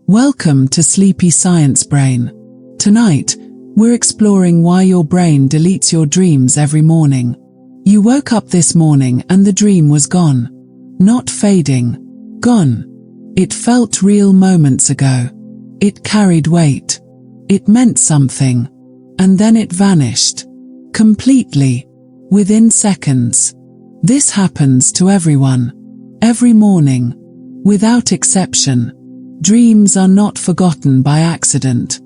Welcome to Sleepy Science Brain. Tonight, we're exploring why your brain deletes your dreams every morning. You woke up this morning and the dream was gone. Not fading. Gone. It felt real moments ago. It carried weight. It meant something. And then it vanished. Completely. Within seconds. This happens to everyone. Every morning. Without exception. Dreams are not forgotten by accident.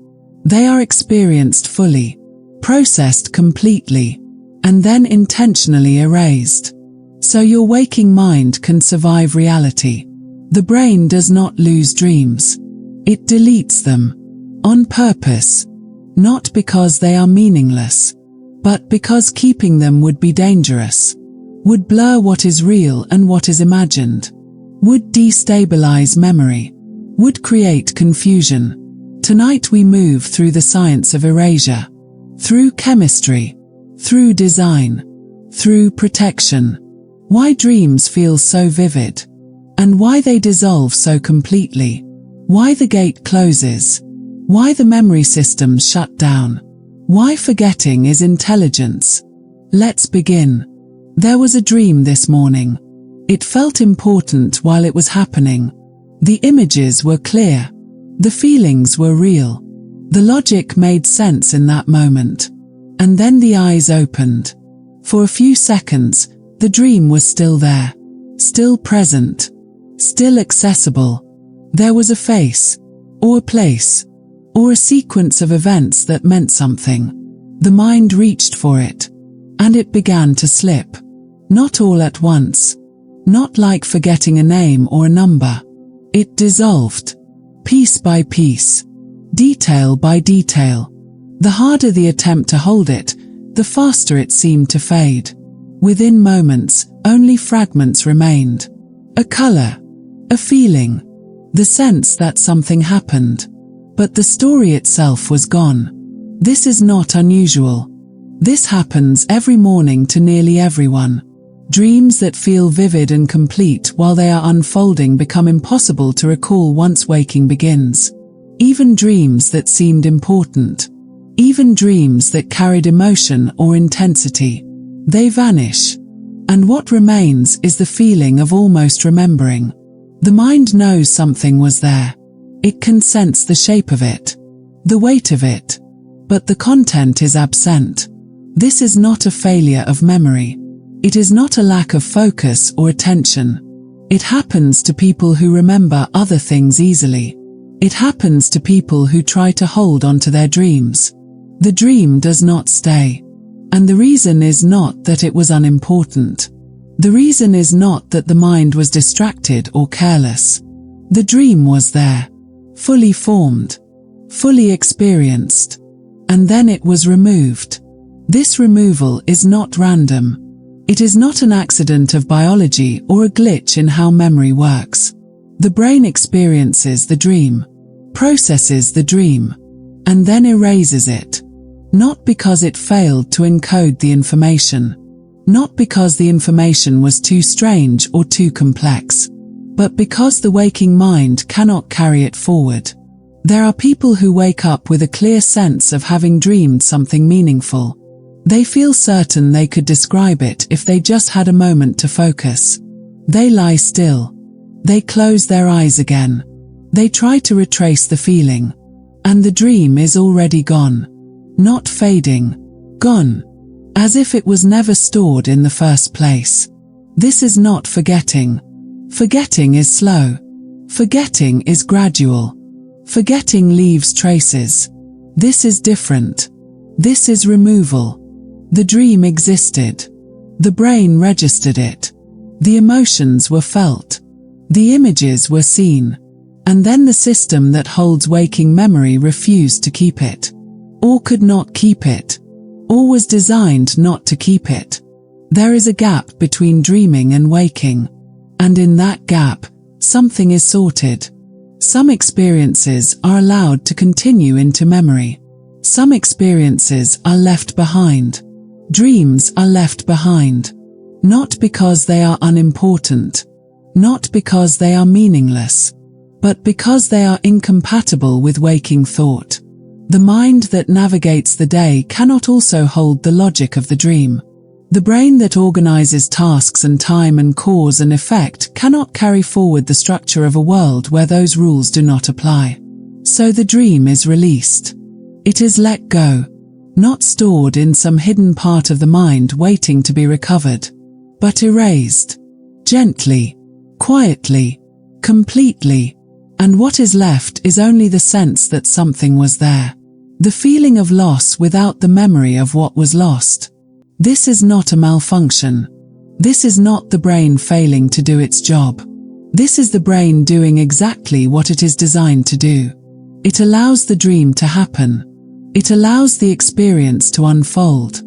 They are experienced fully, processed completely, and then intentionally erased. So your waking mind can survive reality. The brain does not lose dreams. It deletes them. On purpose. Not because they are meaningless, but because keeping them would be dangerous. Would blur what is real and what is imagined. Would destabilize memory. Would create confusion. Tonight we move through the science of erasure. Through chemistry. Through design. Through protection. Why dreams feel so vivid. And why they dissolve so completely. Why the gate closes. Why the memory systems shut down. Why forgetting is intelligence. Let's begin. There was a dream this morning. It felt important while it was happening. The images were clear. The feelings were real. The logic made sense in that moment. And then the eyes opened. For a few seconds, the dream was still there. Still present. Still accessible. There was a face. Or a place. Or a sequence of events that meant something. The mind reached for it. And it began to slip. Not all at once. Not like forgetting a name or a number. It dissolved. Piece by piece. Detail by detail. The harder the attempt to hold it, the faster it seemed to fade. Within moments, only fragments remained. A color. A feeling. The sense that something happened. But the story itself was gone. This is not unusual. This happens every morning to nearly everyone. Dreams that feel vivid and complete while they are unfolding become impossible to recall once waking begins. Even dreams that seemed important. Even dreams that carried emotion or intensity. They vanish. And what remains is the feeling of almost remembering. The mind knows something was there. It can sense the shape of it. The weight of it. But the content is absent. This is not a failure of memory. It is not a lack of focus or attention. It happens to people who remember other things easily. It happens to people who try to hold on to their dreams. The dream does not stay. And the reason is not that it was unimportant. The reason is not that the mind was distracted or careless. The dream was there. Fully formed. Fully experienced. And then it was removed. This removal is not random. It is not an accident of biology or a glitch in how memory works. The brain experiences the dream, processes the dream, and then erases it. Not because it failed to encode the information, not because the information was too strange or too complex, but because the waking mind cannot carry it forward. There are people who wake up with a clear sense of having dreamed something meaningful. They feel certain they could describe it if they just had a moment to focus. They lie still. They close their eyes again. They try to retrace the feeling. And the dream is already gone. Not fading. Gone. As if it was never stored in the first place. This is not forgetting. Forgetting is slow. Forgetting is gradual. Forgetting leaves traces. This is different. This is removal. The dream existed. The brain registered it. The emotions were felt. The images were seen. And then the system that holds waking memory refused to keep it. Or could not keep it. Or was designed not to keep it. There is a gap between dreaming and waking. And in that gap, something is sorted. Some experiences are allowed to continue into memory. Some experiences are left behind. Dreams are left behind. Not because they are unimportant. Not because they are meaningless. but because they are incompatible with waking thought. The mind that navigates the day cannot also hold the logic of the dream. The brain that organizes tasks and time and cause and effect cannot carry forward the structure of a world where those rules do not apply. So the dream is released. It is let go, not stored in some hidden part of the mind waiting to be recovered, but erased, gently, quietly, completely, and what is left is only the sense that something was there. The feeling of loss without the memory of what was lost. This is not a malfunction. This is not the brain failing to do its job. This is the brain doing exactly what it is designed to do. It allows the dream to happen. It allows the experience to unfold.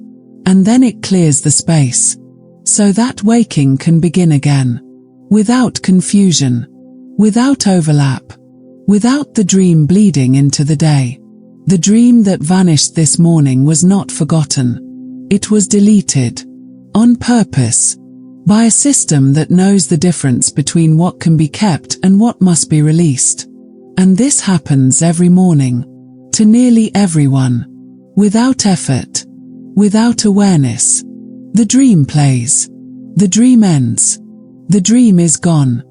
And then it clears the space, so that waking can begin again. Without confusion. Without overlap. Without the dream bleeding into the day. The dream that vanished this morning was not forgotten. It was deleted. On purpose. By a system that knows the difference between what can be kept and what must be released. And this happens every morning. To nearly everyone. Without effort. Without awareness. The dream plays. The dream ends. The dream is gone.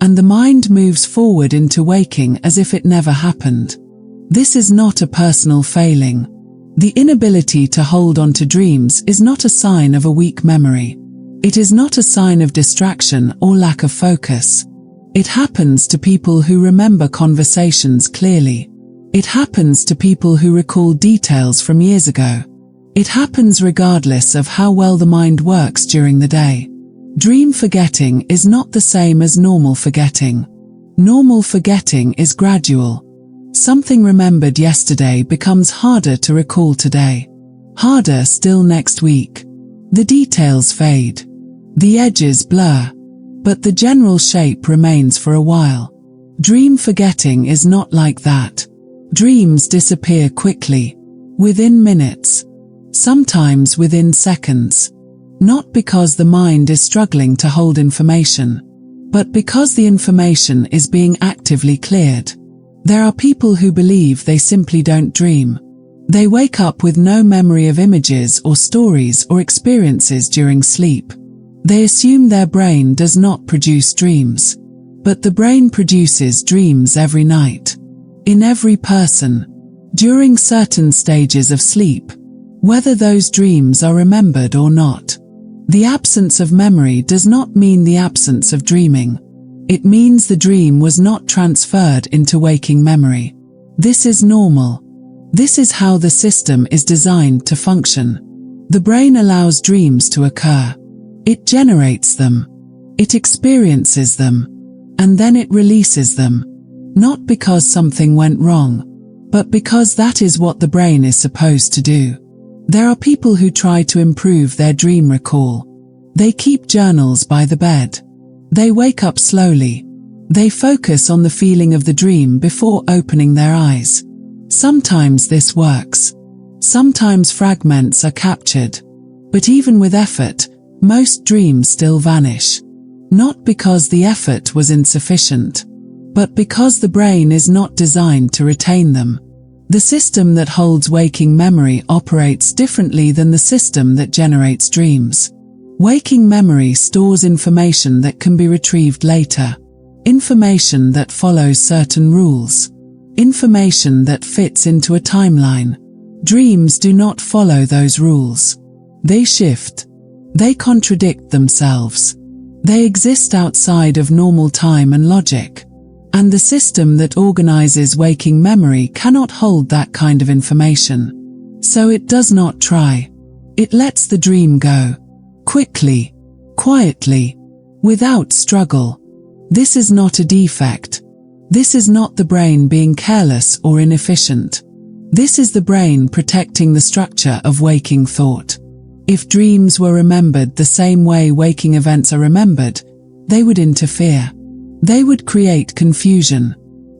And the mind moves forward into waking as if it never happened. This is not a personal failing. The inability to hold on to dreams is not a sign of a weak memory. It is not a sign of distraction or lack of focus. It happens to people who remember conversations clearly. It happens to people who recall details from years ago. It happens regardless of how well the mind works during the day. Dream forgetting is not the same as normal forgetting. Normal forgetting is gradual. Something remembered yesterday becomes harder to recall today. Harder still next week. The details fade. The edges blur. But the general shape remains for a while. Dream forgetting is not like that. Dreams disappear quickly. Within minutes. Sometimes within seconds. Not because the mind is struggling to hold information, but because the information is being actively cleared. There are people who believe they simply don't dream. They wake up with no memory of images or stories or experiences during sleep. They assume their brain does not produce dreams. But the brain produces dreams every night. In every person. During certain stages of sleep. Whether those dreams are remembered or not. The absence of memory does not mean the absence of dreaming. It means the dream was not transferred into waking memory. This is normal. This is how the system is designed to function. The brain allows dreams to occur. It generates them. It experiences them. And then it releases them. Not because something went wrong, but because that is what the brain is supposed to do. There are people who try to improve their dream recall. They keep journals by the bed. They wake up slowly. They focus on the feeling of the dream before opening their eyes. Sometimes this works. Sometimes fragments are captured. But even with effort, most dreams still vanish. Not because the effort was insufficient, but because the brain is not designed to retain them. The system that holds waking memory operates differently than the system that generates dreams. Waking memory stores information that can be retrieved later. Information that follows certain rules. Information that fits into a timeline. Dreams do not follow those rules. They shift. They contradict themselves. They exist outside of normal time and logic. And the system that organizes waking memory cannot hold that kind of information. So it does not try. It lets the dream go. Quickly. Quietly. Without struggle. This is not a defect. This is not the brain being careless or inefficient. This is the brain protecting the structure of waking thought. If dreams were remembered the same way waking events are remembered, they would interfere. They would create confusion.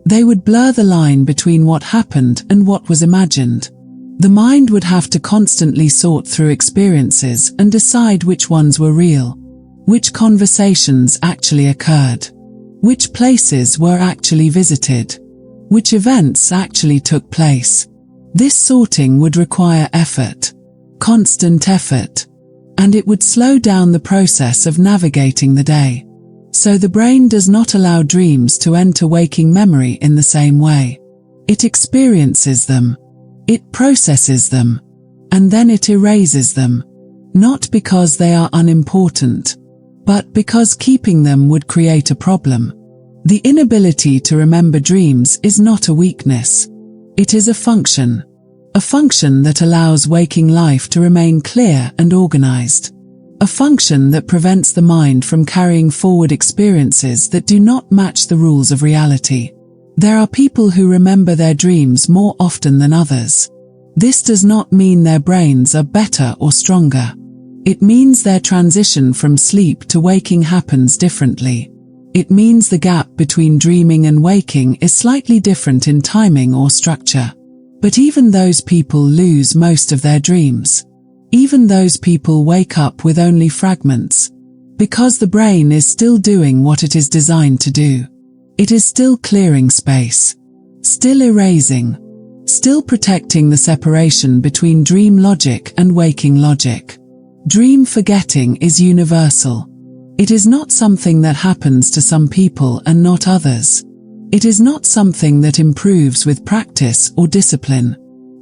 They would blur the line between what happened and what was imagined. The mind would have to constantly sort through experiences and decide which ones were real, which conversations actually occurred, which places were actually visited, which events actually took place. This sorting would require effort, constant effort, and it would slow down the process of navigating the day. So the brain does not allow dreams to enter waking memory in the same way. It experiences them, it processes them, and then it erases them, not because they are unimportant, but because keeping them would create a problem. The inability to remember dreams is not a weakness. It is a function that allows waking life to remain clear and organized. A function that prevents the mind from carrying forward experiences that do not match the rules of reality. There are people who remember their dreams more often than others. This does not mean their brains are better or stronger. It means their transition from sleep to waking happens differently. It means the gap between dreaming and waking is slightly different in timing or structure. But even those people lose most of their dreams. Even those people wake up with only fragments, because the brain is still doing what it is designed to do. It is still clearing space, still erasing, still protecting the separation between dream logic and waking logic. Dream forgetting is universal. It is not something that happens to some people and not others. It is not something that improves with practice or discipline.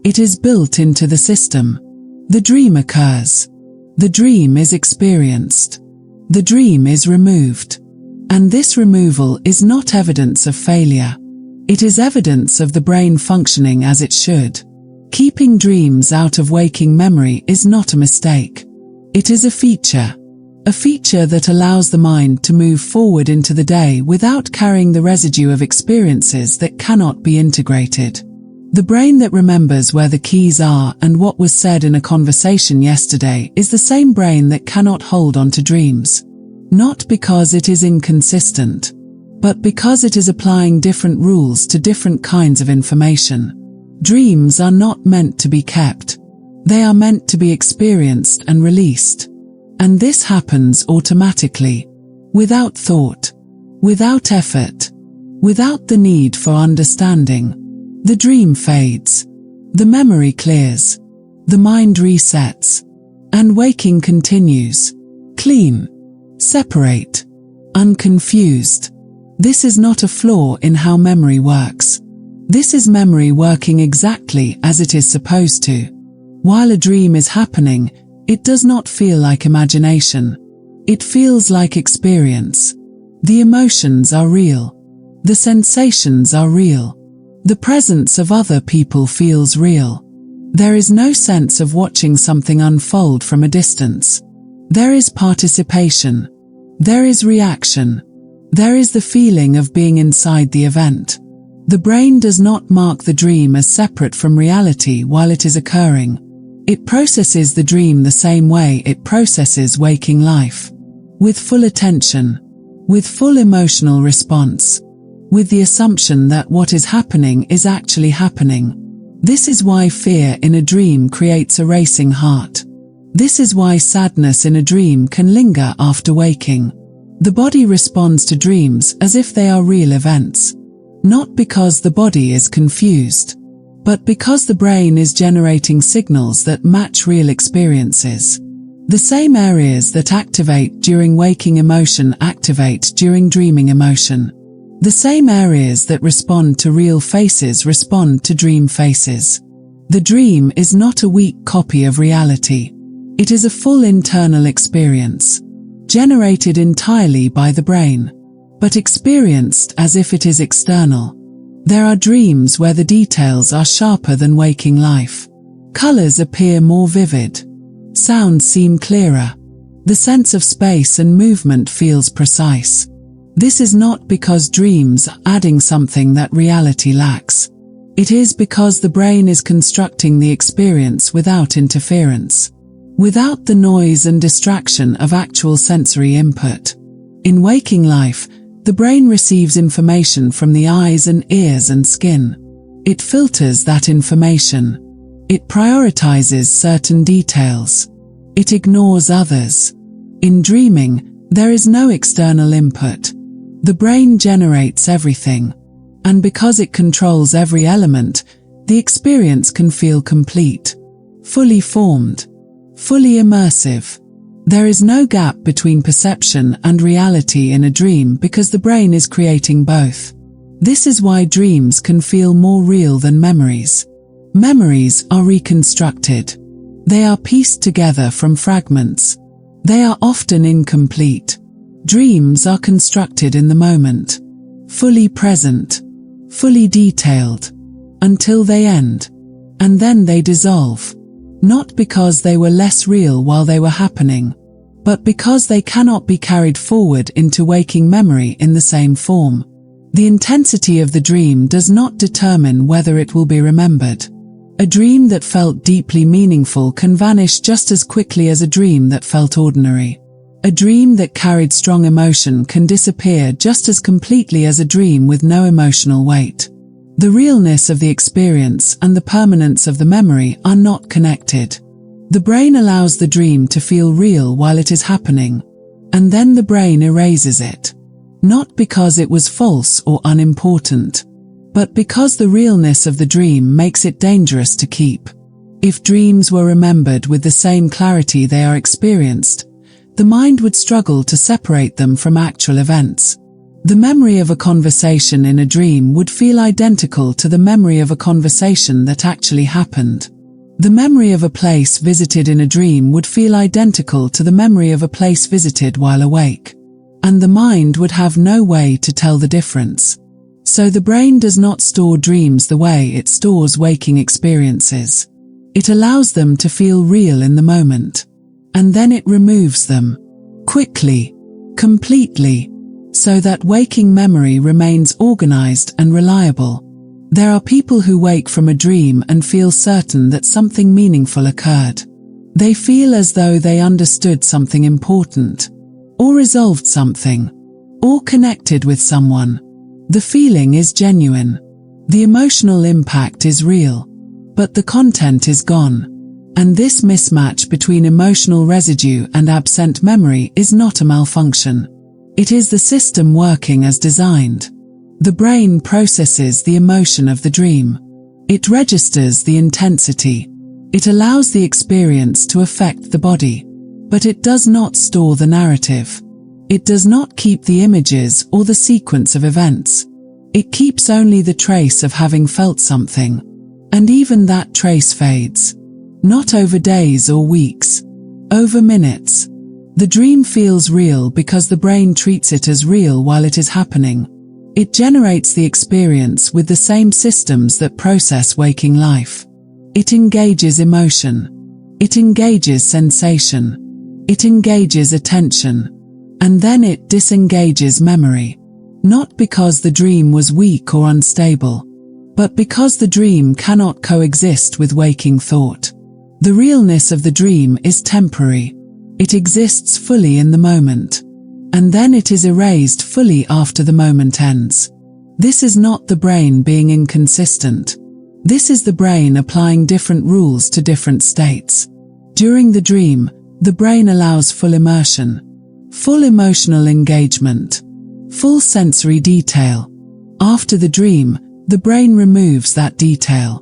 It is built into the system. The dream occurs. The dream is experienced. The dream is removed. And this removal is not evidence of failure. It is evidence of the brain functioning as it should. Keeping dreams out of waking memory is not a mistake. It is a feature that allows the mind to move forward into the day without carrying the residue of experiences that cannot be integrated. The brain that remembers where the keys are and what was said in a conversation yesterday is the same brain that cannot hold on to dreams. Not because it is inconsistent, but because it is applying different rules to different kinds of information. Dreams are not meant to be kept. They are meant to be experienced and released. And this happens automatically, without thought, without effort, without the need for understanding. The dream fades, the memory clears, the mind resets, and waking continues, clean, separate, unconfused. This is not a flaw in how memory works. This is memory working exactly as it is supposed to. While a dream is happening, it does not feel like imagination. It feels like experience. The emotions are real. The sensations are real. The presence of other people feels real. There is no sense of watching something unfold from a distance. There is participation. There is reaction. There is the feeling of being inside the event. The brain does not mark the dream as separate from reality while it is occurring. It processes the dream the same way it processes waking life. With full attention. With full emotional response. With the assumption that what is happening is actually happening. This is why fear in a dream creates a racing heart. This is why sadness in a dream can linger after waking. The body responds to dreams as if they are real events. Not because the body is confused, but because the brain is generating signals that match real experiences. The same areas that activate during waking emotion activate during dreaming emotion. The same areas that respond to real faces respond to dream faces. The dream is not a weak copy of reality. It is a full internal experience, generated entirely by the brain, but experienced as if it is external. There are dreams where the details are sharper than waking life. Colors appear more vivid. Sounds seem clearer. The sense of space and movement feels precise. This is not because dreams are adding something that reality lacks. It is because the brain is constructing the experience without interference, without the noise and distraction of actual sensory input. In waking life, the brain receives information from the eyes and ears and skin. It filters that information. It prioritizes certain details. It ignores others. In dreaming, there is no external input. The brain generates everything, and because it controls every element, the experience can feel complete, fully formed, fully immersive. There is no gap between perception and reality in a dream because the brain is creating both. This is why dreams can feel more real than memories. Memories are reconstructed. They are pieced together from fragments. They are often incomplete. Dreams are constructed in the moment, fully present, fully detailed, until they end. And then they dissolve. Not because they were less real while they were happening, but because they cannot be carried forward into waking memory in the same form. The intensity of the dream does not determine whether it will be remembered. A dream that felt deeply meaningful can vanish just as quickly as a dream that felt ordinary. A dream that carried strong emotion can disappear just as completely as a dream with no emotional weight. The realness of the experience and the permanence of the memory are not connected. The brain allows the dream to feel real while it is happening, and then the brain erases it. Not because it was false or unimportant, but because the realness of the dream makes it dangerous to keep. If dreams were remembered with the same clarity they are experienced, the mind would struggle to separate them from actual events. The memory of a conversation in a dream would feel identical to the memory of a conversation that actually happened. The memory of a place visited in a dream would feel identical to the memory of a place visited while awake. And the mind would have no way to tell the difference. So the brain does not store dreams the way it stores waking experiences. It allows them to feel real in the moment. And then it removes them. Quickly. Completely. So that waking memory remains organized and reliable. There are people who wake from a dream and feel certain that something meaningful occurred. They feel as though they understood something important, or resolved something, or connected with someone. The feeling is genuine. The emotional impact is real, but the content is gone. And this mismatch between emotional residue and absent memory is not a malfunction. It is the system working as designed. The brain processes the emotion of the dream. It registers the intensity. It allows the experience to affect the body. But it does not store the narrative. It does not keep the images or the sequence of events. It keeps only the trace of having felt something. And even that trace fades. Not over days or weeks. Over minutes. The dream feels real because the brain treats it as real while it is happening. It generates the experience with the same systems that process waking life. It engages emotion. It engages sensation. It engages attention. And then it disengages memory. Not because the dream was weak or unstable, but because the dream cannot coexist with waking thought. The realness of the dream is temporary. It exists fully in the moment, and then it is erased fully after the moment ends. This is not the brain being inconsistent. This is the brain applying different rules to different states. During the dream, the brain allows full immersion, full emotional engagement, full sensory detail. After the dream, the brain removes that detail.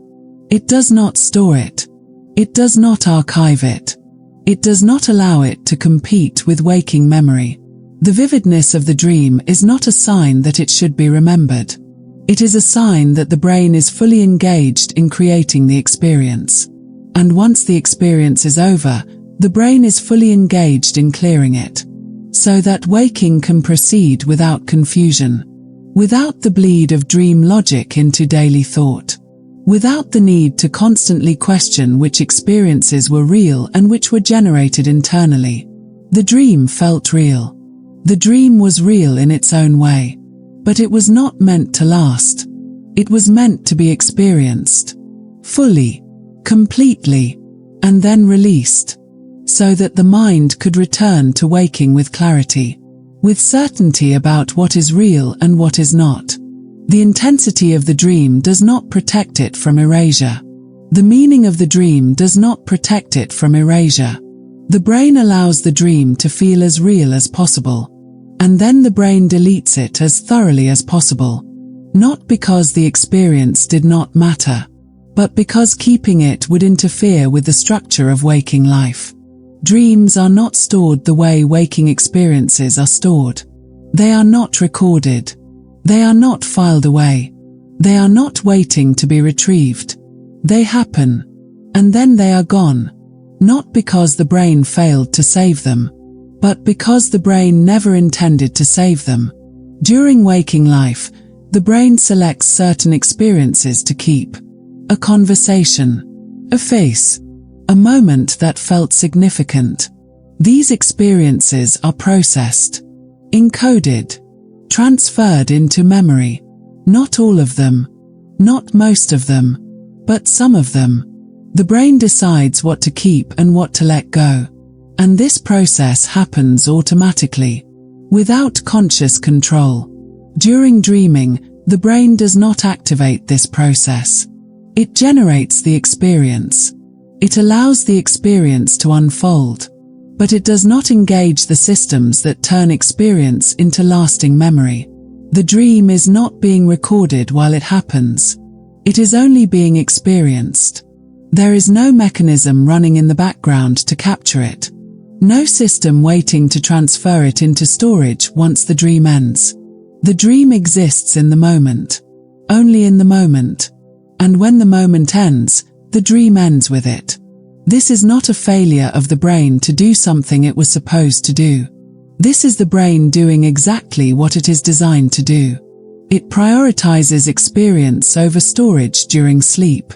It does not store it. It does not archive it. It does not allow it to compete with waking memory. The vividness of the dream is not a sign that it should be remembered. It is a sign that the brain is fully engaged in creating the experience. And once the experience is over, the brain is fully engaged in clearing it, so that waking can proceed without confusion, without the bleed of dream logic into daily thought, without the need to constantly question which experiences were real and which were generated internally. The dream felt real. The dream was real in its own way, but it was not meant to last. It was meant to be experienced, fully, completely, and then released, so that the mind could return to waking with clarity, with certainty about what is real and what is not. The intensity of the dream does not protect it from erasure. The meaning of the dream does not protect it from erasure. The brain allows the dream to feel as real as possible. and then the brain deletes it as thoroughly as possible. Not because the experience did not matter, but because keeping it would interfere with the structure of waking life. Dreams are not stored the way waking experiences are stored. They are not recorded. They are not filed away. They are not waiting to be retrieved. They happen, and then they are gone, not because the brain failed to save them, but because the brain never intended to save them. During waking life, the brain selects certain experiences to keep. A conversation, a face, a moment that felt significant. These experiences are processed, encoded, transferred into memory. Not all of them, not most of them, but some of them. The brain decides what to keep and what to let go. And this process happens automatically, without conscious control. During dreaming, the brain does not activate this process. It generates the experience. It allows the experience to unfold, but it does not engage the systems that turn experience into lasting memory. The dream is not being recorded while it happens. It is only being experienced. There is no mechanism running in the background to capture it. No system waiting to transfer it into storage once the dream ends. The dream exists in the moment, only in the moment. And when the moment ends, the dream ends with it. This is not a failure of the brain to do something it was supposed to do. This is the brain doing exactly what it is designed to do. It prioritizes experience over storage during sleep.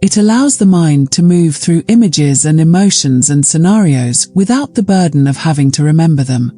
It allows the mind to move through images and emotions and scenarios without the burden of having to remember them.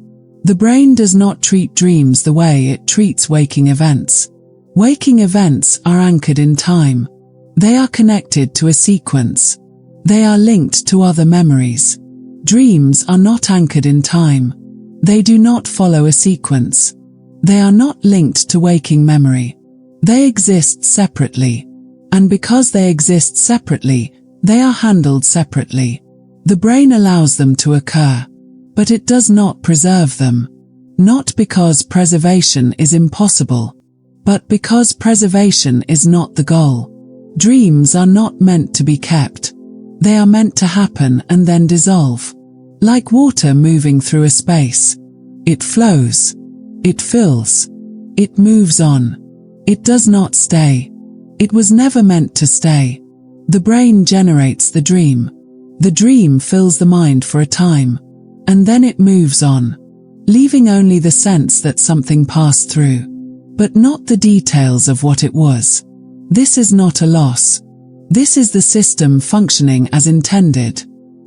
The brain does not treat dreams the way it treats waking events. Waking events are anchored in time. They are connected to a sequence. They are linked to other memories. Dreams are not anchored in time. They do not follow a sequence. They are not linked to waking memory. They exist separately. And because they exist separately, they are handled separately. The brain allows them to occur, but it does not preserve them. Not because preservation is impossible, but because preservation is not the goal. Dreams are not meant to be kept. They are meant to happen and then dissolve. Like water moving through a space. It flows. It fills. It moves on. It does not stay. It was never meant to stay. The brain generates the dream. The dream fills the mind for a time, and then it moves on, leaving only the sense that something passed through, but not the details of what it was. This is not a loss. This is the system functioning as intended.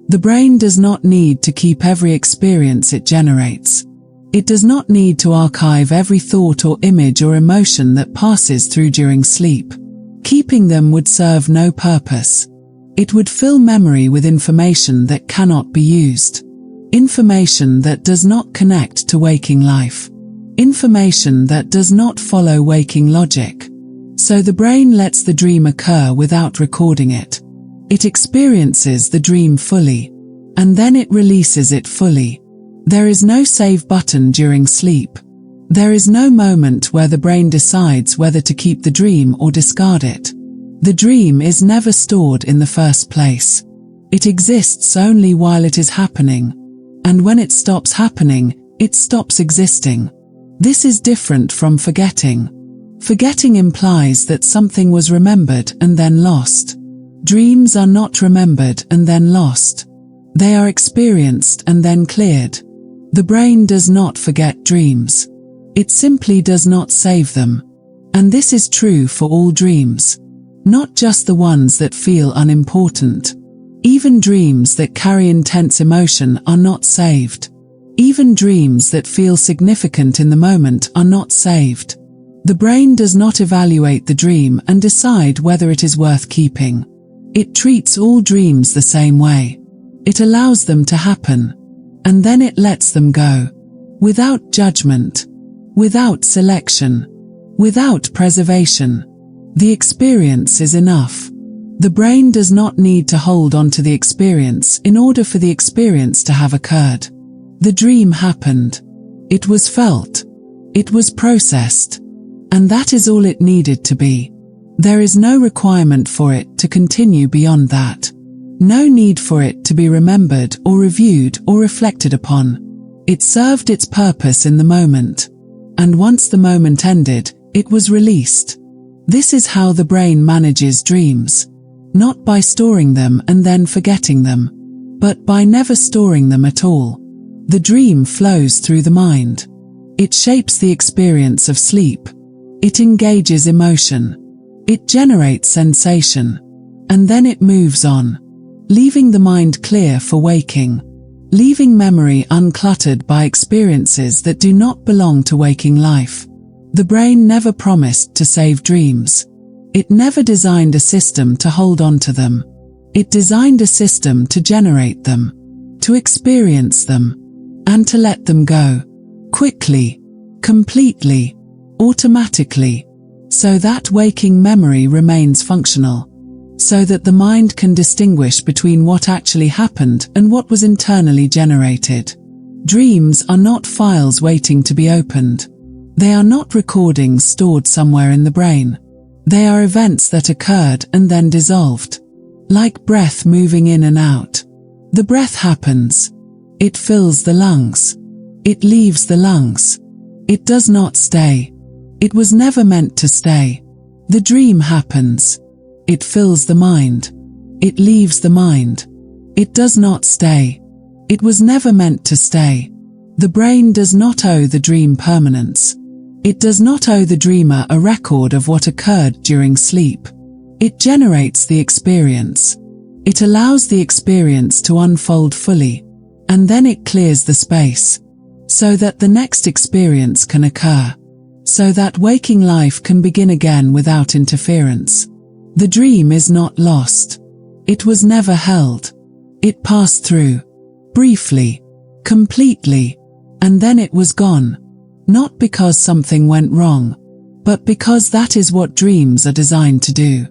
The brain does not need to keep every experience it generates. It does not need to archive every thought or image or emotion that passes through during sleep. Keeping them would serve no purpose. It would fill memory with information that cannot be used. Information that does not connect to waking life. Information that does not follow waking logic. So the brain lets the dream occur without recording it. It experiences the dream fully, and then it releases it fully. There is no save button during sleep. There is no moment where the brain decides whether to keep the dream or discard it. The dream is never stored in the first place. It exists only while it is happening. And when it stops happening, it stops existing. This is different from forgetting. Forgetting implies that something was remembered and then lost. Dreams are not remembered and then lost. They are experienced and then cleared. The brain does not forget dreams. It simply does not save them. And this is true for all dreams. Not just the ones that feel unimportant. Even dreams that carry intense emotion are not saved. Even dreams that feel significant in the moment are not saved. The brain does not evaluate the dream and decide whether it is worth keeping. It treats all dreams the same way. It allows them to happen, and then it lets them go. Without judgment, without selection, without preservation. The experience is enough. The brain does not need to hold on to the experience in order for the experience to have occurred. The dream happened. It was felt. It was processed. And that is all it needed to be. There is no requirement for it to continue beyond that. No need for it to be remembered or reviewed or reflected upon. It served its purpose in the moment. And once the moment ended, it was released. This is how the brain manages dreams. Not by storing them and then forgetting them, but by never storing them at all. The dream flows through the mind. It shapes the experience of sleep. It engages emotion. It generates sensation. And then it moves on, leaving the mind clear for waking, leaving memory uncluttered by experiences that do not belong to waking life. The brain never promised to save dreams. It never designed a system to hold on to them. It designed a system to generate them, to experience them, and to let them go. Quickly, completely, automatically, so that waking memory remains functional, so that the mind can distinguish between what actually happened and what was internally generated. Dreams are not files waiting to be opened. They are not recordings stored somewhere in the brain. They are events that occurred and then dissolved. Like breath moving in and out. The breath happens. It fills the lungs. It leaves the lungs. It does not stay. It was never meant to stay. The dream happens. It fills the mind. It leaves the mind. It does not stay. It was never meant to stay. The brain does not owe the dream permanence. It does not owe the dreamer a record of what occurred during sleep. It generates the experience. It allows the experience to unfold fully, and then it clears the space, so that the next experience can occur, so that waking life can begin again without interference. The dream is not lost. It was never held. It passed through, briefly, completely, and then it was gone. Not because something went wrong, but because that is what dreams are designed to do.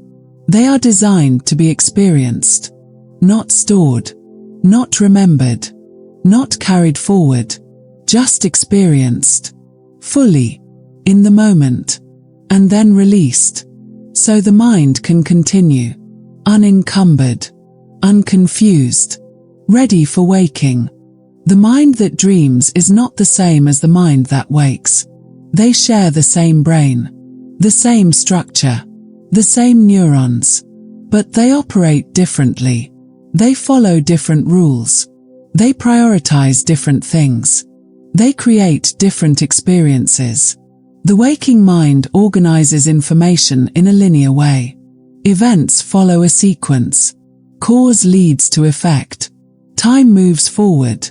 They are designed to be experienced, not stored, not remembered, not carried forward, just experienced, fully, in the moment, and then released, so the mind can continue, unencumbered, unconfused, ready for waking. The mind that dreams is not the same as the mind that wakes. They share the same brain, the same structure, the same neurons, but they operate differently. They follow different rules. They prioritize different things. They create different experiences. The waking mind organizes information in a linear way. Events follow a sequence. Cause leads to effect. Time moves forward.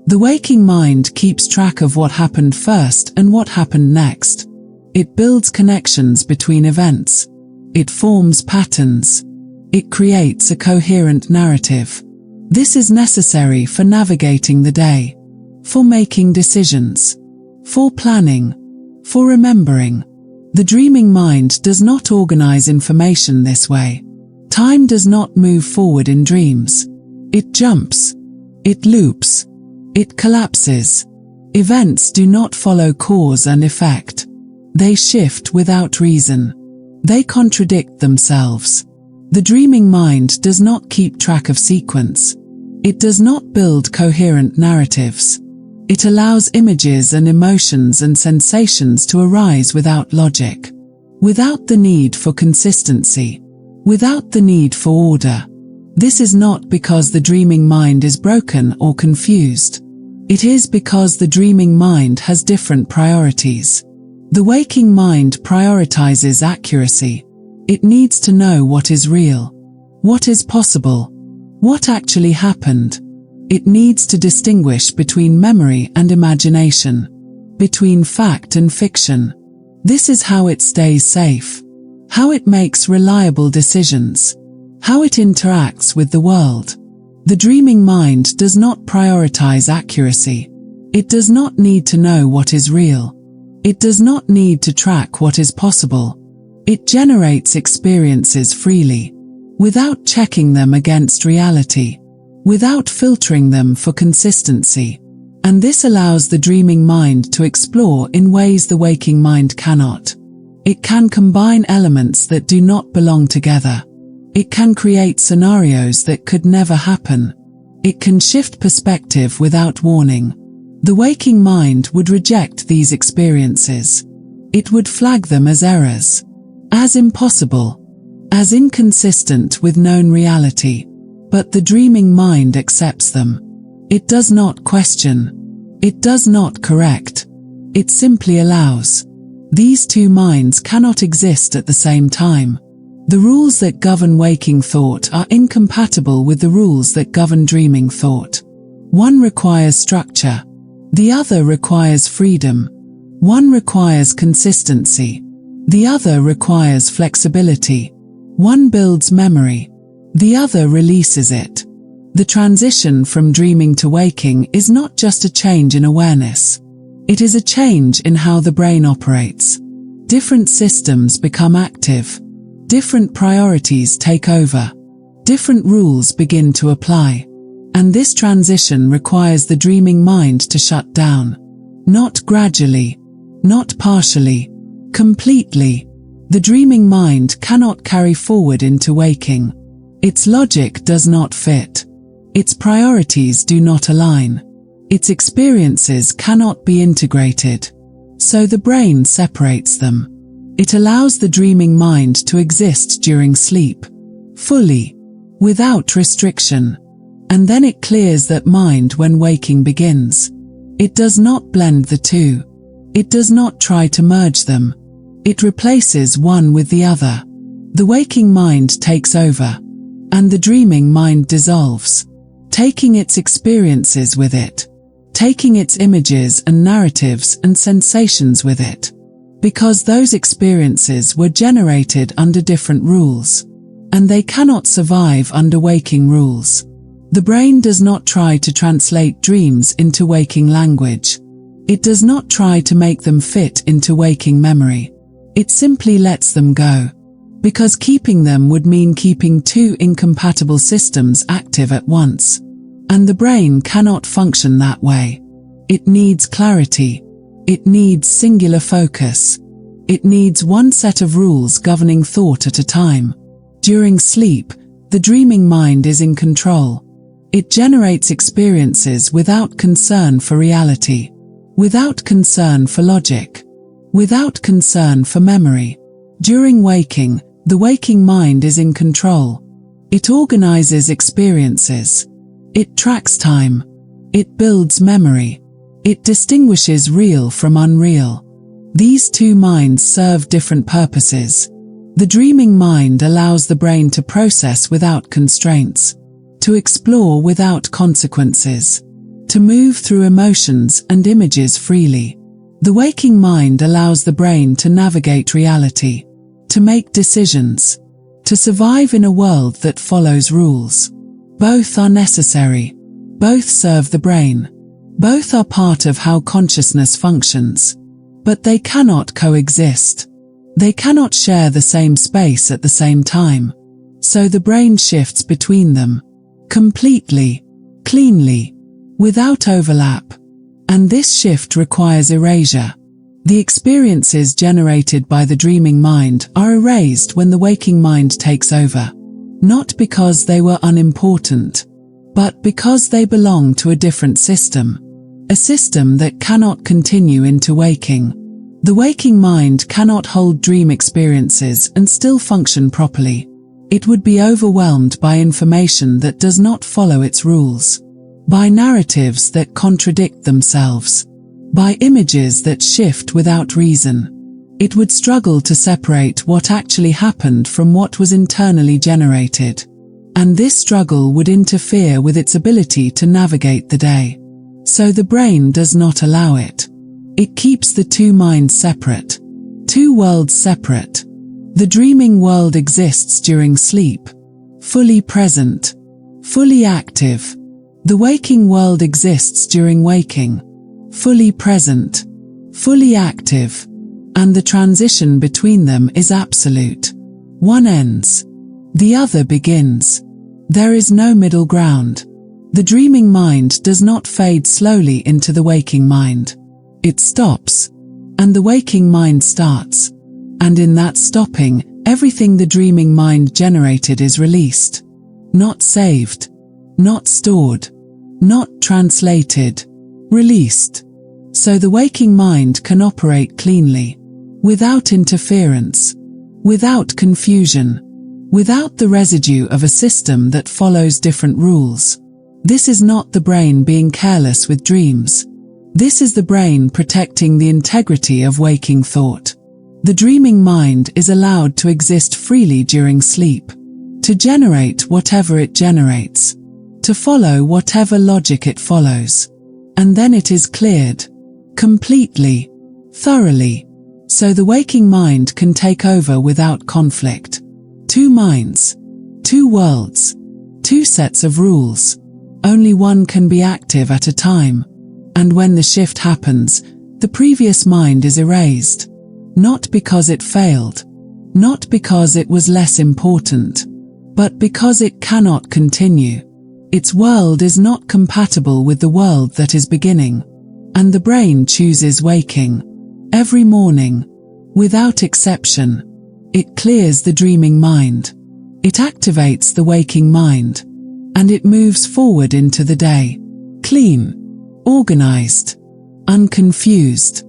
The waking mind keeps track of what happened first and what happened next. It builds connections between events. It forms patterns. It creates a coherent narrative. This is necessary for navigating the day, for making decisions, for planning, for remembering. The dreaming mind does not organize information this way. Time does not move forward in dreams. It jumps. It loops. It collapses. Events do not follow cause and effect. They shift without reason. They contradict themselves. The dreaming mind does not keep track of sequence. It does not build coherent narratives. It allows images and emotions and sensations to arise without logic, without the need for consistency, without the need for order. This is not because the dreaming mind is broken or confused. It is because the dreaming mind has different priorities. The waking mind prioritizes accuracy. It needs to know what is real, what is possible, what actually happened. It needs to distinguish between memory and imagination, between fact and fiction. This is how it stays safe, how it makes reliable decisions, how it interacts with the world. The dreaming mind does not prioritize accuracy. It does not need to know what is real. It does not need to track what is possible. It generates experiences freely, without checking them against reality, without filtering them for consistency. And this allows the dreaming mind to explore in ways the waking mind cannot. It can combine elements that do not belong together. It can create scenarios that could never happen. It can shift perspective without warning. The waking mind would reject these experiences. It would flag them as errors, as impossible, as inconsistent with known reality. But the dreaming mind accepts them. It does not question. It does not correct. It simply allows. These two minds cannot exist at the same time. The rules that govern waking thought are incompatible with the rules that govern dreaming thought. One requires structure. The other requires freedom. One requires consistency. The other requires flexibility. One builds memory. The other releases it. The transition from dreaming to waking is not just a change in awareness. It is a change in how the brain operates. Different systems become active. Different priorities take over. Different rules begin to apply. And this transition requires the dreaming mind to shut down. Not gradually. Not partially. Completely. The dreaming mind cannot carry forward into waking. Its logic does not fit. Its priorities do not align. Its experiences cannot be integrated. So the brain separates them. It allows the dreaming mind to exist during sleep, fully, without restriction. And then it clears that mind when waking begins. It does not blend the two. It does not try to merge them. It replaces one with the other. The waking mind takes over, and the dreaming mind dissolves, taking its experiences with it, taking its images and narratives and sensations with it, because those experiences were generated under different rules, and they cannot survive under waking rules. The brain does not try to translate dreams into waking language. It does not try to make them fit into waking memory. It simply lets them go, because keeping them would mean keeping two incompatible systems active at once. And the brain cannot function that way. It needs clarity. It needs singular focus. It needs one set of rules governing thought at a time. During sleep, the dreaming mind is in control. It generates experiences without concern for reality, without concern for logic, without concern for memory. During waking, the waking mind is in control. It organizes experiences. It tracks time. It builds memory. It distinguishes real from unreal. These two minds serve different purposes. The dreaming mind allows the brain to process without constraints, to explore without consequences, to move through emotions and images freely. The waking mind allows the brain to navigate reality, to make decisions, to survive in a world that follows rules. Both are necessary. Both serve the brain. Both are part of how consciousness functions. But they cannot coexist. They cannot share the same space at the same time. So the brain shifts between them, completely, cleanly, without overlap. And this shift requires erasure. The experiences generated by the dreaming mind are erased when the waking mind takes over. Not because they were unimportant, but because they belong to a different system. A system that cannot continue into waking. The waking mind cannot hold dream experiences and still function properly. It would be overwhelmed by information that does not follow its rules, by narratives that contradict themselves, by images that shift without reason. It would struggle to separate what actually happened from what was internally generated. And this struggle would interfere with its ability to navigate the day. So the brain does not allow it. It keeps the two minds separate, two worlds separate. The dreaming world exists during sleep, fully present, fully active. The waking world exists during waking, fully present, fully active. And the transition between them is absolute. One ends, the other begins. There is no middle ground. The dreaming mind does not fade slowly into the waking mind. It stops, and the waking mind starts. And in that stopping, everything the dreaming mind generated is released. Not saved, not stored, not translated, released. So the waking mind can operate cleanly, without interference, without confusion, without the residue of a system that follows different rules. This is not the brain being careless with dreams. This is the brain protecting the integrity of waking thought. The dreaming mind is allowed to exist freely during sleep, to generate whatever it generates, to follow whatever logic it follows. And then it is cleared, completely, thoroughly, so the waking mind can take over without conflict. Two minds, two worlds, two sets of rules. Only one can be active at a time. And when the shift happens, the previous mind is erased. Not because it failed, not because it was less important, but because it cannot continue. Its world is not compatible with the world that is beginning. And the brain chooses waking. Every morning, without exception, it clears the dreaming mind. It activates the waking mind. And it moves forward into the day, clean, organized, unconfused,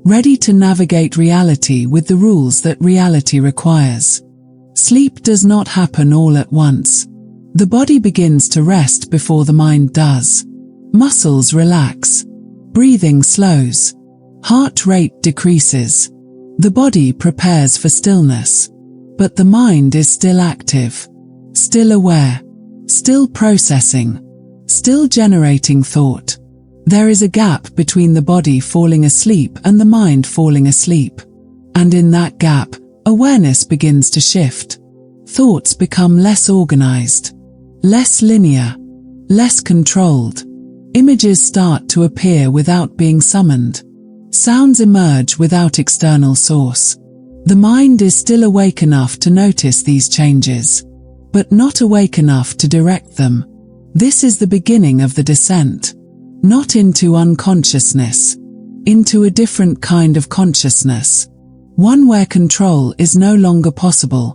ready to navigate reality with the rules that reality requires. Sleep does not happen all at once. The body begins to rest before the mind does. Muscles relax, breathing slows, heart rate decreases. The body prepares for stillness, but the mind is still active, still aware, still processing, still generating thought. There is a gap between the body falling asleep and the mind falling asleep. And in that gap, awareness begins to shift. Thoughts become less organized, less linear, less controlled. Images start to appear without being summoned. Sounds emerge without external source. The mind is still awake enough to notice these changes, but not awake enough to direct them. This is the beginning of the descent. Not into unconsciousness, into a different kind of consciousness. One where control is no longer possible,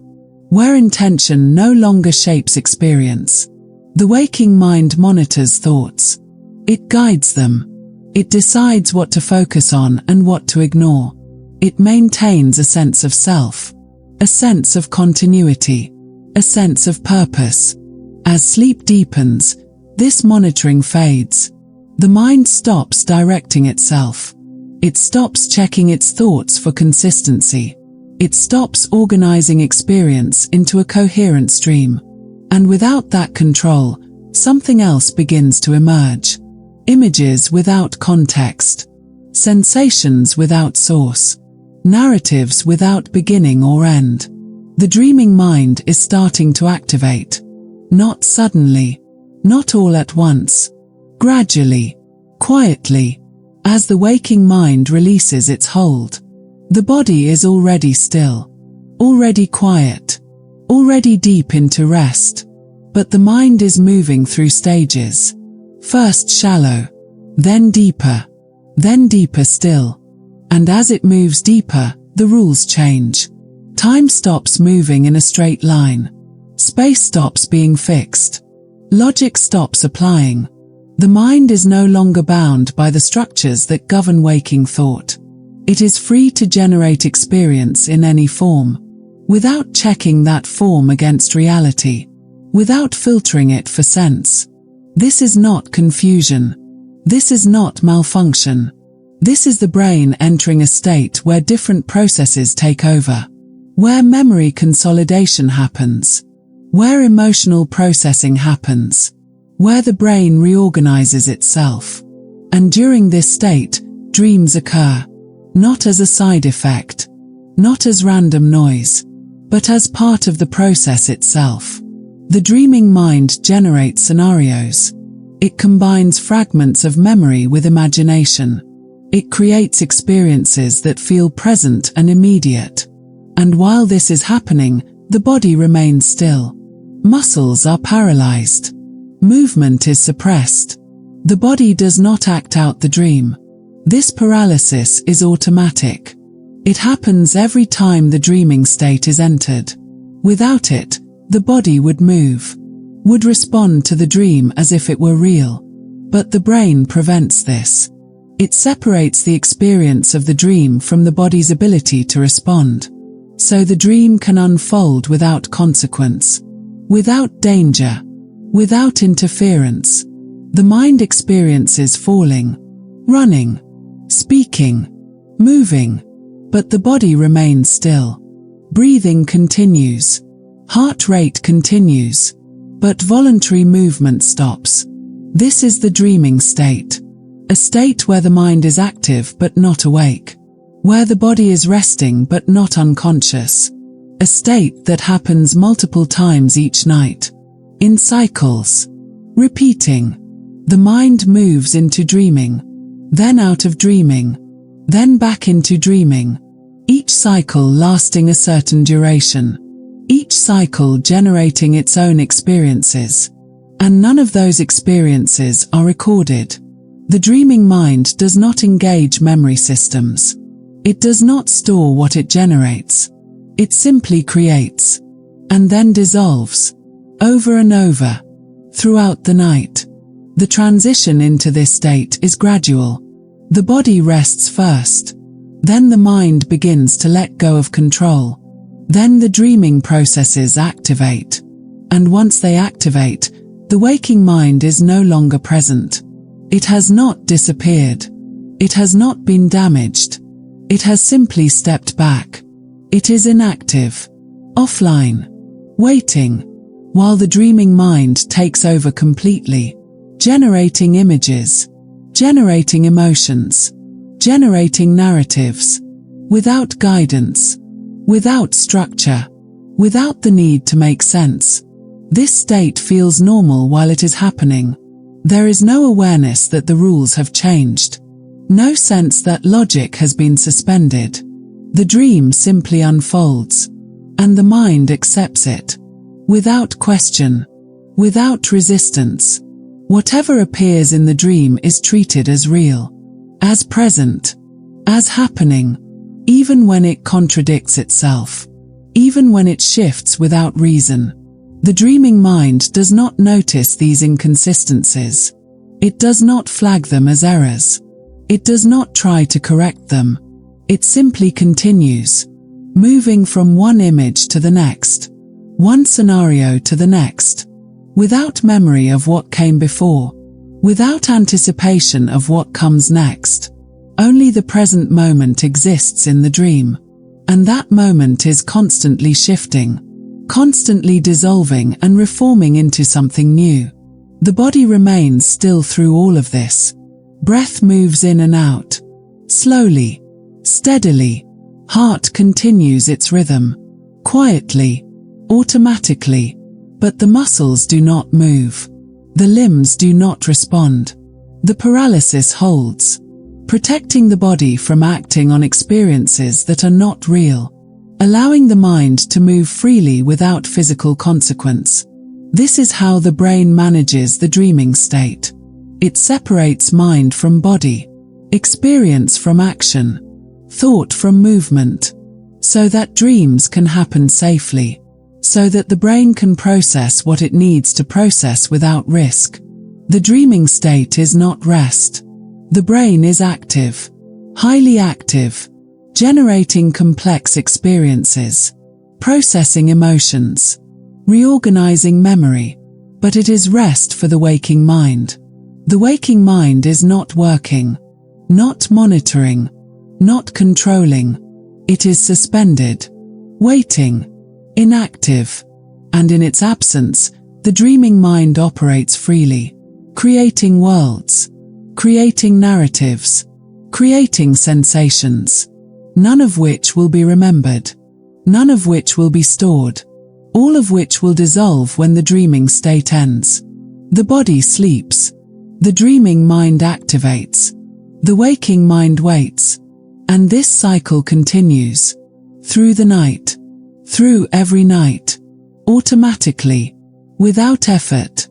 where intention no longer shapes experience. The waking mind monitors thoughts. It guides them. It decides what to focus on and what to ignore. It maintains a sense of self, a sense of continuity, a sense of purpose. As sleep deepens, this monitoring fades. The mind stops directing itself. It stops checking its thoughts for consistency. It stops organizing experience into a coherent stream. And without that control, something else begins to emerge. Images without context. Sensations without source. Narratives without beginning or end. The dreaming mind is starting to activate. Not suddenly, not all at once. Gradually, quietly, as the waking mind releases its hold. The body is already still, already quiet, already deep into rest. But the mind is moving through stages. First shallow, then deeper still. And as it moves deeper, the rules change. Time stops moving in a straight line. Space stops being fixed. Logic stops applying. The mind is no longer bound by the structures that govern waking thought. It is free to generate experience in any form, without checking that form against reality, without filtering it for sense. This is not confusion. This is not malfunction. This is the brain entering a state where different processes take over, where memory consolidation happens, where emotional processing happens, where the brain reorganizes itself. And during this state, dreams occur, not as a side effect, not as random noise, but as part of the process itself. The dreaming mind generates scenarios. It combines fragments of memory with imagination. It creates experiences that feel present and immediate. And while this is happening, the body remains still. Muscles are paralyzed. Movement is suppressed. The body does not act out the dream. This paralysis is automatic. It happens every time the dreaming state is entered. Without it, the body would move, would respond to the dream as if it were real. But the brain prevents this. It separates the experience of the dream from the body's ability to respond. So the dream can unfold without consequence, without danger, without interference. The mind experiences falling, running, speaking, moving, but the body remains still. Breathing continues. Heart rate continues. But voluntary movement stops. This is the dreaming state. A state where the mind is active but not awake. Where the body is resting but not unconscious. A state that happens multiple times each night. In cycles. Repeating. The mind moves into dreaming. Then out of dreaming. Then back into dreaming. Each cycle lasting a certain duration. Each cycle generating its own experiences. And none of those experiences are recorded. The dreaming mind does not engage memory systems. It does not store what it generates. It simply creates. And then dissolves. Over and over. Throughout the night. The transition into this state is gradual. The body rests first. Then the mind begins to let go of control. Then the dreaming processes activate. And once they activate, the waking mind is no longer present. It has not disappeared. It has not been damaged. It has simply stepped back. It is inactive. Offline. Waiting. While the dreaming mind takes over completely. Generating images. Generating emotions. Generating narratives. Without guidance. Without structure. Without the need to make sense. This state feels normal while it is happening. There is no awareness that the rules have changed. No sense that logic has been suspended. The dream simply unfolds. And the mind accepts it. Without question. Without resistance. Whatever appears in the dream is treated as real. As present. As happening. Even when it contradicts itself. Even when it shifts without reason. The dreaming mind does not notice these inconsistencies. It does not flag them as errors. It does not try to correct them. It simply continues. Moving from one image to the next. One scenario to the next. Without memory of what came before. Without anticipation of what comes next. Only the present moment exists in the dream. And that moment is constantly shifting. Constantly dissolving and reforming into something new. The body remains still through all of this. Breath moves in and out. Slowly. Steadily. Heart continues its rhythm. Quietly. Automatically. But the muscles do not move. The limbs do not respond. The paralysis holds. Protecting the body from acting on experiences that are not real. Allowing the mind to move freely without physical consequence. This is how the brain manages the dreaming state. It separates mind from body. Experience from action. Thought from movement. So that dreams can happen safely. So that the brain can process what it needs to process without risk. The dreaming state is not rest. The brain is active. Highly active. Generating complex experiences. Processing emotions. Reorganizing memory. But it is rest for the waking mind. The waking mind is not working. Not monitoring. Not controlling. It is suspended. Waiting. Inactive. And in its absence, the dreaming mind operates freely. Creating worlds. Creating narratives. Creating sensations. None of which will be remembered. None of which will be stored. All of which will dissolve when the dreaming state ends. The body sleeps. The dreaming mind activates. The waking mind waits. And this cycle continues. Through the night. Through every night. Automatically. Without effort.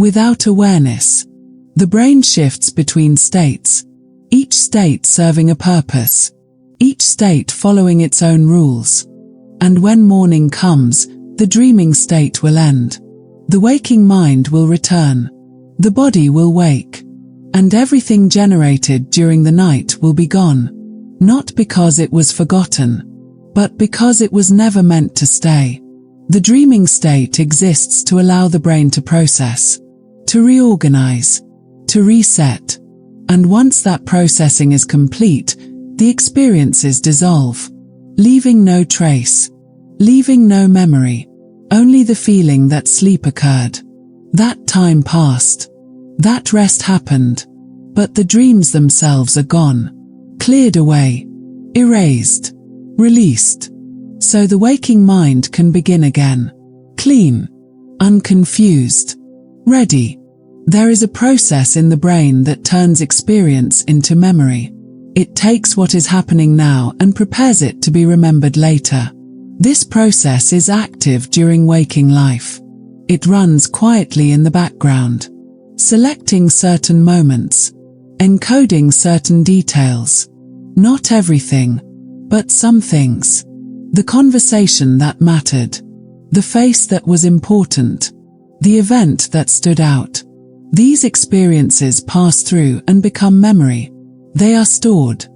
Without awareness, the brain shifts between states, each state serving a purpose, each state following its own rules. And when morning comes, the dreaming state will end. The waking mind will return. The body will wake. And everything generated during the night will be gone. Not because it was forgotten, but because it was never meant to stay. The dreaming state exists to allow the brain to process, to reorganize, to reset. And once that processing is complete, the experiences dissolve, leaving no trace, leaving no memory, only the feeling that sleep occurred. That time passed. That rest happened. But the dreams themselves are gone, cleared away, erased, released. So the waking mind can begin again, clean, unconfused, ready. There is a process in the brain that turns experience into memory. It takes what is happening now and prepares it to be remembered later. This process is active during waking life. It runs quietly in the background, selecting certain moments, encoding certain details. Not everything, but some things. The conversation that mattered, the face that was important, the event that stood out. These experiences pass through and become memory. They are stored.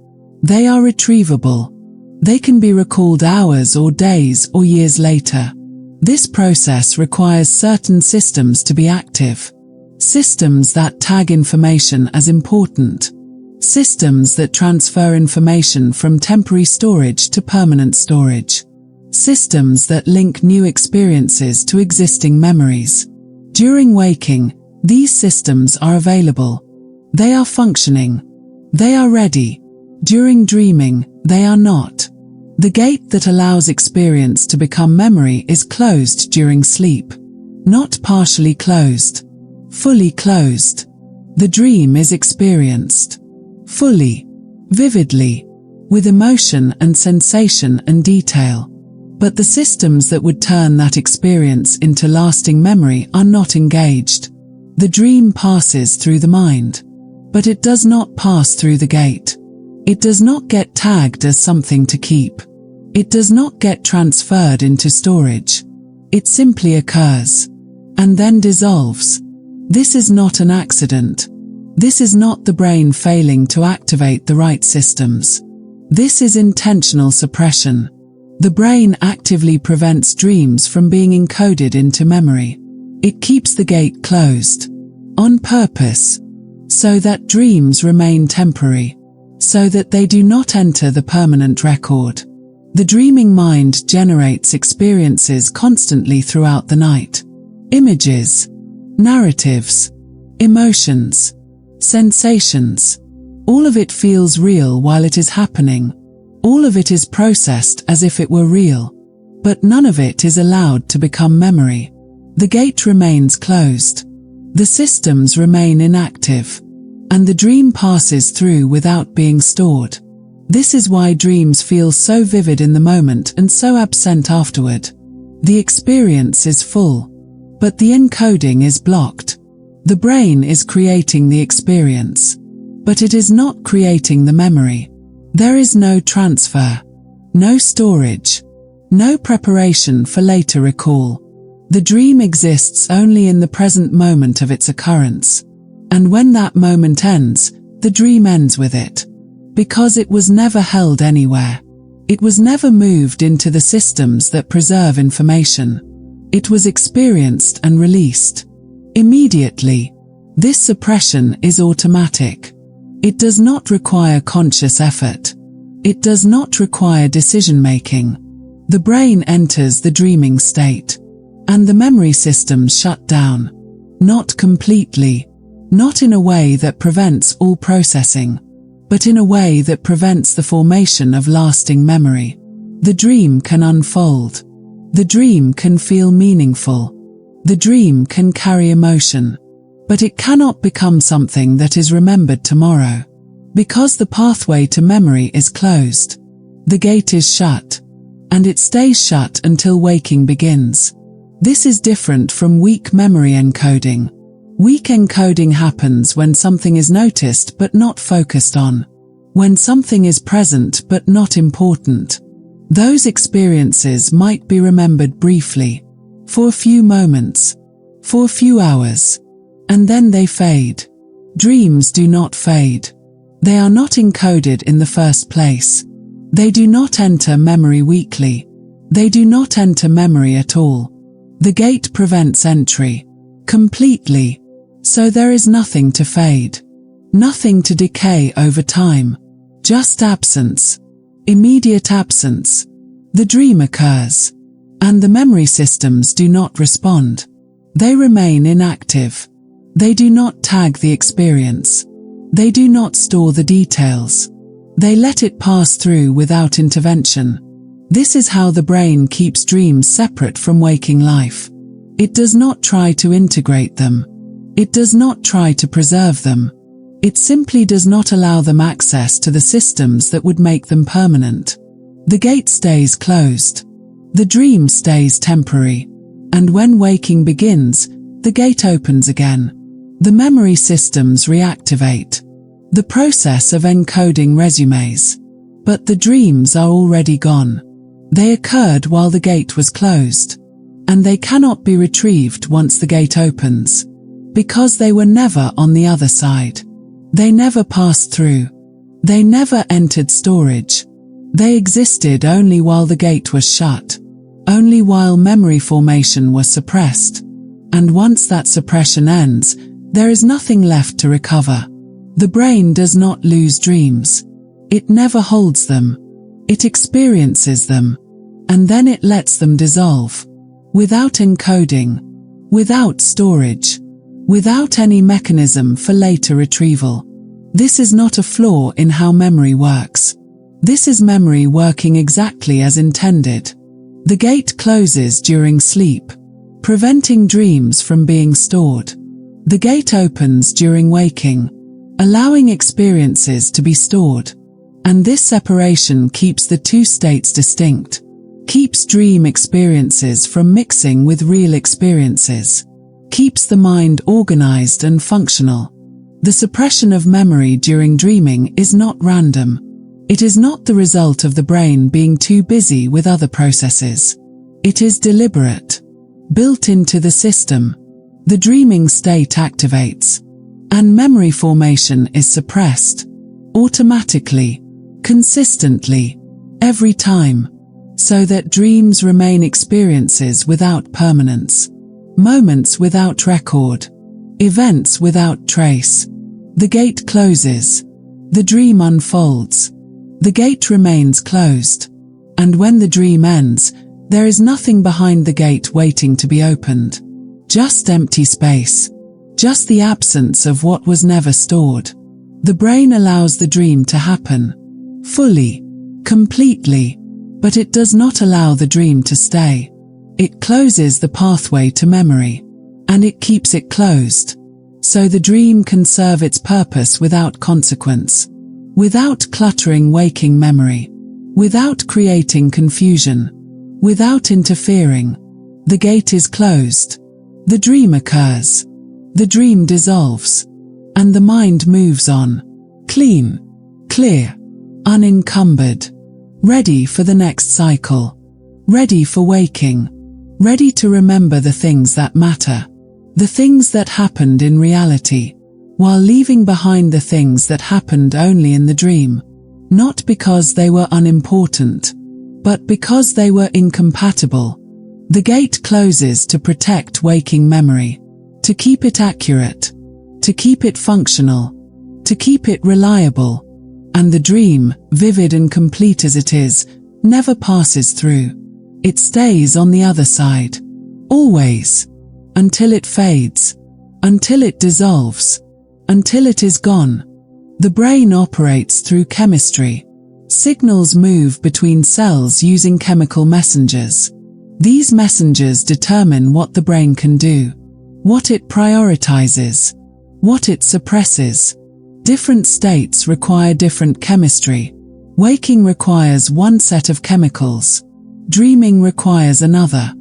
They are retrievable. They can be recalled hours or days or years later. This process requires certain systems to be active. Systems that tag information as important. Systems that transfer information from temporary storage to permanent storage. Systems that link new experiences to existing memories. During waking, these systems are available. They are functioning. They are ready. During dreaming, they are not. The gate that allows experience to become memory is closed during sleep. Not partially closed. Fully closed. The dream is experienced. Fully. Vividly. With emotion and sensation and detail. But the systems that would turn that experience into lasting memory are not engaged. The dream passes through the mind. But it does not pass through the gate. It does not get tagged as something to keep. It does not get transferred into storage. It simply occurs. And then dissolves. This is not an accident. This is not the brain failing to activate the right systems. This is intentional suppression. The brain actively prevents dreams from being encoded into memory. It keeps the gate closed. On purpose. So that dreams remain temporary. So that they do not enter the permanent record. The dreaming mind generates experiences constantly throughout the night. Images. Narratives. Emotions. Sensations. All of it feels real while it is happening. All of it is processed as if it were real. But none of it is allowed to become memory. The gate remains closed. The systems remain inactive. And the dream passes through without being stored. This is why dreams feel so vivid in the moment and so absent afterward. The experience is full. But the encoding is blocked. The brain is creating the experience. But it is not creating the memory. There is no transfer. No storage. No preparation for later recall. The dream exists only in the present moment of its occurrence. And when that moment ends, the dream ends with it. Because it was never held anywhere. It was never moved into the systems that preserve information. It was experienced and released. Immediately. This suppression is automatic. It does not require conscious effort. It does not require decision-making. The brain enters the dreaming state. And the memory systems shut down. Not completely. Not in a way that prevents all processing. But in a way that prevents the formation of lasting memory. The dream can unfold. The dream can feel meaningful. The dream can carry emotion. But it cannot become something that is remembered tomorrow. Because the pathway to memory is closed. The gate is shut. And it stays shut until waking begins. This is different from weak memory encoding. Weak encoding happens when something is noticed but not focused on. When something is present but not important. Those experiences might be remembered briefly, for a few moments, for a few hours, and then they fade. Dreams do not fade. They are not encoded in the first place. They do not enter memory weakly. They do not enter memory at all. The gate prevents entry. Completely. So there is nothing to fade. Nothing to decay over time. Just absence. Immediate absence. The dream occurs. And the memory systems do not respond. They remain inactive. They do not tag the experience. They do not store the details. They let it pass through without intervention. This is how the brain keeps dreams separate from waking life. It does not try to integrate them. It does not try to preserve them. It simply does not allow them access to the systems that would make them permanent. The gate stays closed. The dream stays temporary. And when waking begins, the gate opens again. The memory systems reactivate. The process of encoding resumes. But the dreams are already gone. They occurred while the gate was closed. And they cannot be retrieved once the gate opens. Because they were never on the other side. They never passed through. They never entered storage. They existed only while the gate was shut. Only while memory formation was suppressed. And once that suppression ends, there is nothing left to recover. The brain does not lose dreams. It never holds them. It experiences them. And then it lets them dissolve. Without encoding. Without storage. Without any mechanism for later retrieval. This is not a flaw in how memory works. This is memory working exactly as intended. The gate closes during sleep, preventing dreams from being stored. The gate opens during waking, allowing experiences to be stored. And this separation keeps the two states distinct, keeps dream experiences from mixing with real experiences, keeps the mind organized and functional. The suppression of memory during dreaming is not random. It is not the result of the brain being too busy with other processes. It is deliberate. Built into the system. The dreaming state activates. And memory formation is suppressed. Automatically. Consistently. Every time. So that dreams remain experiences without permanence. Moments without record. Events without trace. The gate closes. The dream unfolds. The gate remains closed. And when the dream ends, there is nothing behind the gate waiting to be opened. Just empty space. Just the absence of what was never stored. The brain allows the dream to happen. Fully. Completely. But it does not allow the dream to stay. It closes the pathway to memory. And it keeps it closed. So the dream can serve its purpose without consequence. Without cluttering waking memory. Without creating confusion. Without interfering. The gate is closed. The dream occurs. The dream dissolves. And the mind moves on. Clean. Clear. Unencumbered. Ready for the next cycle. Ready for waking. Ready to remember the things that matter. The things that happened in reality. While leaving behind the things that happened only in the dream. Not because they were unimportant. But because they were incompatible. The gate closes to protect waking memory. To keep it accurate. To keep it functional. To keep it reliable. And the dream, vivid and complete as it is, never passes through. It stays on the other side. Always. Until it fades. Until it dissolves. Until it is gone. The brain operates through chemistry. Signals move between cells using chemical messengers. These messengers determine what the brain can do. What it prioritizes. What it suppresses. Different states require different chemistry. Waking requires one set of chemicals. Dreaming requires another.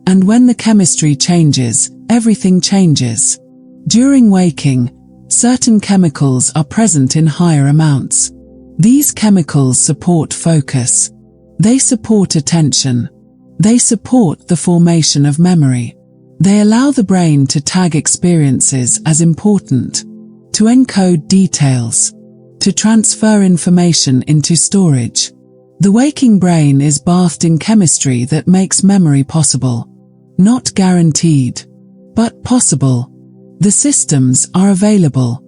And when the chemistry changes, everything changes. During waking, certain chemicals are present in higher amounts. These chemicals support focus. They support attention. They support the formation of memory. They allow the brain to tag experiences as important, to encode details, to transfer information into storage. The waking brain is bathed in chemistry that makes memory possible. Not guaranteed, but possible. The systems are available.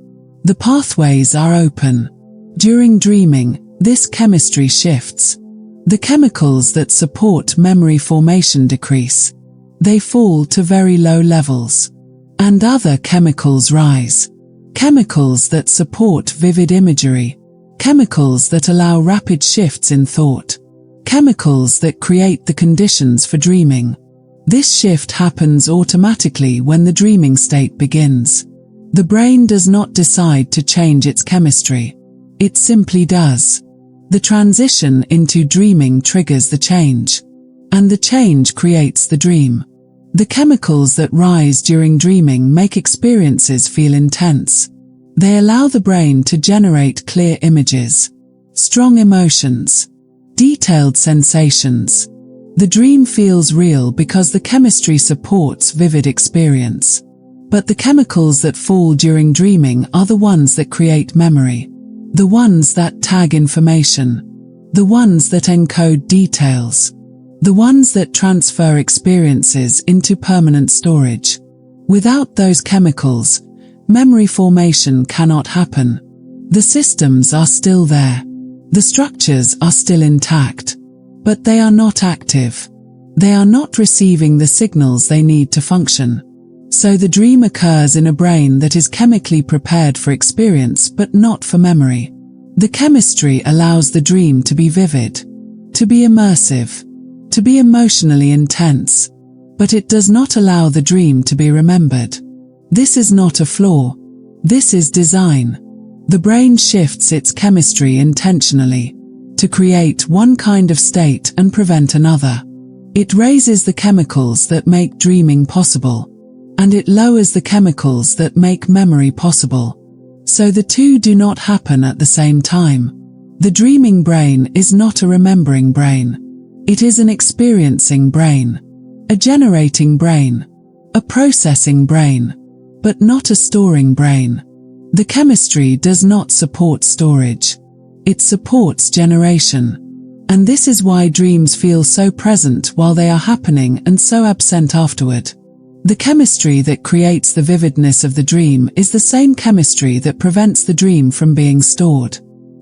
The pathways are open. During dreaming, this chemistry shifts. The chemicals that support memory formation decrease. They fall to very low levels. And other chemicals rise. Chemicals that support vivid imagery. Chemicals that allow rapid shifts in thought. Chemicals that create the conditions for dreaming. This shift happens automatically when the dreaming state begins. The brain does not decide to change its chemistry. It simply does. The transition into dreaming triggers the change. And the change creates the dream. The chemicals that rise during dreaming make experiences feel intense. They allow the brain to generate clear images, strong emotions, detailed sensations. The dream feels real because the chemistry supports vivid experience. But the chemicals that fall during dreaming are the ones that create memory, the ones that tag information, the ones that encode details, the ones that transfer experiences into permanent storage. Without those chemicals, memory formation cannot happen. The systems are still there. The structures are still intact. But they are not active. They are not receiving the signals they need to function. So the dream occurs in a brain that is chemically prepared for experience but not for memory. The chemistry allows the dream to be vivid, to be immersive, to be emotionally intense, but it does not allow the dream to be remembered. This is not a flaw. This is design. The brain shifts its chemistry intentionally to create one kind of state and prevent another. It raises the chemicals that make dreaming possible, and it lowers the chemicals that make memory possible. So the two do not happen at the same time. The dreaming brain is not a remembering brain. It is an experiencing brain, a generating brain, a processing brain, but not a storing brain. The chemistry does not support storage. It supports generation. And this is why dreams feel so present while they are happening and so absent afterward. The chemistry that creates the vividness of the dream is the same chemistry that prevents the dream from being stored.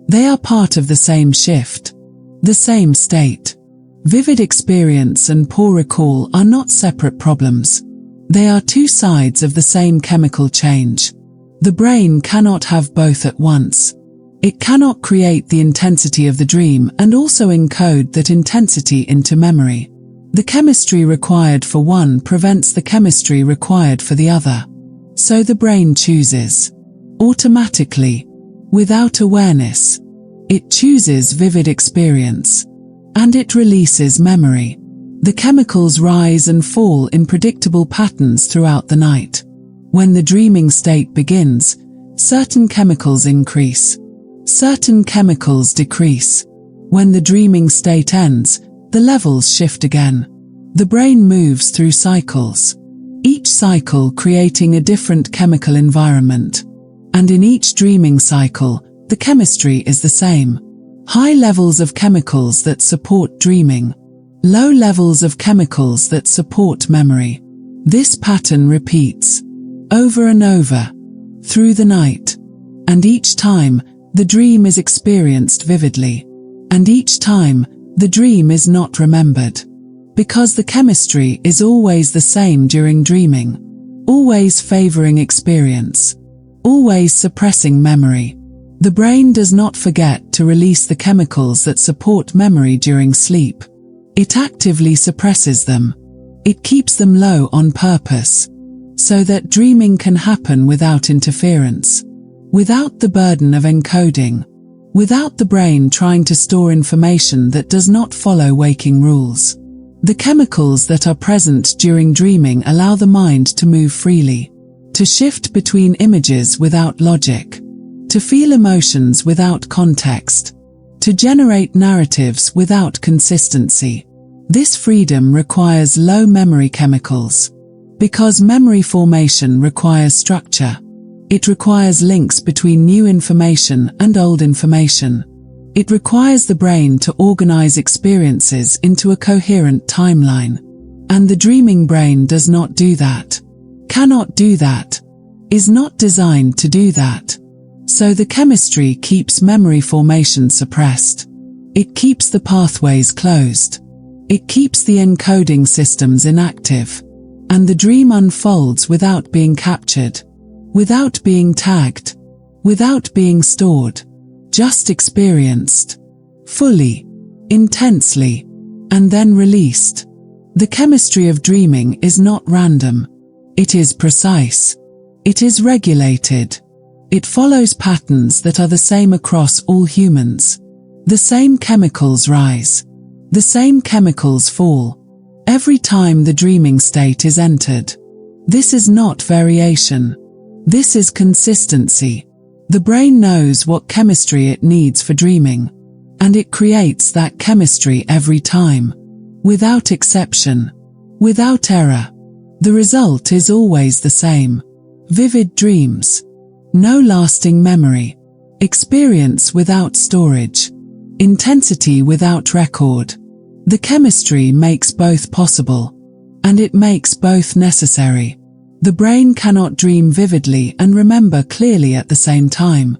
They are part of the same shift, the same state. Vivid experience and poor recall are not separate problems. They are two sides of the same chemical change. The brain cannot have both at once. It cannot create the intensity of the dream and also encode that intensity into memory. The chemistry required for one prevents the chemistry required for the other. So the brain chooses. Automatically. Without awareness. It chooses vivid experience. And it releases memory. The chemicals rise and fall in predictable patterns throughout the night. When the dreaming state begins, certain chemicals increase. Certain chemicals decrease. When the dreaming state ends, the levels shift again. The brain moves through cycles, each cycle creating a different chemical environment. And in each dreaming cycle, the chemistry is the same. High levels of chemicals that support dreaming. Low levels of chemicals that support memory. This pattern repeats, over and over, through the night. And each time, the dream is experienced vividly. And each time, the dream is not remembered. Because the chemistry is always the same during dreaming. Always favoring experience. Always suppressing memory. The brain does not forget to release the chemicals that support memory during sleep. It actively suppresses them. It keeps them low on purpose, so that dreaming can happen without interference, without the burden of encoding, without the brain trying to store information that does not follow waking rules. The chemicals that are present during dreaming allow the mind to move freely, to shift between images without logic, to feel emotions without context, to generate narratives without consistency. This freedom requires low memory chemicals. Because memory formation requires structure, it requires links between new information and old information. It requires the brain to organize experiences into a coherent timeline. And the dreaming brain does not do that, cannot do that, is not designed to do that. So the chemistry keeps memory formation suppressed. It keeps the pathways closed. It keeps the encoding systems inactive. And the dream unfolds without being captured, without being tagged, without being stored, just experienced, fully, intensely, and then released. The chemistry of dreaming is not random. It is precise. It is regulated. It follows patterns that are the same across all humans. The same chemicals rise. The same chemicals fall. Every time the dreaming state is entered. This is not variation. This is consistency. The brain knows what chemistry it needs for dreaming, and it creates that chemistry every time, without exception, without error. The result is always the same. Vivid dreams. No lasting memory. Experience without storage. Intensity without record. The chemistry makes both possible, and it makes both necessary. The brain cannot dream vividly and remember clearly at the same time.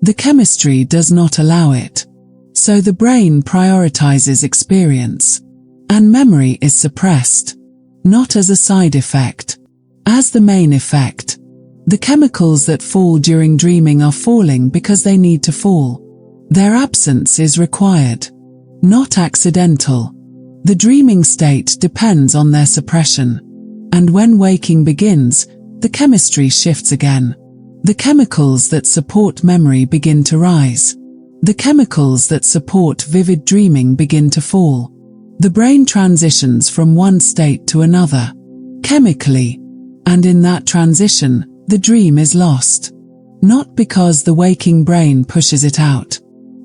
The chemistry does not allow it. So the brain prioritizes experience, and memory is suppressed, not as a side effect, as the main effect. The chemicals that fall during dreaming are falling because they need to fall. Their absence is required, not accidental. The dreaming state depends on their suppression. And when waking begins, the chemistry shifts again. The chemicals that support memory begin to rise. The chemicals that support vivid dreaming begin to fall. The brain transitions from one state to another, chemically. And in that transition, the dream is lost. Not because the waking brain pushes it out,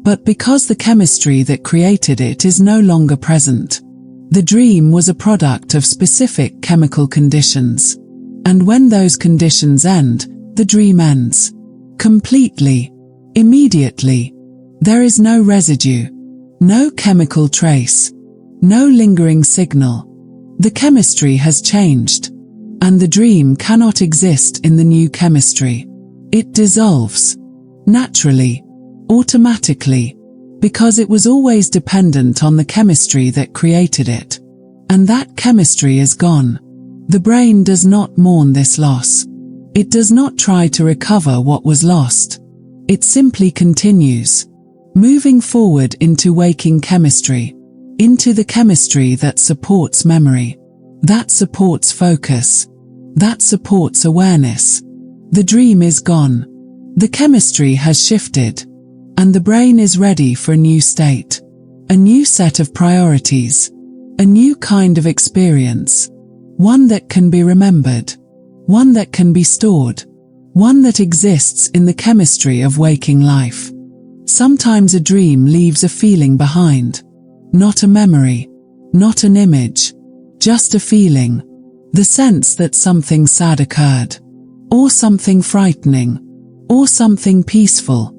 but because the chemistry that created it is no longer present. The dream was a product of specific chemical conditions. And when those conditions end, the dream ends. Completely. Immediately. There is no residue. No chemical trace. No lingering signal. The chemistry has changed. And the dream cannot exist in the new chemistry. It dissolves. Naturally. Automatically. Because it was always dependent on the chemistry that created it. And that chemistry is gone. The brain does not mourn this loss. It does not try to recover what was lost. It simply continues, moving forward into waking chemistry, into the chemistry that supports memory, that supports focus, that supports awareness. The dream is gone. The chemistry has shifted. And the brain is ready for a new state, a new set of priorities, a new kind of experience, one that can be remembered, one that can be stored, one that exists in the chemistry of waking life. Sometimes a dream leaves a feeling behind, not a memory, not an image, just a feeling, the sense that something sad occurred, or something frightening, or something peaceful.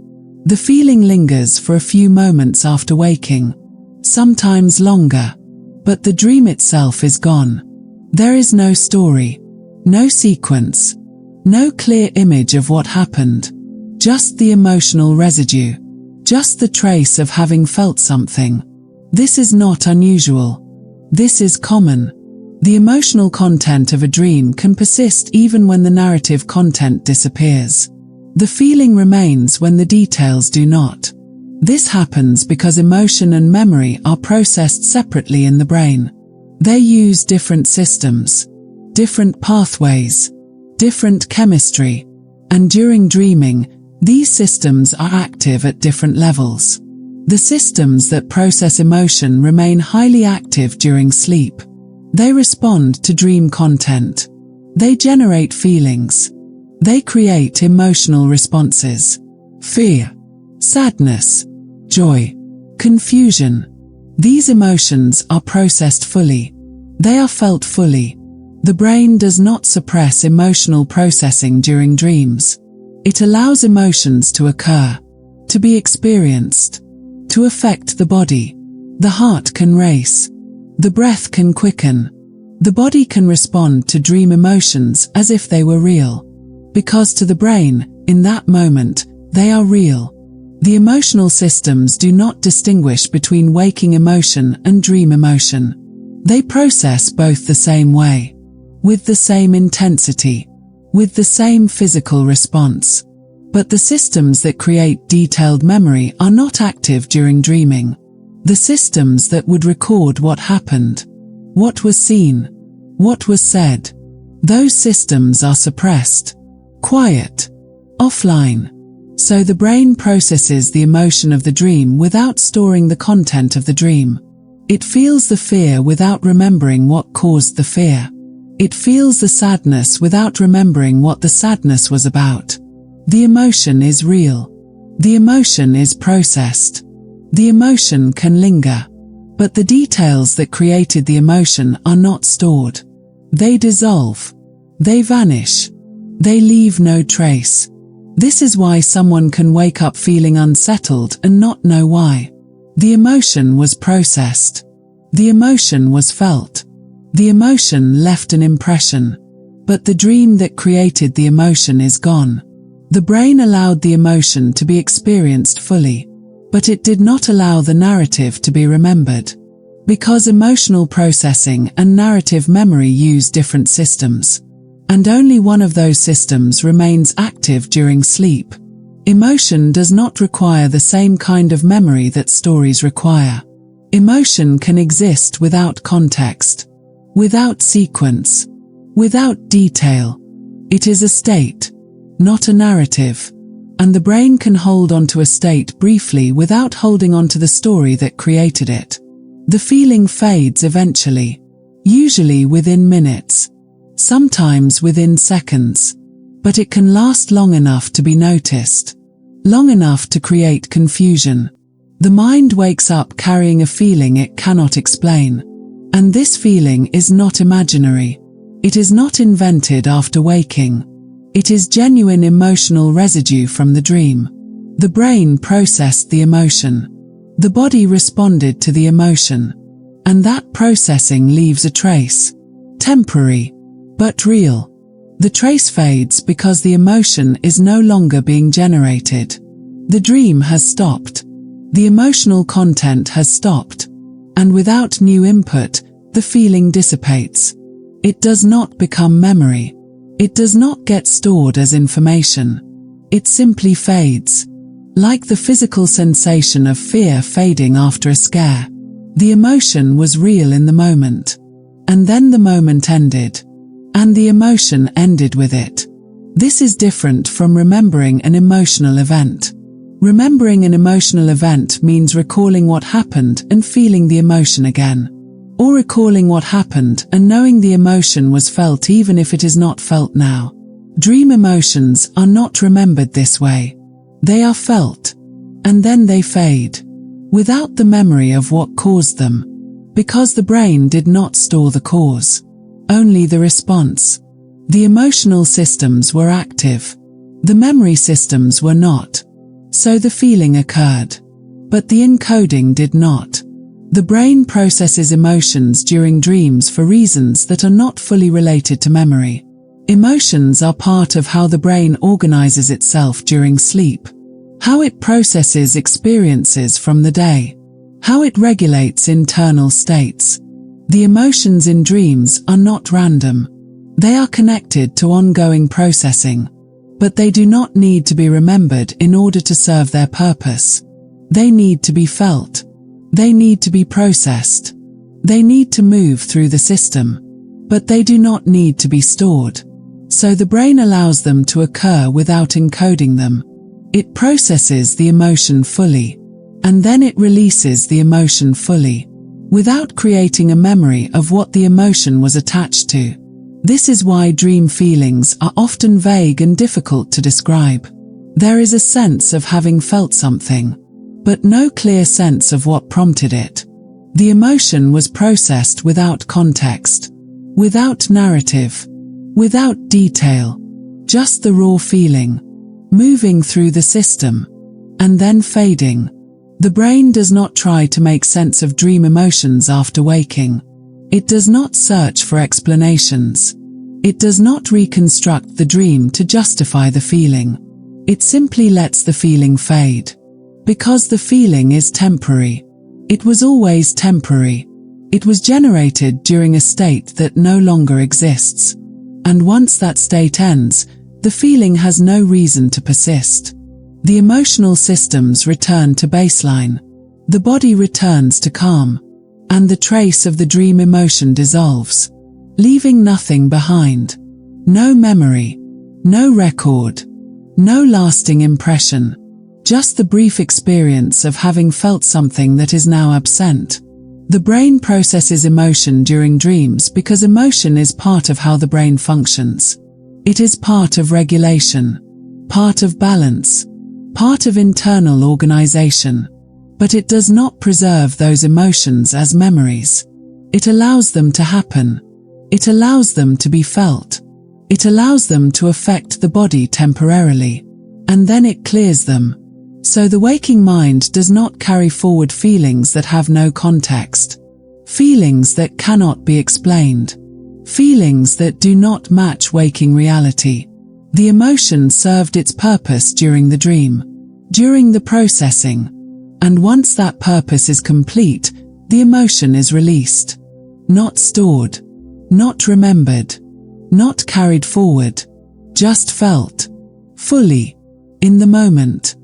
The feeling lingers for a few moments after waking, sometimes longer, but the dream itself is gone. There is no story, no sequence, no clear image of what happened, just the emotional residue, just the trace of having felt something. This is not unusual. This is common. The emotional content of a dream can persist even when the narrative content disappears. The feeling remains when the details do not. This happens because emotion and memory are processed separately in the brain. They use different systems, different pathways, different chemistry, and during dreaming, these systems are active at different levels. The systems that process emotion remain highly active during sleep. They respond to dream content. They generate feelings. They create emotional responses: fear, sadness, joy, confusion. These emotions are processed fully. They are felt fully. The brain does not suppress emotional processing during dreams. It allows emotions to occur, to be experienced, to affect the body. The heart can race. The breath can quicken. The body can respond to dream emotions as if they were real. Because to the brain, in that moment, they are real. The emotional systems do not distinguish between waking emotion and dream emotion. They process both the same way, with the same intensity, with the same physical response. But the systems that create detailed memory are not active during dreaming. The systems that would record what happened, what was seen, what was said, those systems are suppressed, quiet, offline. So the brain processes the emotion of the dream without storing the content of the dream. It feels the fear without remembering what caused the fear. It feels the sadness without remembering what the sadness was about. The emotion is real. The emotion is processed. The emotion can linger. But the details that created the emotion are not stored. They dissolve. They vanish. They leave no trace. This is why someone can wake up feeling unsettled and not know why. The emotion was processed. The emotion was felt. The emotion left an impression. But the dream that created the emotion is gone. The brain allowed the emotion to be experienced fully, but it did not allow the narrative to be remembered. Because emotional processing and narrative memory use different systems, and only one of those systems remains active during sleep. Emotion does not require the same kind of memory that stories require. Emotion can exist without context, without sequence, without detail. It is a state, not a narrative. And the brain can hold onto a state briefly without holding onto the story that created it. The feeling fades eventually, usually within minutes, sometimes within seconds, but it can last long enough to be noticed, long enough to create confusion. The mind wakes up carrying a feeling it cannot explain. And this feeling is not imaginary. It is not invented after waking. It is genuine emotional residue from the dream. The brain processed the emotion. The body responded to the emotion. And that processing leaves a trace. Temporary, but real. The trace fades because the emotion is no longer being generated. The dream has stopped. The emotional content has stopped. And without new input, the feeling dissipates. It does not become memory. It does not get stored as information. It simply fades. Like the physical sensation of fear fading after a scare. The emotion was real in the moment. And then the moment ended. And the emotion ended with it. This is different from remembering an emotional event. Remembering an emotional event means recalling what happened and feeling the emotion again. Or recalling what happened and knowing the emotion was felt even if it is not felt now. Dream emotions are not remembered this way. They are felt. And then they fade. Without the memory of what caused them. Because the brain did not store the cause. Only the response. The emotional systems were active. The memory systems were not. So the feeling occurred. But the encoding did not. The brain processes emotions during dreams for reasons that are not fully related to memory. Emotions are part of how the brain organizes itself during sleep. How it processes experiences from the day. How it regulates internal states. The emotions in dreams are not random. They are connected to ongoing processing. But they do not need to be remembered in order to serve their purpose. They need to be felt. They need to be processed. They need to move through the system. But they do not need to be stored. So the brain allows them to occur without encoding them. It processes the emotion fully. And then it releases the emotion fully. Without creating a memory of what the emotion was attached to. This is why dream feelings are often vague and difficult to describe. There is a sense of having felt something, but no clear sense of what prompted it. The emotion was processed without context, without narrative, without detail, just the raw feeling, moving through the system, and then fading. The brain does not try to make sense of dream emotions after waking. It does not search for explanations. It does not reconstruct the dream to justify the feeling. It simply lets the feeling fade. Because the feeling is temporary. It was always temporary. It was generated during a state that no longer exists. And once that state ends, the feeling has no reason to persist. The emotional systems return to baseline. The body returns to calm. And the trace of the dream emotion dissolves, leaving nothing behind. No memory, no record, no lasting impression. Just the brief experience of having felt something that is now absent. The brain processes emotion during dreams because emotion is part of how the brain functions. It is part of regulation, part of balance, part of internal organization. But it does not preserve those emotions as memories. It allows them to happen. It allows them to be felt. It allows them to affect the body temporarily. And then it clears them. So the waking mind does not carry forward feelings that have no context. Feelings that cannot be explained. Feelings that do not match waking reality. The emotion served its purpose during the dream, during the processing. And once that purpose is complete, the emotion is released. Not stored. Not remembered. Not carried forward. Just felt. Fully. In the moment.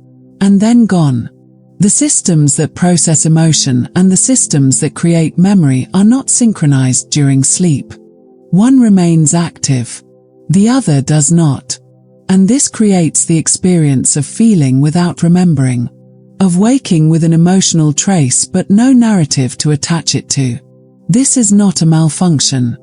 And then gone. The systems that process emotion and the systems that create memory are not synchronized during sleep. One remains active. The other does not. And this creates the experience of feeling without remembering. Of waking with an emotional trace but no narrative to attach it to. This is not a malfunction.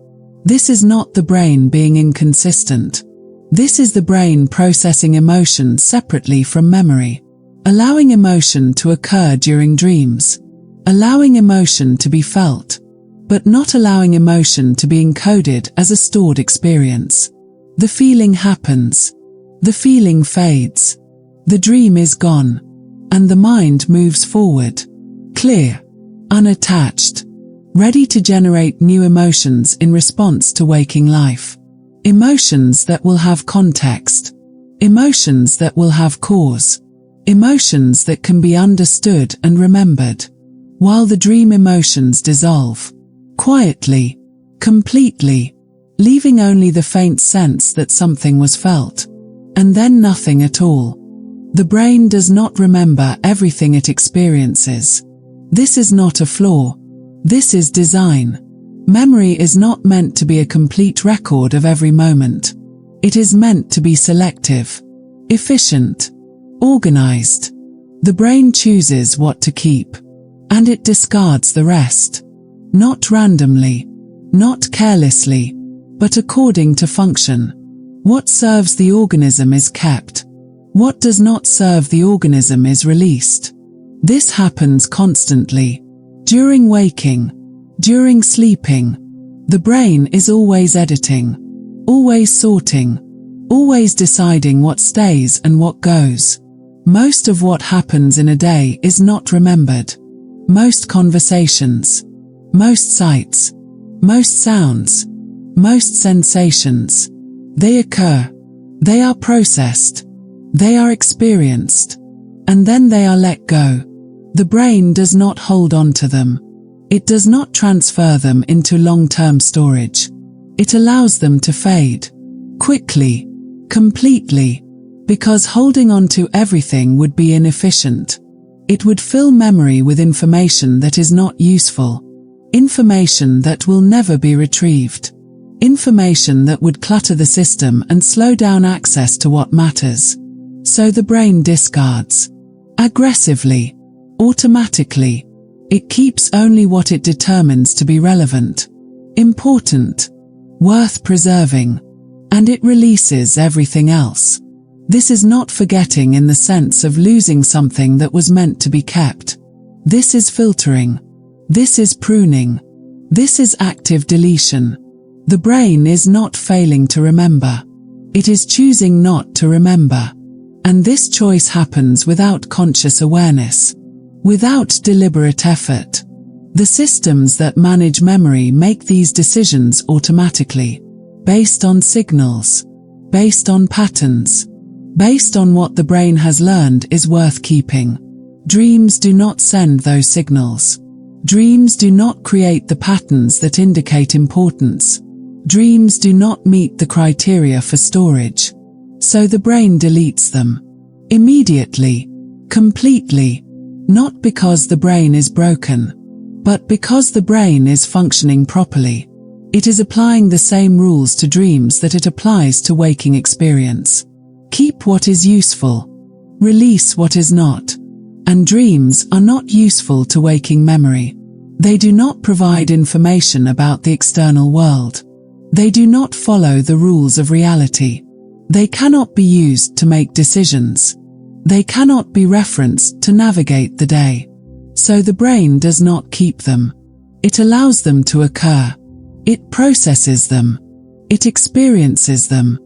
This is not the brain being inconsistent. This is the brain processing emotion separately from memory. Allowing emotion to occur during dreams. Allowing emotion to be felt. But not allowing emotion to be encoded as a stored experience. The feeling happens. The feeling fades. The dream is gone. And the mind moves forward. Clear. Unattached. Ready to generate new emotions in response to waking life. Emotions that will have context. Emotions that will have cause. Emotions that can be understood and remembered. While the dream emotions dissolve. Quietly. Completely. Leaving only the faint sense that something was felt. And then nothing at all. The brain does not remember everything it experiences. This is not a flaw. This is design. Memory is not meant to be a complete record of every moment. It is meant to be selective, efficient, organized. The brain chooses what to keep, and it discards the rest. Not randomly, not carelessly, but according to function. What serves the organism is kept. What does not serve the organism is released. This happens constantly. During waking, during sleeping, the brain is always editing, always sorting, always deciding what stays and what goes. Most of what happens in a day is not remembered. Most conversations, most sights, most sounds, most sensations, they occur, they are processed, they are experienced, and then they are let go. The brain does not hold on to them. It does not transfer them into long-term storage. It allows them to fade. Quickly. Completely. Because holding on to everything would be inefficient. It would fill memory with information that is not useful. Information that will never be retrieved. Information that would clutter the system and slow down access to what matters. So the brain discards. Aggressively. Automatically. It keeps only what it determines to be relevant, important, worth preserving, and it releases everything else. This is not forgetting in the sense of losing something that was meant to be kept. This is filtering. This is pruning. This is active deletion. The brain is not failing to remember. It is choosing not to remember. And this choice happens without conscious awareness, without deliberate effort. The systems that manage memory make these decisions automatically, based on signals, based on patterns, based on what the brain has learned is worth keeping. Dreams do not send those signals. Dreams do not create the patterns that indicate importance. Dreams do not meet the criteria for storage. So the brain deletes them. Immediately. Completely. Not because the brain is broken, but because the brain is functioning properly. It is applying the same rules to dreams that it applies to waking experience. Keep what is useful. Release what is not. And dreams are not useful to waking memory. They do not provide information about the external world. They do not follow the rules of reality. They cannot be used to make decisions. They cannot be referenced to navigate the day. So the brain does not keep them. It allows them to occur. It processes them. It experiences them.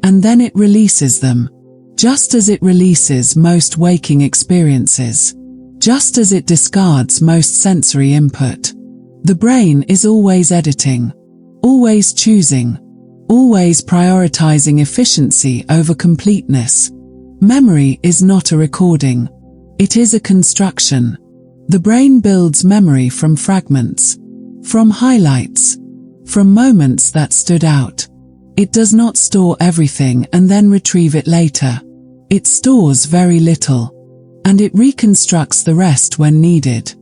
And then it releases them. Just as it releases most waking experiences. Just as it discards most sensory input. The brain is always editing. Always choosing. Always prioritizing efficiency over completeness. Memory is not a recording. It is a construction. The brain builds memory from fragments, from highlights, from moments that stood out. It does not store everything and then retrieve it later. It stores very little, and it reconstructs the rest when needed.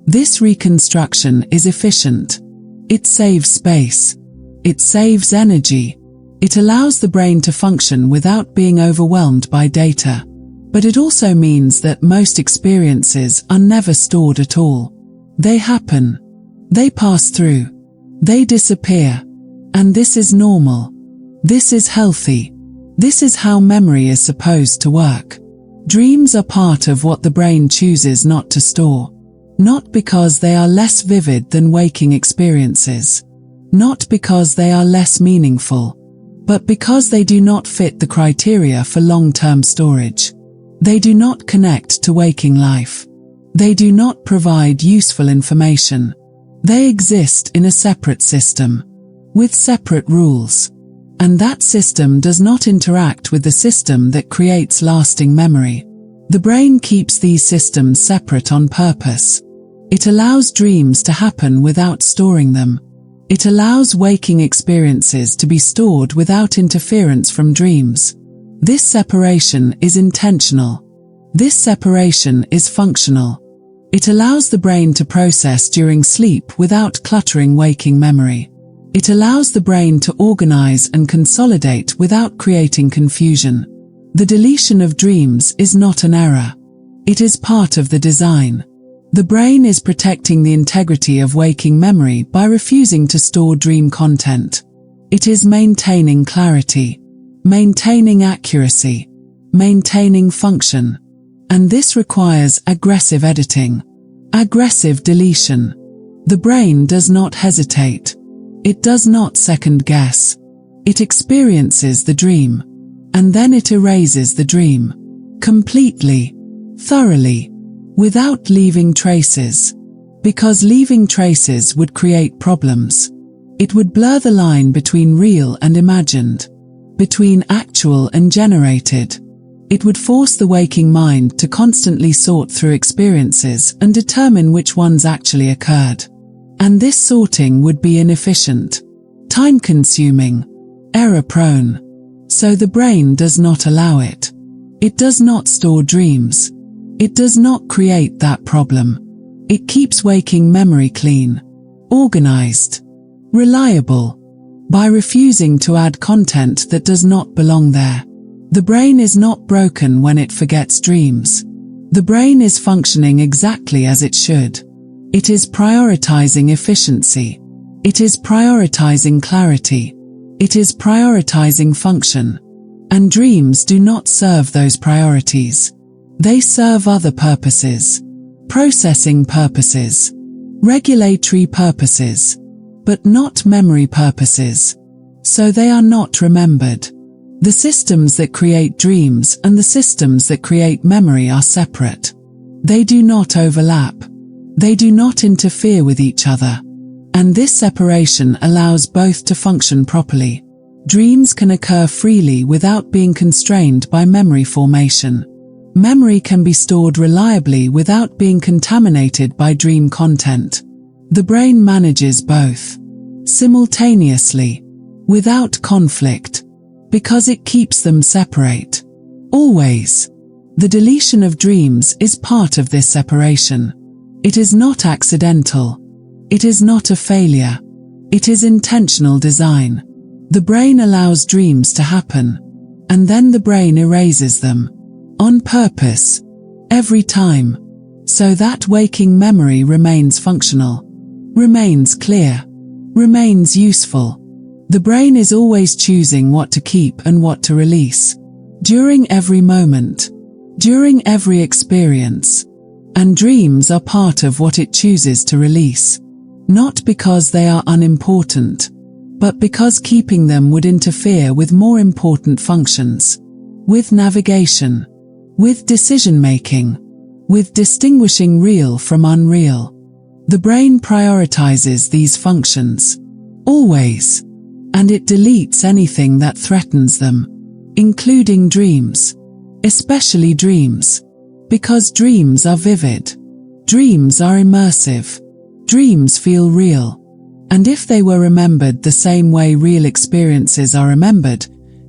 This reconstruction is efficient. It saves space. It saves energy. It allows the brain to function without being overwhelmed by data. But it also means that most experiences are never stored at all. They happen. They pass through. They disappear. And this is normal. This is healthy. This is how memory is supposed to work. Dreams are part of what the brain chooses not to store. Not because they are less vivid than waking experiences. Not because they are less meaningful. But because they do not fit the criteria for long-term storage. They do not connect to waking life. They do not provide useful information. They exist in a separate system, with separate rules. And that system does not interact with the system that creates lasting memory. The brain keeps these systems separate on purpose. It allows dreams to happen without storing them. It allows waking experiences to be stored without interference from dreams. This separation is intentional. This separation is functional. It allows the brain to process during sleep without cluttering waking memory. It allows the brain to organize and consolidate without creating confusion. The deletion of dreams is not an error. It is part of the design. The brain is protecting the integrity of waking memory by refusing to store dream content. It is maintaining clarity, maintaining accuracy, maintaining function. And this requires aggressive editing, aggressive deletion. The brain does not hesitate. It does not second guess. It experiences the dream, and then it erases the dream, completely, thoroughly, without leaving traces. Because leaving traces would create problems. It would blur the line between real and imagined, between actual and generated. It would force the waking mind to constantly sort through experiences and determine which ones actually occurred. And this sorting would be inefficient, time-consuming, error-prone. So the brain does not allow it. It does not store dreams. It does not create that problem. It keeps waking memory clean, organized, reliable, by refusing to add content that does not belong there. The brain is not broken when it forgets dreams. The brain is functioning exactly as it should. It is prioritizing efficiency. It is prioritizing clarity. It is prioritizing function. And dreams do not serve those priorities. They serve other purposes. Processing purposes. Regulatory purposes. But not memory purposes. So they are not remembered. The systems that create dreams and the systems that create memory are separate. They do not overlap. They do not interfere with each other. And this separation allows both to function properly. Dreams can occur freely without being constrained by memory formation. Memory can be stored reliably without being contaminated by dream content. The brain manages both simultaneously, without conflict, because it keeps them separate. Always. The deletion of dreams is part of this separation. It is not accidental. It is not a failure. It is intentional design. The brain allows dreams to happen, and then the brain erases them, on purpose, every time, so that waking memory remains functional, remains clear, remains useful. The brain is always choosing what to keep and what to release, during every moment, during every experience, and dreams are part of what it chooses to release, not because they are unimportant, but because keeping them would interfere with more important functions, with navigation, with decision-making, with distinguishing real from unreal. The brain prioritizes these functions, always, and it deletes anything that threatens them, including dreams, especially dreams, because dreams are vivid, dreams are immersive, dreams feel real. And if they were remembered the same way real experiences are remembered,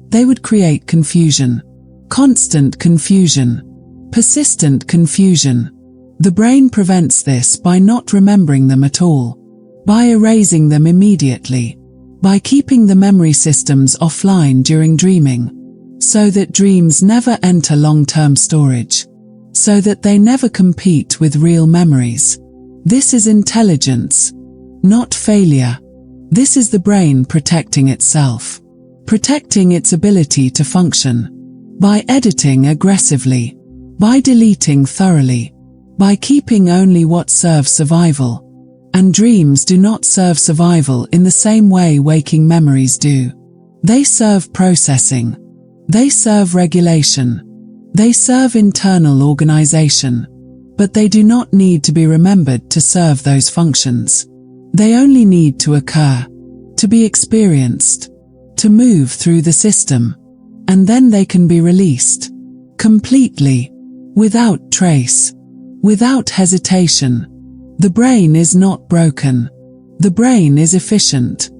they would create confusion. Constant confusion. Persistent confusion. The brain prevents this by not remembering them at all, by erasing them immediately, by keeping the memory systems offline during dreaming, so that dreams never enter long-term storage, so that they never compete with real memories. This is intelligence. Not failure. This is the brain protecting itself, protecting its ability to function, by editing aggressively, by deleting thoroughly, by keeping only what serves survival. And dreams do not serve survival in the same way waking memories do. They serve processing. They serve regulation. They serve internal organization. But they do not need to be remembered to serve those functions. They only need to occur, to be experienced, to move through the system, and then they can be released, completely, without trace, without hesitation. The brain is not broken. The brain is efficient.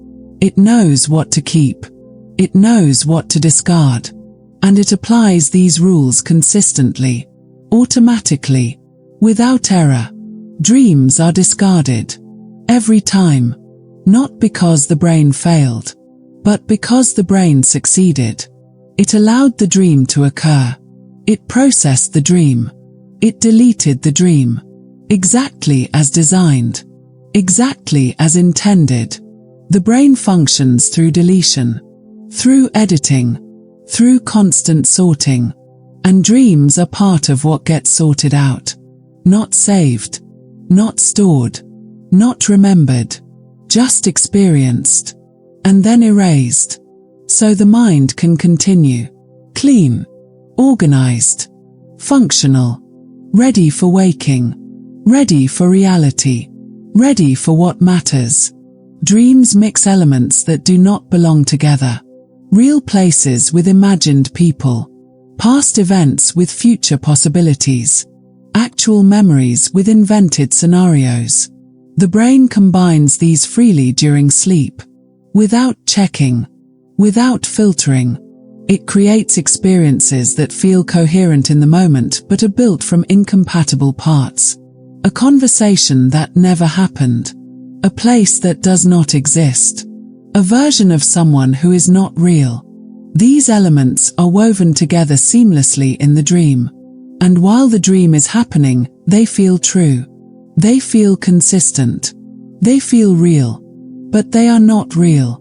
It knows what to keep. It knows what to discard. And it applies these rules consistently, automatically, without error. Dreams are discarded. Every time, not because the brain failed, but because the brain succeeded. It allowed the dream to occur. It processed the dream. It deleted the dream. Exactly as designed. Exactly as intended. The brain functions through deletion, through editing, through constant sorting. And dreams are part of what gets sorted out. Not saved. Not stored. Not remembered, just experienced, and then erased, so the mind can continue, clean, organized, functional, ready for waking, ready for reality, ready for what matters. Dreams mix elements that do not belong together, real places with imagined people, past events with future possibilities, actual memories with invented scenarios. The brain combines these freely during sleep, without checking, without filtering. It creates experiences that feel coherent in the moment but are built from incompatible parts. A conversation that never happened. A place that does not exist. A version of someone who is not real. These elements are woven together seamlessly in the dream. And while the dream is happening, they feel true. They feel consistent. They feel real. But they are not real.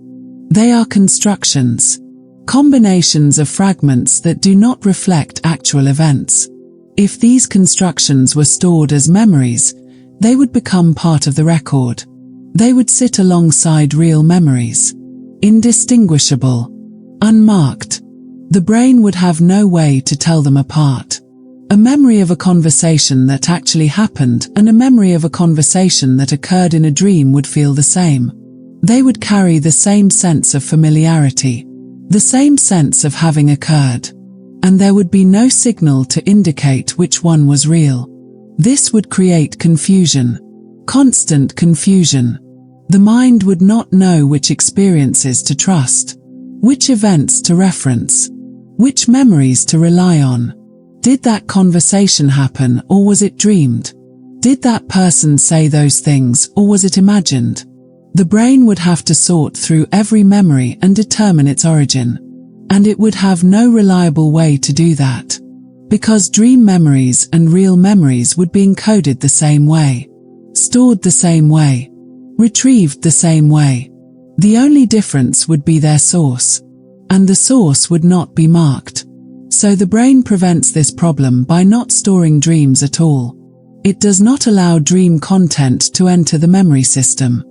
They are constructions, combinations of fragments that do not reflect actual events. If these constructions were stored as memories, they would become part of the record. They would sit alongside real memories, indistinguishable, unmarked. The brain would have no way to tell them apart. A memory of a conversation that actually happened and a memory of a conversation that occurred in a dream would feel the same. They would carry the same sense of familiarity, the same sense of having occurred, and there would be no signal to indicate which one was real. This would create confusion, constant confusion. The mind would not know which experiences to trust, which events to reference, which memories to rely on. Did that conversation happen or was it dreamed? Did that person say those things or was it imagined? The brain would have to sort through every memory and determine its origin. And it would have no reliable way to do that, because dream memories and real memories would be encoded the same way, stored the same way, retrieved the same way. The only difference would be their source, and the source would not be marked. So the brain prevents this problem by not storing dreams at all. It does not allow dream content to enter the memory system.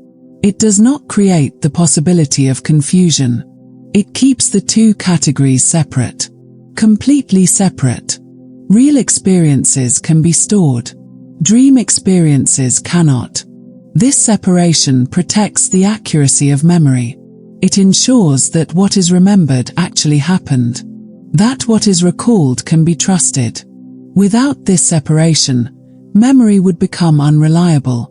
It does not create the possibility of confusion. It keeps the two categories separate, completely separate. Real experiences can be stored. Dream experiences cannot. This separation protects the accuracy of memory. It ensures that what is remembered actually happened, that what is recalled can be trusted. Without this separation, memory would become unreliable.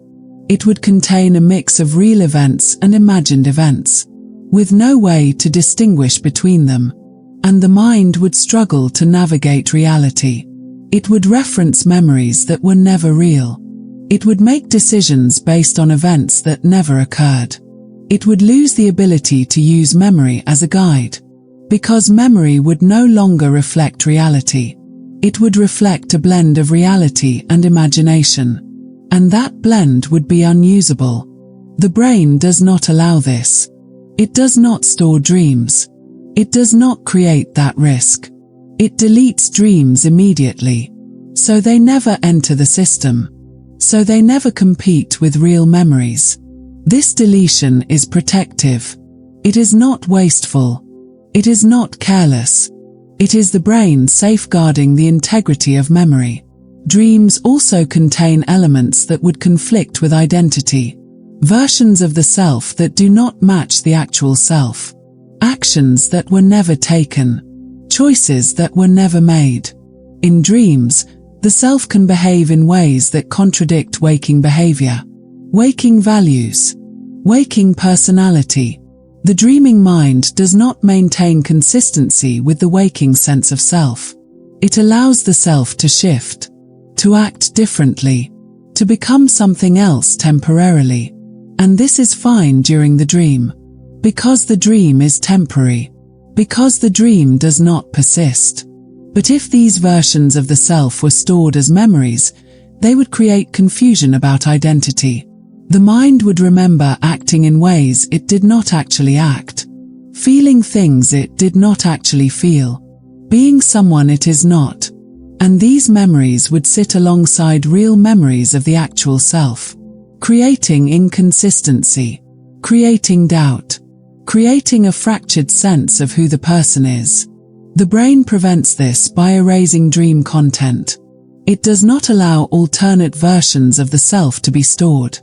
It would contain a mix of real events and imagined events, with no way to distinguish between them, and the mind would struggle to navigate reality. It would reference memories that were never real. It would make decisions based on events that never occurred. It would lose the ability to use memory as a guide, because memory would no longer reflect reality. It would reflect a blend of reality and imagination, and that blend would be unusable. The brain does not allow this. It does not store dreams. It does not create that risk. It deletes dreams immediately, so they never enter the system, so they never compete with real memories. This deletion is protective. It is not wasteful. It is not careless. It is the brain safeguarding the integrity of memory. Dreams also contain elements that would conflict with identity, versions of the self that do not match the actual self, actions that were never taken, choices that were never made. In dreams, the self can behave in ways that contradict waking behavior, waking values, waking personality. The dreaming mind does not maintain consistency with the waking sense of self. It allows the self to shift, to act differently, to become something else temporarily. And this is fine during the dream, because the dream is temporary, because the dream does not persist. But if these versions of the self were stored as memories, they would create confusion about identity. The mind would remember acting in ways it did not actually act, feeling things it did not actually feel, being someone it is not. And these memories would sit alongside real memories of the actual self, creating inconsistency, creating doubt, creating a fractured sense of who the person is. The brain prevents this by erasing dream content. It does not allow alternate versions of the self to be stored.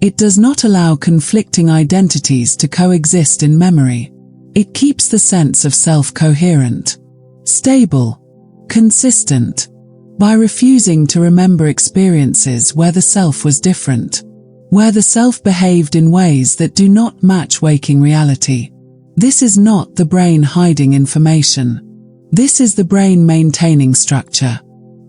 It does not allow conflicting identities to coexist in memory. It keeps the sense of self coherent, stable, consistent, by refusing to remember experiences where the self was different, where the self behaved in ways that do not match waking reality. This is not the brain hiding information. This is the brain maintaining structure,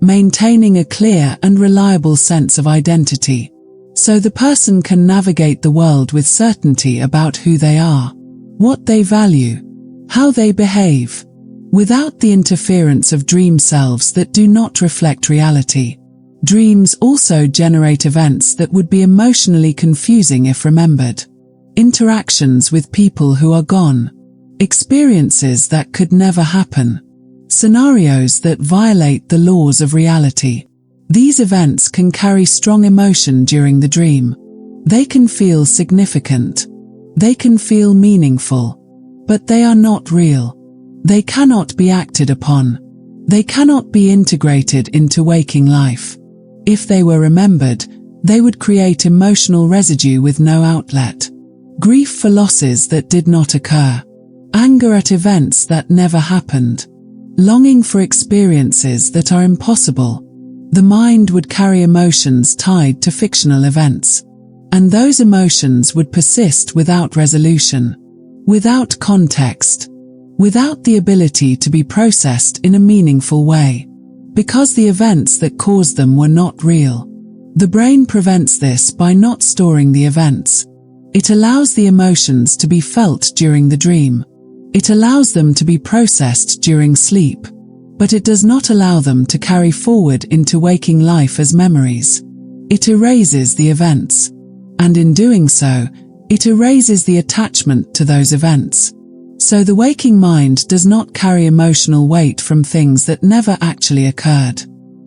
maintaining a clear and reliable sense of identity, so the person can navigate the world with certainty about who they are, what they value, how they behave, without the interference of dream selves that do not reflect reality. Dreams also generate events that would be emotionally confusing if remembered. interactions with people who are gone, experiences that could never happen, scenarios that violate the laws of reality. These events can carry strong emotion during the dream. They can feel significant. They can feel meaningful. But they are not real. They cannot be acted upon. They cannot be integrated into waking life. If they were remembered, they would create emotional residue with no outlet. Grief for losses that did not occur. Anger at events that never happened. Longing for experiences that are impossible. The mind would carry emotions tied to fictional events. And those emotions would persist without resolution, without context, without the ability to be processed in a meaningful way. Because the events that caused them were not real. The brain prevents this by not storing the events. It allows the emotions to be felt during the dream. It allows them to be processed during sleep. But it does not allow them to carry forward into waking life as memories. It erases the events. And in doing so, it erases the attachment to those events. So the waking mind does not carry emotional weight from things that never actually occurred.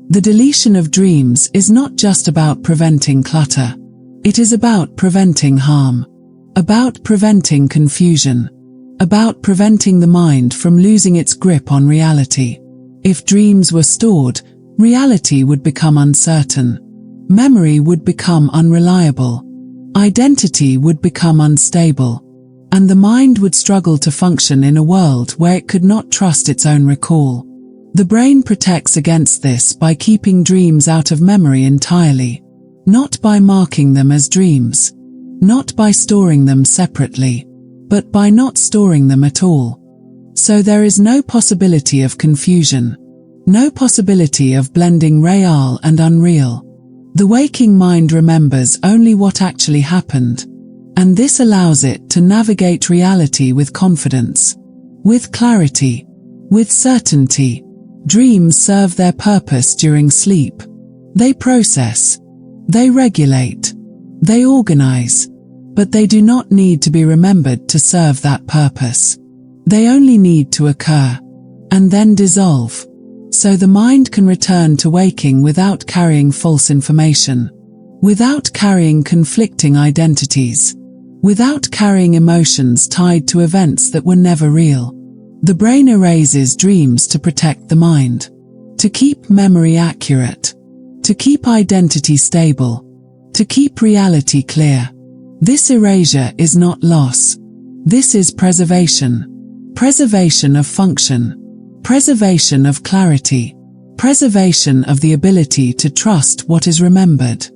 The deletion of dreams is not just about preventing clutter. It is about preventing harm, about preventing confusion, about preventing the mind from losing its grip on reality. If dreams were stored, reality would become uncertain. Memory would become unreliable. Identity would become unstable. And the mind would struggle to function in a world where it could not trust its own recall. The brain protects against this by keeping dreams out of memory entirely, not by marking them as dreams, not by storing them separately, but by not storing them at all. So there is no possibility of confusion, no possibility of blending real and unreal. The waking mind remembers only what actually happened, and this allows it to navigate reality with confidence, with clarity, with certainty. Dreams serve their purpose during sleep. They process, they regulate, they organize, but they do not need to be remembered to serve that purpose. They only need to occur, and then dissolve, so the mind can return to waking without carrying false information, without carrying conflicting identities, without carrying emotions tied to events that were never real. The brain erases dreams to protect the mind, to keep memory accurate, to keep identity stable, to keep reality clear. This erasure is not loss. This is preservation. Preservation of function. Preservation of clarity. Preservation of the ability to trust what is remembered.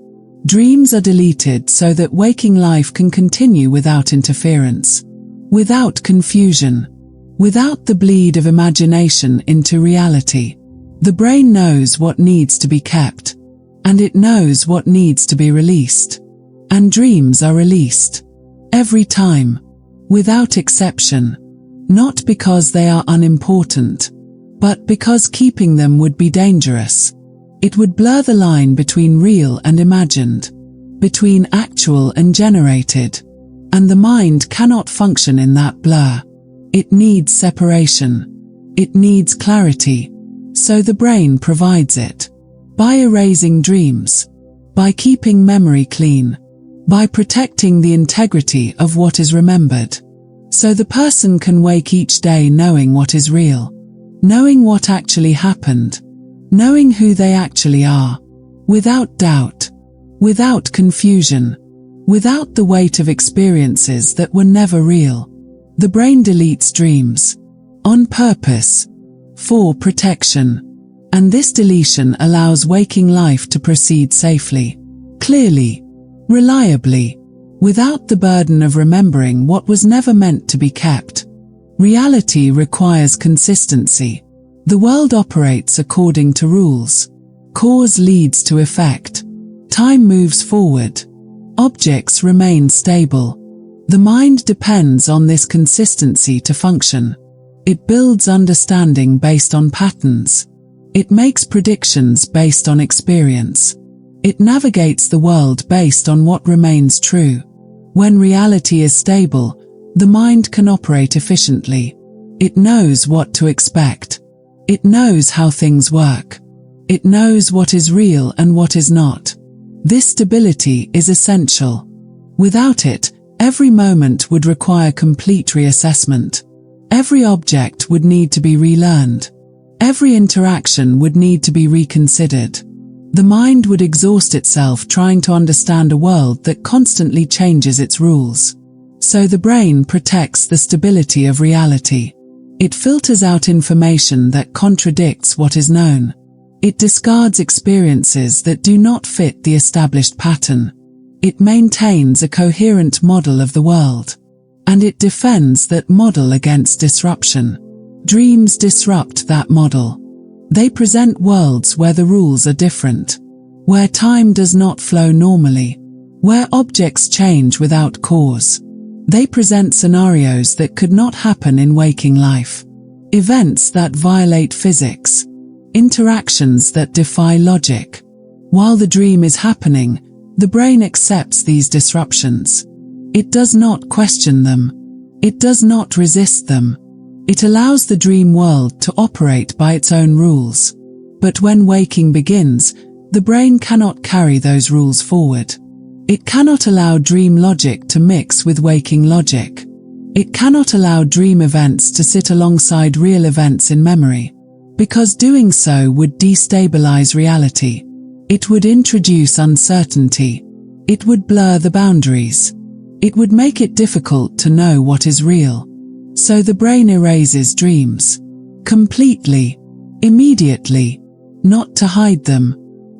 Dreams are deleted so that waking life can continue without interference, without confusion, without the bleed of imagination into reality. The brain knows what needs to be kept, and it knows what needs to be released. And dreams are released. Every time. Without exception. Not because they are unimportant, but because keeping them would be dangerous. It would blur the line between real and imagined, between actual and generated, and the mind cannot function in that blur. It needs separation. It needs clarity. So the brain provides it. By erasing dreams. By keeping memory clean. By protecting the integrity of what is remembered. So the person can wake each day knowing what is real. Knowing what actually happened. Knowing who they actually are. Without doubt. Without confusion. Without the weight of experiences that were never real. The brain deletes dreams. On purpose. For protection. And this deletion allows waking life to proceed safely, clearly, reliably, without the burden of remembering what was never meant to be kept. Reality requires consistency. The world operates according to rules. Cause leads to effect. Time moves forward. Objects remain stable. The mind depends on this consistency to function. It builds understanding based on patterns. It makes predictions based on experience. It navigates the world based on what remains true. When reality is stable, the mind can operate efficiently. It knows what to expect. It knows how things work. It knows what is real and what is not. This stability is essential. Without it, every moment would require complete reassessment. Every object would need to be relearned. Every interaction would need to be reconsidered. The mind would exhaust itself trying to understand a world that constantly changes its rules. So the brain protects the stability of reality. It filters out information that contradicts what is known. It discards experiences that do not fit the established pattern. It maintains a coherent model of the world. And it defends that model against disruption. Dreams disrupt that model. They present worlds where the rules are different, where time does not flow normally, where objects change without cause. They present scenarios that could not happen in waking life, events that violate physics, interactions that defy logic. While the dream is happening, the brain accepts these disruptions. It does not question them. It does not resist them. It allows the dream world to operate by its own rules. But when waking begins, the brain cannot carry those rules forward. It cannot allow dream logic to mix with waking logic. It cannot allow dream events to sit alongside real events in memory, because doing so would destabilize reality. It would introduce uncertainty. It would blur the boundaries. It would make it difficult to know what is real. So the brain erases dreams. Completely. Immediately. Not to hide them.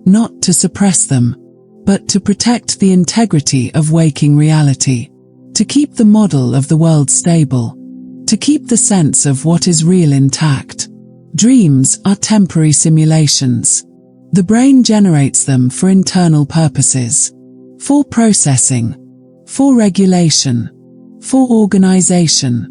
Not to suppress them. But to protect the integrity of waking reality. To keep the model of the world stable. To keep the sense of what is real intact. Dreams are temporary simulations. The brain generates them for internal purposes. For processing. For regulation. For organization.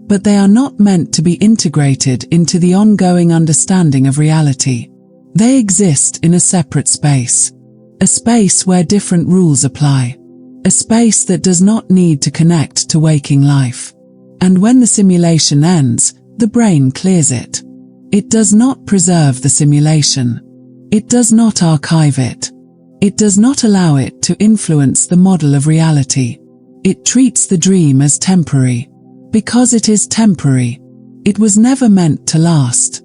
But they are not meant to be integrated into the ongoing understanding of reality. They exist in a separate space. A space where different rules apply. A space that does not need to connect to waking life. And when the simulation ends, the brain clears it. It does not preserve the simulation. It does not archive it. It does not allow it to influence the model of reality. It treats the dream as temporary. Because it is temporary. It was never meant to last.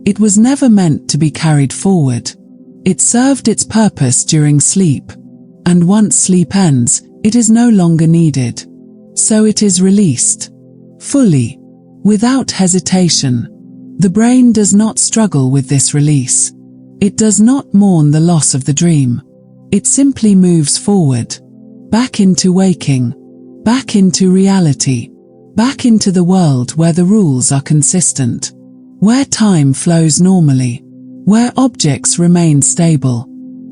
It was never meant to be carried forward. It served its purpose during sleep. And once sleep ends, it is no longer needed. So it is released. Fully. Without hesitation. The brain does not struggle with this release. It does not mourn the loss of the dream. It simply moves forward. Back into waking. Back into reality. Back into the world where the rules are consistent. Where time flows normally. Where objects remain stable.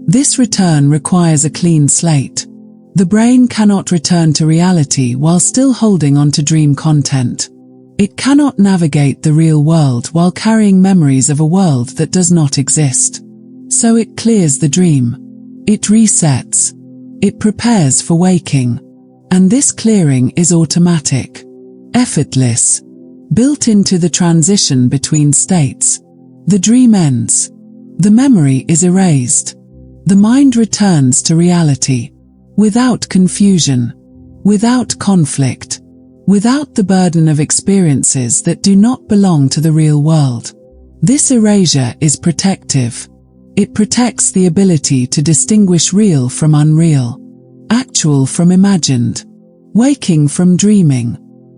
This return requires a clean slate. The brain cannot return to reality while still holding on to dream content. It cannot navigate the real world while carrying memories of a world that does not exist. So it clears the dream. It resets. It prepares for waking. And this clearing is automatic. Effortless. Built into the transition between states. The dream ends. The memory is erased. The mind returns to reality. Without confusion. Without conflict. Without the burden of experiences that do not belong to the real world. This erasure is protective. It protects the ability to distinguish real from unreal. Actual from imagined. Waking from dreaming.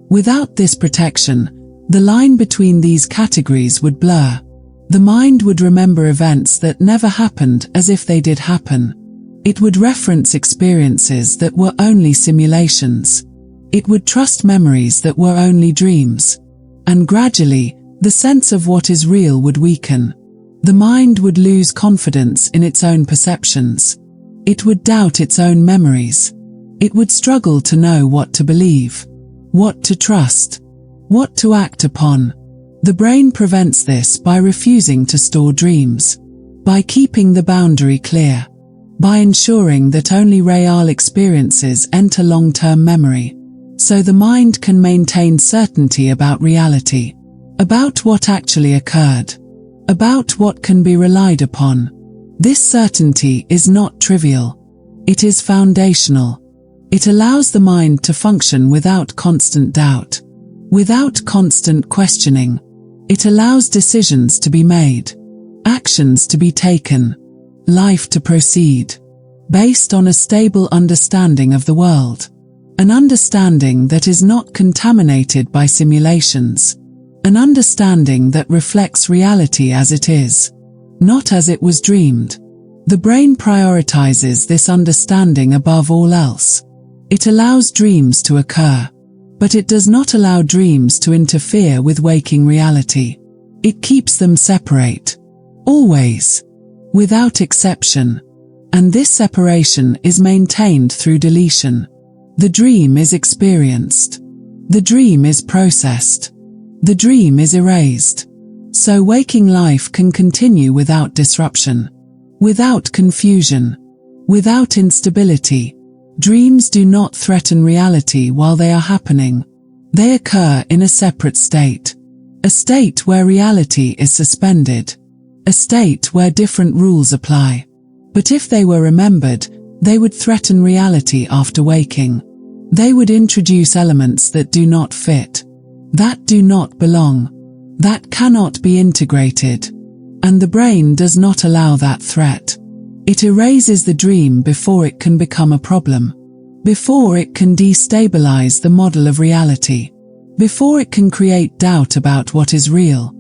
Without this protection, the line between these categories would blur. The mind would remember events that never happened as if they did happen. It would reference experiences that were only simulations. It would trust memories that were only dreams. And gradually, the sense of what is real would weaken. The mind would lose confidence in its own perceptions. It would doubt its own memories. It would struggle to know what to believe, what to trust, what to act upon. The brain prevents this by refusing to store dreams, by keeping the boundary clear, by ensuring that only real experiences enter long-term memory, so the mind can maintain certainty about reality, about what actually occurred, about what can be relied upon. This certainty is not trivial. It is foundational. It allows the mind to function without constant doubt, without constant questioning. It allows decisions to be made, actions to be taken, life to proceed, based on a stable understanding of the world, an understanding that is not contaminated by simulations, an understanding that reflects reality as it is, not as it was dreamed. The brain prioritizes this understanding above all else. It allows dreams to occur, but it does not allow dreams to interfere with waking reality. It keeps them separate, always, without exception, and this separation is maintained through deletion. The dream is experienced. The dream is processed. The dream is erased. So waking life can continue without disruption, without confusion, without instability. Dreams do not threaten reality while they are happening. They occur in a separate state, a state where reality is suspended, a state where different rules apply. But if they were remembered, they would threaten reality after waking. They would introduce elements that do not fit, that do not belong, that cannot be integrated, and the brain does not allow that threat. It erases the dream before it can become a problem, before it can destabilize the model of reality, before it can create doubt about what is real.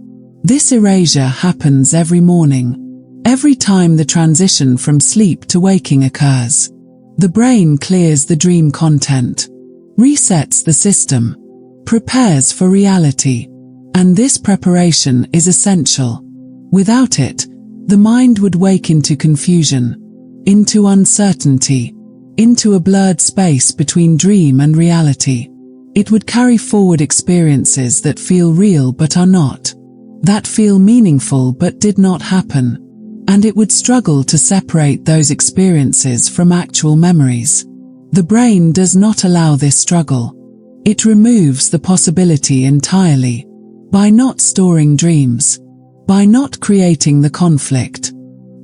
This erasure happens every morning, every time the transition from sleep to waking occurs. The brain clears the dream content, resets the system, prepares for reality, and this preparation is essential. Without it, the mind would wake into confusion, into uncertainty, into a blurred space between dream and reality. It would carry forward experiences that feel real but are not, that feel meaningful but did not happen, and it would struggle to separate those experiences from actual memories. The brain does not allow this struggle. It removes the possibility entirely, by not storing dreams, by not creating the conflict,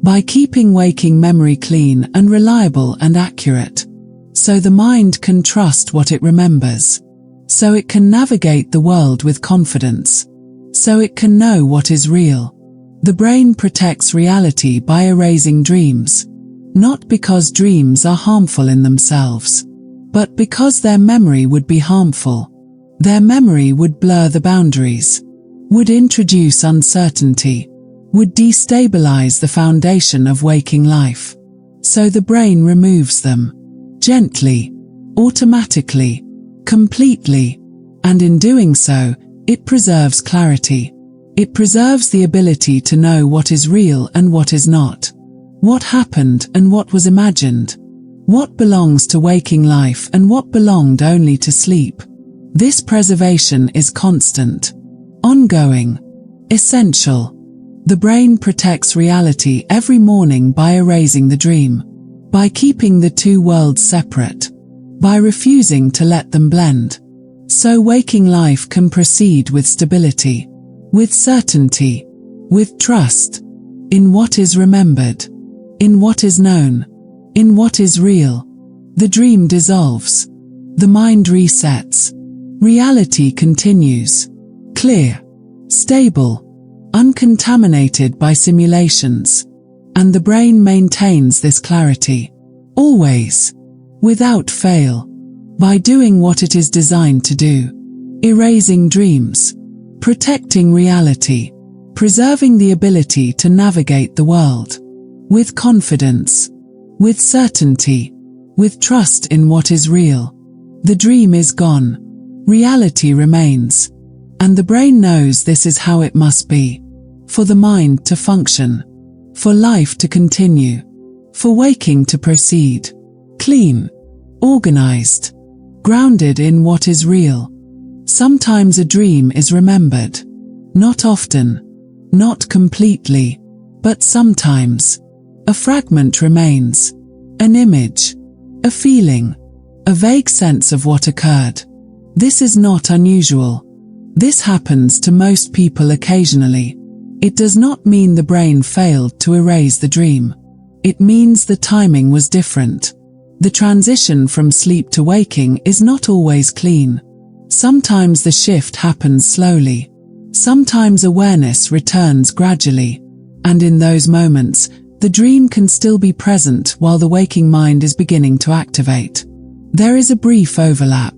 by keeping waking memory clean and reliable and accurate, so the mind can trust what it remembers, so it can navigate the world with confidence, so it can know what is real. The brain protects reality by erasing dreams, not because dreams are harmful in themselves, but because their memory would be harmful. Their memory would blur the boundaries, would introduce uncertainty, would destabilize the foundation of waking life. So the brain removes them, gently, automatically, completely, and in doing so, it preserves clarity. It preserves the ability to know what is real and what is not, what happened and what was imagined, what belongs to waking life and what belonged only to sleep. This preservation is constant, ongoing, essential. The brain protects reality every morning by erasing the dream, by keeping the two worlds separate, by refusing to let them blend. So waking life can proceed with stability, with certainty, with trust, in what is remembered, in what is known, in what is real. The dream dissolves, the mind resets, reality continues, clear, stable, uncontaminated by simulations, and the brain maintains this clarity, always, without fail, by doing what it is designed to do, erasing dreams, protecting reality, preserving the ability to navigate the world, with confidence, with certainty, with trust in what is real. The dream is gone, reality remains, and the brain knows this is how it must be, for the mind to function, for life to continue, for waking to proceed, clean, organized, grounded in what is real. Sometimes a dream is remembered, not often, not completely, but sometimes. A fragment remains, An image, a feeling, a vague sense of what occurred. This is not unusual. This happens to most people occasionally. It does not mean the brain failed to erase the dream. It means the timing was different. The transition from sleep to waking is not always clean. Sometimes the shift happens slowly. Sometimes awareness returns gradually. And in those moments, the dream can still be present while the waking mind is beginning to activate. There is a brief overlap.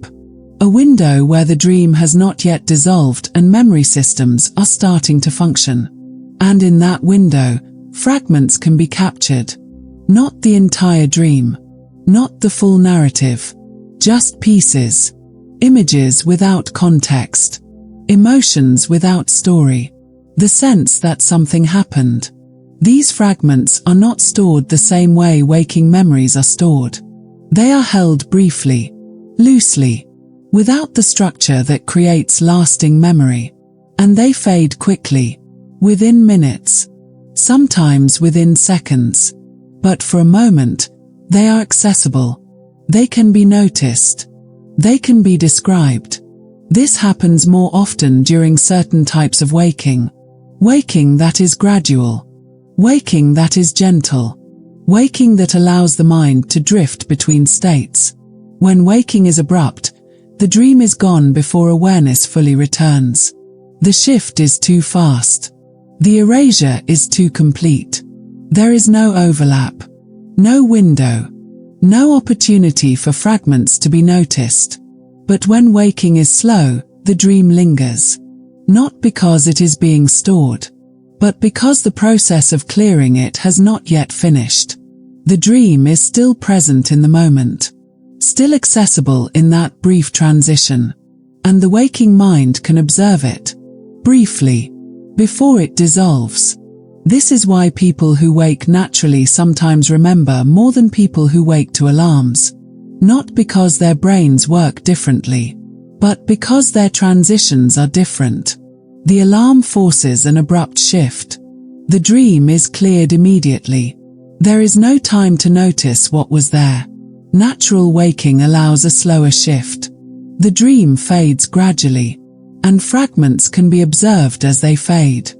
A window where the dream has not yet dissolved and memory systems are starting to function. And in that window, fragments can be captured. Not the entire dream. Not the full narrative. Just pieces. Images without context. Emotions without story. The sense that something happened. These fragments are not stored the same way waking memories are stored. They are held briefly, loosely, without the structure that creates lasting memory. And they fade quickly, within minutes, sometimes within seconds. But for a moment, they are accessible. They can be noticed. They can be described. This happens more often during certain types of waking. Waking that is gradual. Waking that is gentle. Waking that allows the mind to drift between states. When waking is abrupt, the dream is gone before awareness fully returns. The shift is too fast. The erasure is too complete. There is no overlap. No window. No opportunity for fragments to be noticed. But when waking is slow, the dream lingers. Not because it is being stored, but because the process of clearing it has not yet finished. The dream is still present in the moment, still accessible in that brief transition, and the waking mind can observe it, briefly, before it dissolves. This is why people who wake naturally sometimes remember more than people who wake to alarms. Not because their brains work differently, but because their transitions are different. The alarm forces an abrupt shift. The dream is cleared immediately. There is no time to notice what was there. Natural waking allows a slower shift. The dream fades gradually, and fragments can be observed as they fade.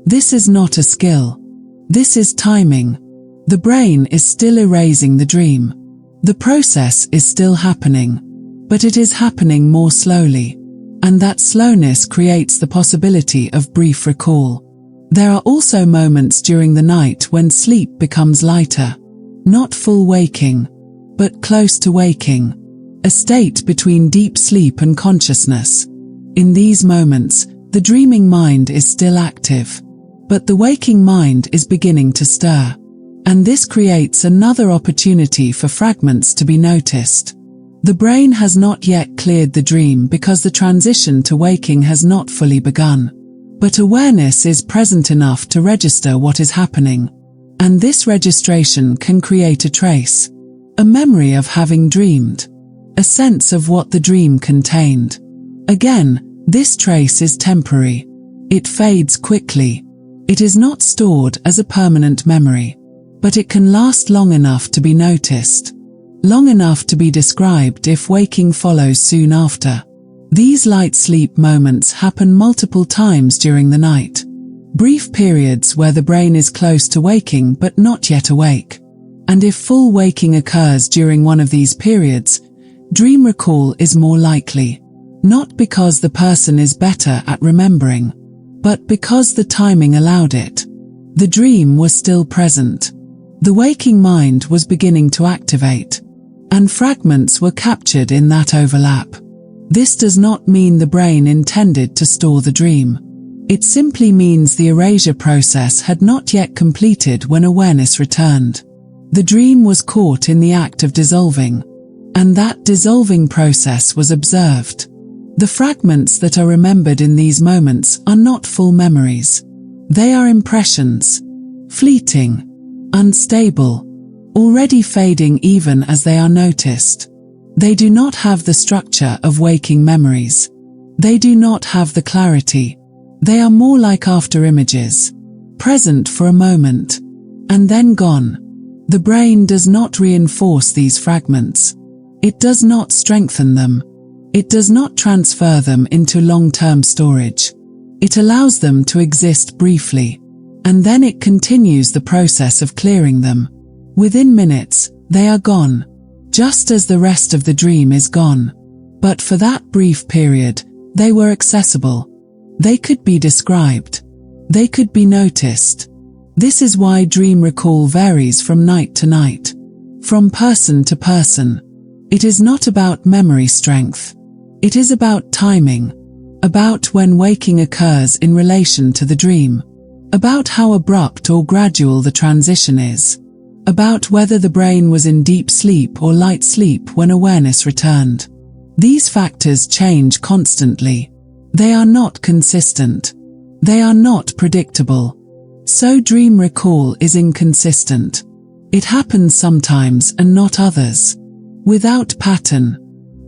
This is not a skill. This is timing. The brain is still erasing the dream. The process is still happening, but it is happening more slowly. And that slowness creates the possibility of brief recall. There are also moments during the night when sleep becomes lighter. Not full waking, but close to waking. A state between deep sleep and consciousness. In these moments, the dreaming mind is still active, but the waking mind is beginning to stir. And this creates another opportunity for fragments to be noticed. The brain has not yet cleared the dream because the transition to waking has not fully begun. But awareness is present enough to register what is happening. And this registration can create a trace. A memory of having dreamed. A sense of what the dream contained. Again, this trace is temporary. It fades quickly. It is not stored as a permanent memory. But it can last long enough to be noticed. Long enough to be described if waking follows soon after. These light sleep moments happen multiple times during the night. Brief periods where the brain is close to waking but not yet awake. And if full waking occurs during one of these periods, dream recall is more likely. Not because the person is better at remembering, but because the timing allowed it. The dream was still present. The waking mind was beginning to activate. And fragments were captured in that overlap. This does not mean the brain intended to store the dream. It simply means the erasure process had not yet completed when awareness returned. The dream was caught in the act of dissolving, and that dissolving process was observed. The fragments that are remembered in these moments are not full memories. They are impressions, fleeting, unstable, already fading even as they are noticed. They do not have the structure of waking memories. They do not have the clarity. They are more like after images, present for a moment, and then gone. The brain does not reinforce these fragments. It does not strengthen them. It does not transfer them into long-term storage. It allows them to exist briefly, and then it continues the process of clearing them. Within minutes, they are gone, just as the rest of the dream is gone. But for that brief period, they were accessible. They could be described. They could be noticed. This is why dream recall varies from night to night, from person to person. It is not about memory strength. It is about timing, about when waking occurs in relation to the dream, about how abrupt or gradual the transition is, about whether the brain was in deep sleep or light sleep when awareness returned. These factors change constantly. They are not consistent. They are not predictable. So dream recall is inconsistent. It happens sometimes and not others. Without pattern.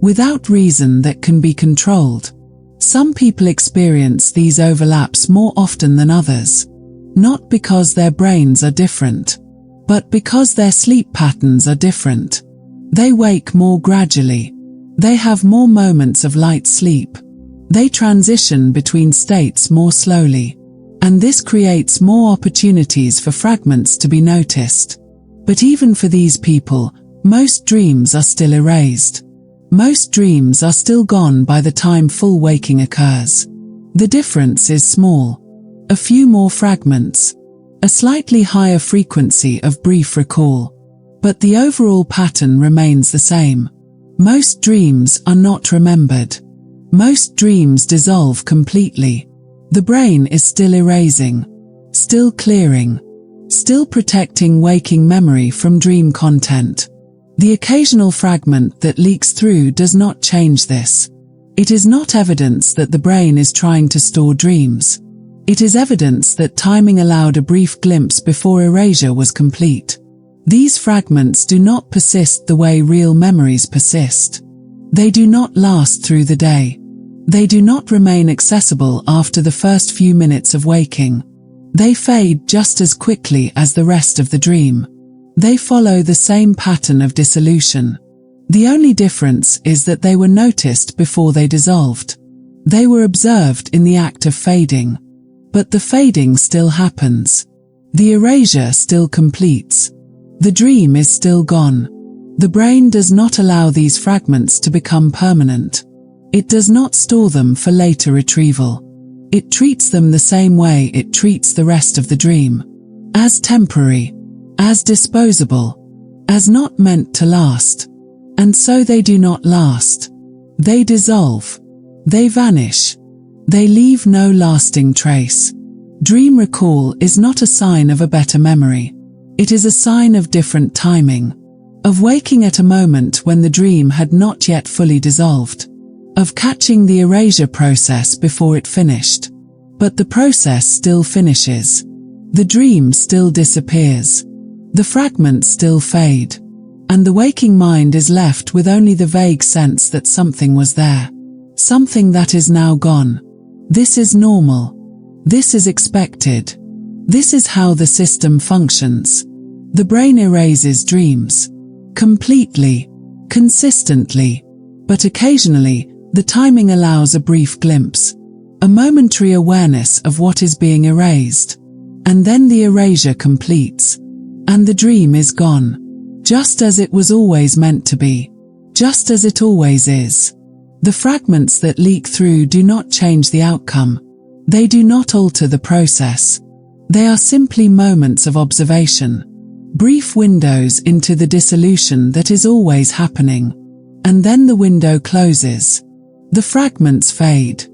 Without reason that can be controlled. Some people experience these overlaps more often than others. Not because their brains are different, but because their sleep patterns are different. They wake more gradually. They have more moments of light sleep. They transition between states more slowly. And this creates more opportunities for fragments to be noticed. But even for these people, most dreams are still erased. Most dreams are still gone by the time full waking occurs. The difference is small. A few more fragments. A slightly higher frequency of brief recall. But the overall pattern remains the same. Most dreams are not remembered. Most dreams dissolve completely. The brain is still erasing, still clearing, still protecting waking memory from dream content. The occasional fragment that leaks through does not change this. It is not evidence that the brain is trying to store dreams. It is evidence that timing allowed a brief glimpse before erasure was complete. These fragments do not persist the way real memories persist. They do not last through the day. They do not remain accessible after the first few minutes of waking. They fade just as quickly as the rest of the dream. They follow the same pattern of dissolution. The only difference is that they were noticed before they dissolved. They were observed in the act of fading. But the fading still happens. The erasure still completes. The dream is still gone. The brain does not allow these fragments to become permanent. It does not store them for later retrieval. It treats them the same way it treats the rest of the dream. As temporary. As disposable. As not meant to last. And so they do not last. They dissolve. They vanish. They leave no lasting trace. Dream recall is not a sign of a better memory. It is a sign of different timing. Of waking at a moment when the dream had not yet fully dissolved. Of catching the erasure process before it finished. But the process still finishes. The dream still disappears. The fragments still fade. And the waking mind is left with only the vague sense that something was there. Something that is now gone. This is normal. This is expected. This is how the system functions. The brain erases dreams. Completely. Consistently. But occasionally, the timing allows a brief glimpse. A momentary awareness of what is being erased. And then the erasure completes. And the dream is gone. Just as it was always meant to be. Just as it always is. The fragments that leak through do not change the outcome. They do not alter the process. They are simply moments of observation. Brief windows into the dissolution that is always happening. And then the window closes. The fragments fade.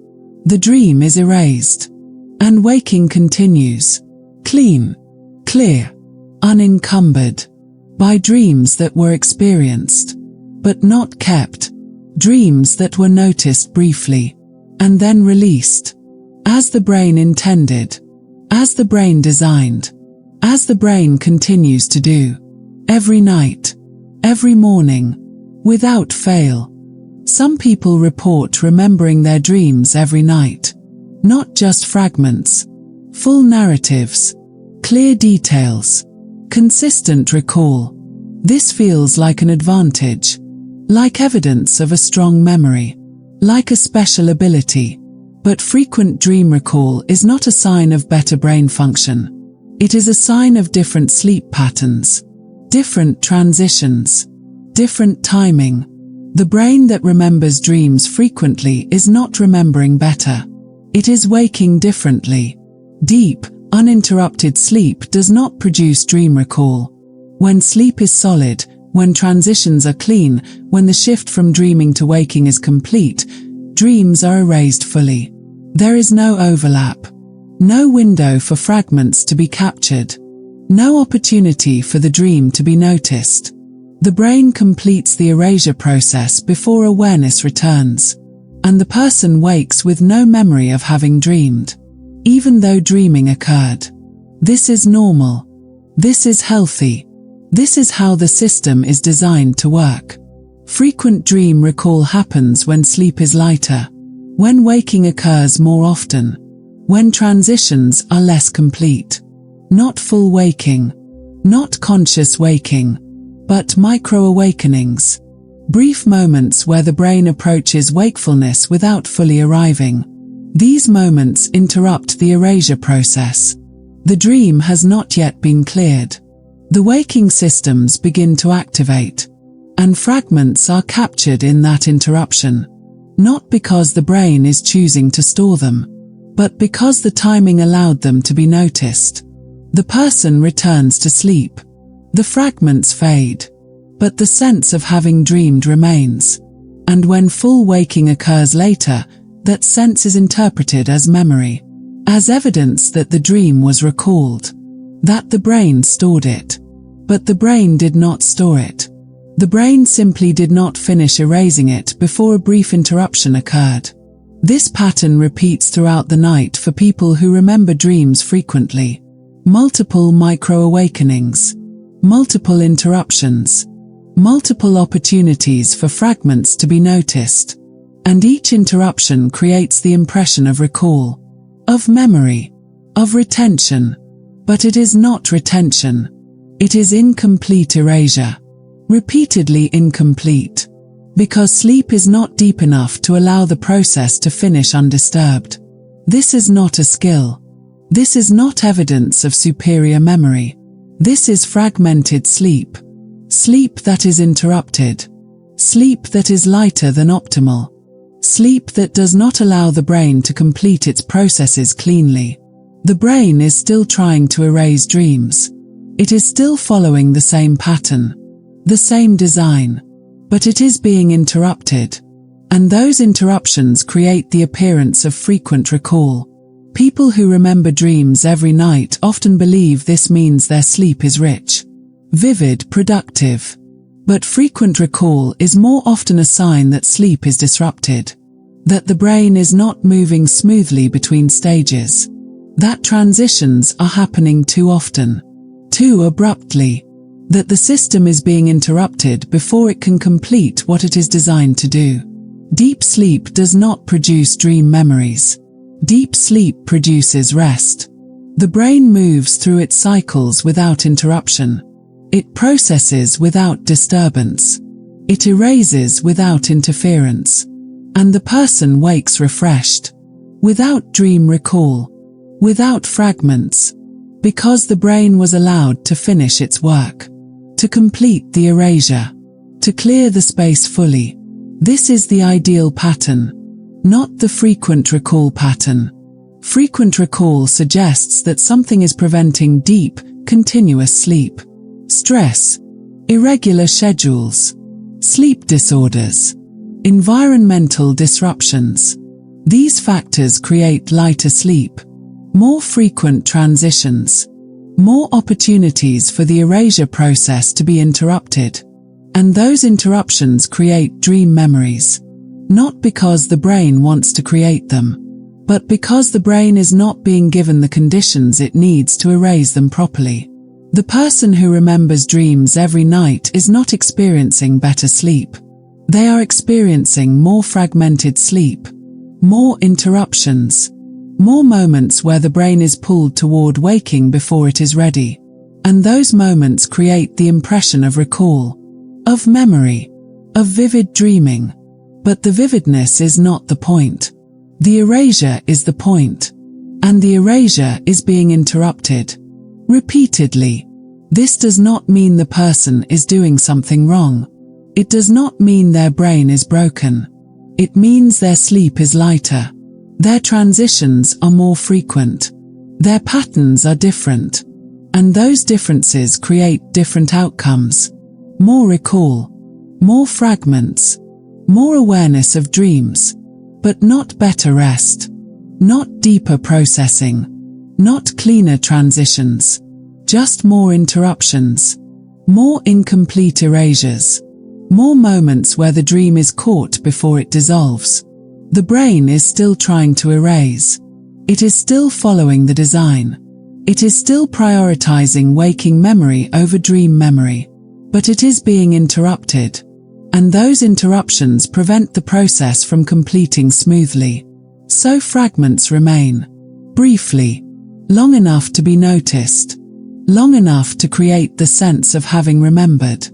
The dream is erased. And waking continues. Clean. Clear. Unencumbered. By dreams that were experienced. But not kept. Dreams that were noticed briefly. And then released. As the brain intended. As the brain designed. As the brain continues to do. Every night. Every morning. Without fail. Some people report remembering their dreams every night. Not just fragments. Full narratives. Clear details. Consistent recall. This feels like an advantage, like evidence of a strong memory, like a special ability. But frequent dream recall is not a sign of better brain function. It is a sign of different sleep patterns, different transitions, different timing. The brain that remembers dreams frequently is not remembering better. It is waking differently. Deep, uninterrupted sleep does not produce dream recall. When sleep is solid, when transitions are clean, when the shift from dreaming to waking is complete, dreams are erased fully. There is no overlap, no window for fragments to be captured, no opportunity for the dream to be noticed. The brain completes the erasure process before awareness returns, and the person wakes with no memory of having dreamed, even though dreaming occurred. This is normal. This is healthy. This is how the system is designed to work. Frequent dream recall happens when sleep is lighter, when waking occurs more often, when transitions are less complete. Not full waking, not conscious waking, but micro-awakenings. Brief moments where the brain approaches wakefulness without fully arriving. These moments interrupt the erasure process. The dream has not yet been cleared. The waking systems begin to activate, and fragments are captured in that interruption, not because the brain is choosing to store them, but because the timing allowed them to be noticed. The person returns to sleep. The fragments fade, but the sense of having dreamed remains. And when full waking occurs later, that sense is interpreted as memory, as evidence that the dream was recalled, that the brain stored it. But the brain did not store it. The brain simply did not finish erasing it before a brief interruption occurred. This pattern repeats throughout the night for people who remember dreams frequently. Multiple micro-awakenings, multiple interruptions, multiple opportunities for fragments to be noticed. And each interruption creates the impression of recall, of memory, of retention. But it is not retention. It is incomplete erasure. Repeatedly incomplete. Because sleep is not deep enough to allow the process to finish undisturbed. This is not a skill. This is not evidence of superior memory. This is fragmented sleep. Sleep that is interrupted. Sleep that is lighter than optimal. Sleep that does not allow the brain to complete its processes cleanly. The brain is still trying to erase dreams. It is still following the same pattern, the same design, but it is being interrupted. And those interruptions create the appearance of frequent recall. People who remember dreams every night often believe this means their sleep is rich, vivid, productive. But frequent recall is more often a sign that sleep is disrupted, that the brain is not moving smoothly between stages, that transitions are happening too often, too abruptly, that the system is being interrupted before it can complete what it is designed to do. Deep sleep does not produce dream memories. Deep sleep produces rest. The brain moves through its cycles without interruption. It processes without disturbance. It erases without interference. And the person wakes refreshed, without dream recall, without fragments, because the brain was allowed to finish its work, to complete the erasure, to clear the space fully. This is the ideal pattern, not the frequent recall pattern. Frequent recall suggests that something is preventing deep, continuous sleep. Stress, irregular schedules, sleep disorders, environmental disruptions. These factors create lighter sleep, more frequent transitions, more opportunities for the erasure process to be interrupted. And those interruptions create dream memories, not because the brain wants to create them, but because the brain is not being given the conditions it needs to erase them properly. The person who remembers dreams every night is not experiencing better sleep. They are experiencing more fragmented sleep, more interruptions, more moments where the brain is pulled toward waking before it is ready. And those moments create the impression of recall, of memory, of vivid dreaming. But the vividness is not the point. The erasure is the point. And the erasure is being interrupted. Repeatedly. This does not mean the person is doing something wrong. It does not mean their brain is broken. It means their sleep is lighter. Their transitions are more frequent. Their patterns are different. And those differences create different outcomes. More recall. More fragments. More awareness of dreams. But not better rest. Not deeper processing. Not cleaner transitions. Just more interruptions. More incomplete erasures. More moments where the dream is caught before it dissolves. The brain is still trying to erase. It is still following the design. It is still prioritizing waking memory over dream memory. But it is being interrupted. And those interruptions prevent the process from completing smoothly. So fragments remain. Briefly. Long enough to be noticed. Long enough to create the sense of having remembered.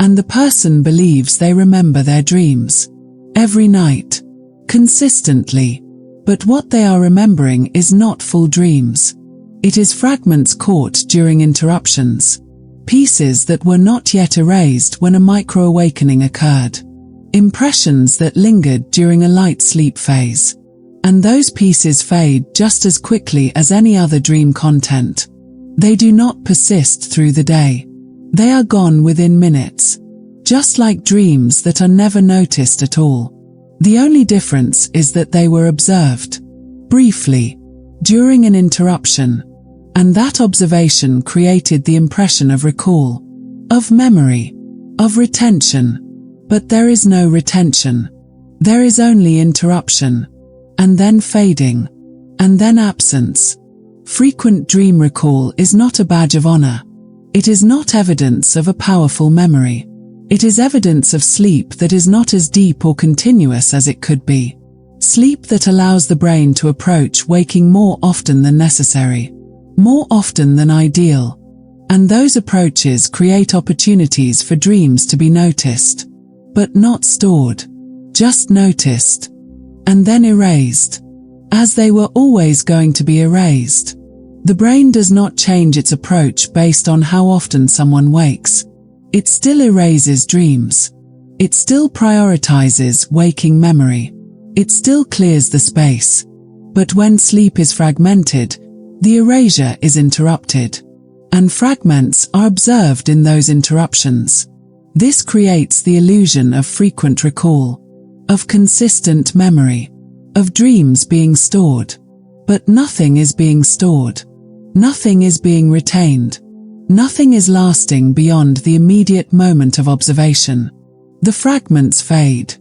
And the person believes they remember their dreams. Every night. Consistently. But what they are remembering is not full dreams. It is fragments caught during interruptions. Pieces that were not yet erased when a micro-awakening occurred. Impressions that lingered during a light sleep phase. And those pieces fade just as quickly as any other dream content. They do not persist through the day. They are gone within minutes. Just like dreams that are never noticed at all. The only difference is that they were observed. Briefly. During an interruption. And that observation created the impression of recall. Of memory. Of retention. But there is no retention. There is only interruption. And then fading. And then absence. Frequent dream recall is not a badge of honor. It is not evidence of a powerful memory. It is evidence of sleep that is not as deep or continuous as it could be. Sleep that allows the brain to approach waking more often than necessary. More often than ideal. And those approaches create opportunities for dreams to be noticed. But not stored. Just noticed. And then erased. As they were always going to be erased. The brain does not change its approach based on how often someone wakes. It still erases dreams. It still prioritizes waking memory. It still clears the space. But when sleep is fragmented, the erasure is interrupted. And fragments are observed in those interruptions. This creates the illusion of frequent recall. Of consistent memory. Of dreams being stored. But nothing is being stored. Nothing is being retained. Nothing is lasting beyond the immediate moment of observation. The fragments fade.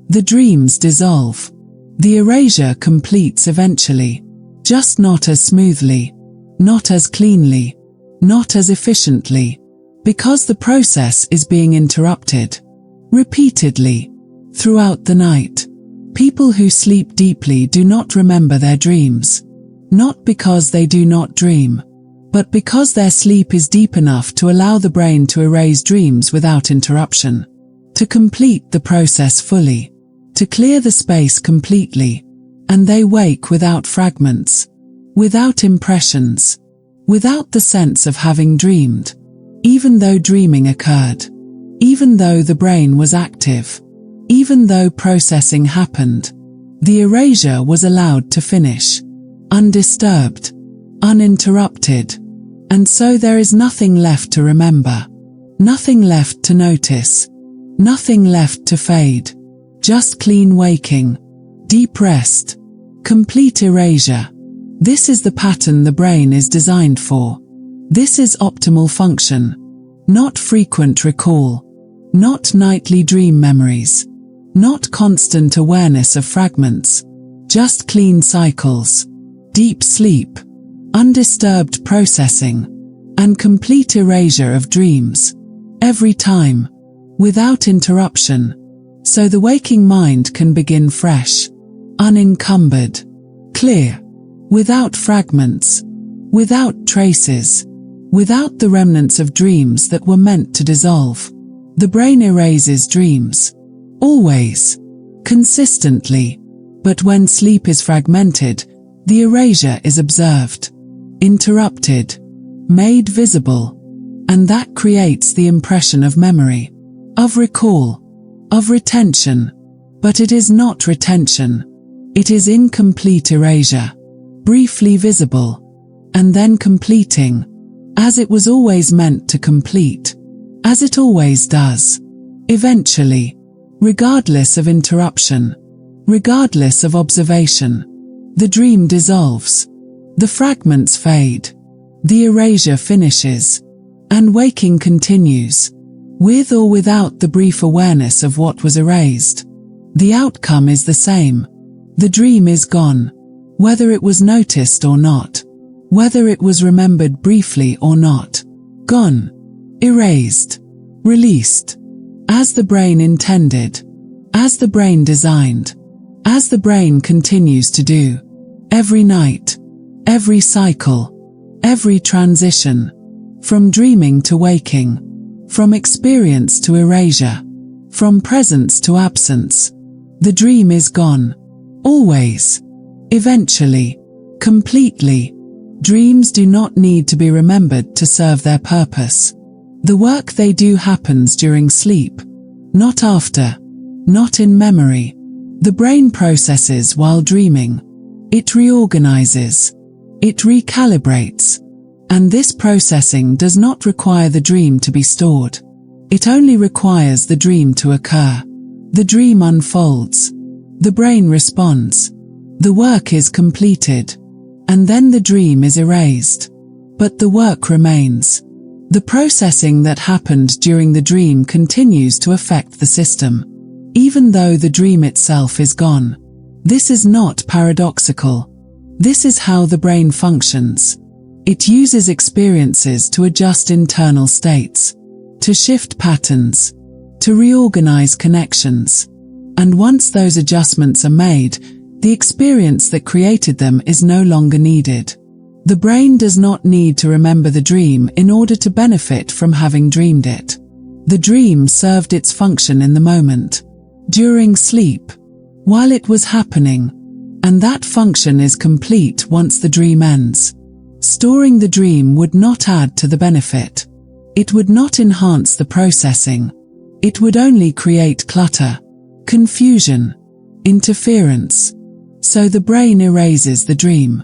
The dreams dissolve. The erasure completes eventually. Just not as smoothly. Not as cleanly. Not as efficiently. Because the process is being interrupted. Repeatedly. Throughout the night. People who sleep deeply do not remember their dreams. Not because they do not dream. But because their sleep is deep enough to allow the brain to erase dreams without interruption. To complete the process fully. To clear the space completely. And they wake without fragments. Without impressions. Without the sense of having dreamed. Even though dreaming occurred. Even though the brain was active. Even though processing happened. The erasure was allowed to finish. Undisturbed. Uninterrupted. And so there is nothing left to remember. Nothing left to notice. Nothing left to fade. Just clean waking. Deep rest. Complete erasure. This is the pattern the brain is designed for. This is optimal function. Not frequent recall. Not nightly dream memories. Not constant awareness of fragments. Just clean cycles. Deep sleep. Undisturbed processing. And complete erasure of dreams. Every time. Without interruption. So the waking mind can begin fresh. Unencumbered. Clear. Without fragments. Without traces. without the remnants of dreams that were meant to dissolve. The brain erases dreams. Always. Consistently. But when sleep is fragmented, the erasure is observed, interrupted, made visible, and that creates the impression of memory, of recall, of retention. But it is not retention. It is incomplete erasure, briefly visible, and then completing, as it was always meant to complete, as it always does, eventually, regardless of interruption, regardless of observation. The dream dissolves, the fragments fade, the erasure finishes, and waking continues, with or without the brief awareness of what was erased. The outcome is the same. The dream is gone, whether it was noticed or not, whether it was remembered briefly or not. Gone, erased, released, as the brain intended, as the brain designed, as the brain continues to do, every night, every cycle, every transition, from dreaming to waking, from experience to erasure, from presence to absence. The dream is gone. Always. Eventually. Completely. Dreams do not need to be remembered to serve their purpose. The work they do happens during sleep, not after, not in memory. The brain processes while dreaming. It reorganizes. It recalibrates. And this processing does not require the dream to be stored. It only requires the dream to occur. The dream unfolds. The brain responds. The work is completed. And then the dream is erased. But the work remains. The processing that happened during the dream continues to affect the system, even though the dream itself is gone. This is not paradoxical. This is how the brain functions. It uses experiences to adjust internal states, to shift patterns, to reorganize connections. And once those adjustments are made, the experience that created them is no longer needed. The brain does not need to remember the dream in order to benefit from having dreamed it. The dream served its function in the moment, during sleep, while it was happening, and that function is complete once the dream ends. Storing the dream would not add to the benefit. It would not enhance the processing. It would only create clutter, confusion, interference. So the brain erases the dream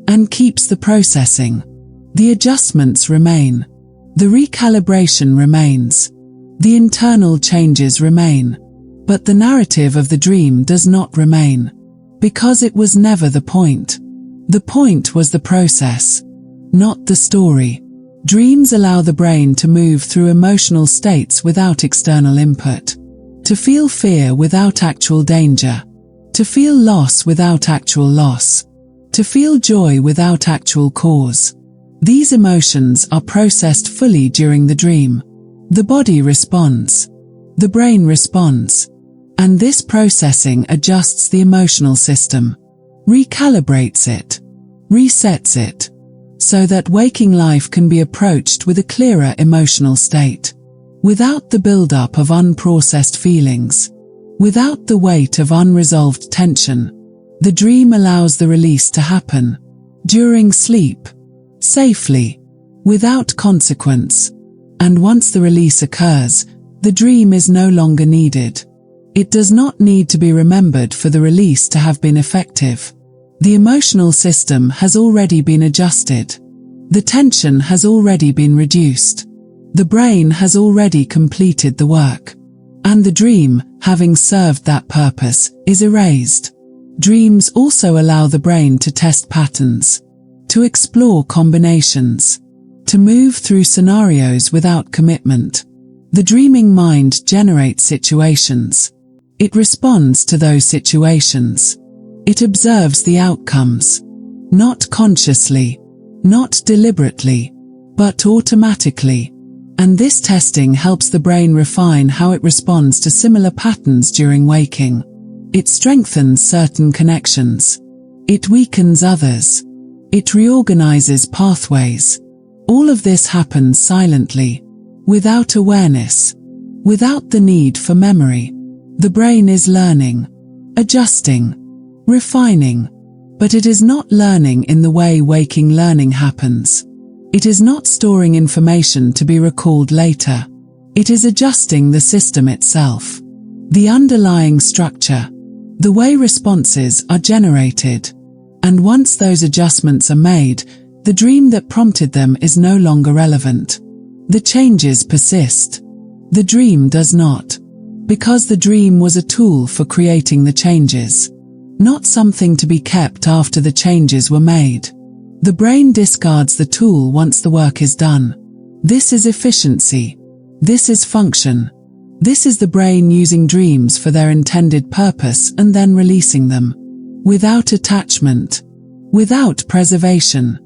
and keeps the processing. The adjustments remain. The recalibration remains. The internal changes remain. But the narrative of the dream does not remain, because it was never the point. The point was the process, not the story. Dreams allow the brain to move through emotional states without external input, to feel fear without actual danger, to feel loss without actual loss, to feel joy without actual cause. These emotions are processed fully during the dream. The body responds. The brain responds. And this processing adjusts the emotional system, recalibrates it, resets it, so that waking life can be approached with a clearer emotional state, without the buildup of unprocessed feelings, without the weight of unresolved tension. The dream allows the release to happen, during sleep, safely, without consequence. And once the release occurs, the dream is no longer needed. It does not need to be remembered for the release to have been effective. The emotional system has already been adjusted. The tension has already been reduced. The brain has already completed the work. And the dream, having served that purpose, is erased. Dreams also allow the brain to test patterns, to explore combinations, to move through scenarios without commitment. The dreaming mind generates situations. It responds to those situations. It observes the outcomes, not consciously, not deliberately, but automatically. And this testing helps the brain refine how it responds to similar patterns during waking. It strengthens certain connections. It weakens others. It reorganizes pathways. All of this happens silently, without awareness, without the need for memory. The brain is learning, adjusting, refining, but it is not learning in the way waking learning happens. It is not storing information to be recalled later. It is adjusting the system itself, the underlying structure, the way responses are generated. And once those adjustments are made, the dream that prompted them is no longer relevant. The changes persist. The dream does not, because the dream was a tool for creating the changes, not something to be kept after the changes were made. The brain discards the tool once the work is done. This is efficiency. This is function. This is the brain using dreams for their intended purpose and then releasing them. Without attachment, without preservation,